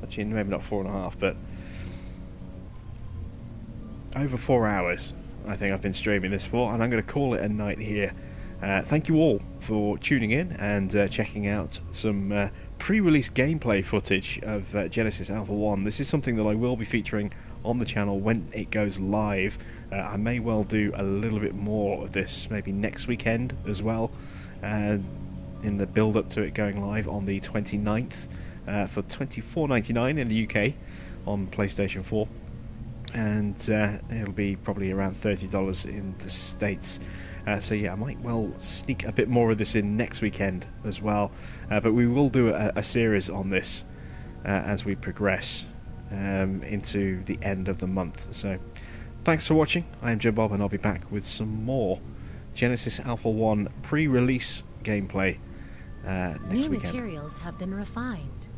actually maybe not 4.5, but over 4 hours. I think I've been streaming this for, and I'm going to call it a night here. Thank you all for tuning in and checking out some pre-release gameplay footage of Genesis Alpha 1. This is something that I will be featuring on the channel when it goes live. I may well do a little bit more of this maybe next weekend as well, in the build-up to it going live on the 29th for $24.99 in the UK on PlayStation 4. And it'll be probably around $30 in the States. So yeah, I might well sneak a bit more of this in next weekend as well. But we will do a series on this as we progress into the end of the month. So thanks for watching. I am Joe Bob, and I'll be back with some more Genesis Alpha 1 pre-release gameplay next New weekend. materials have been refined.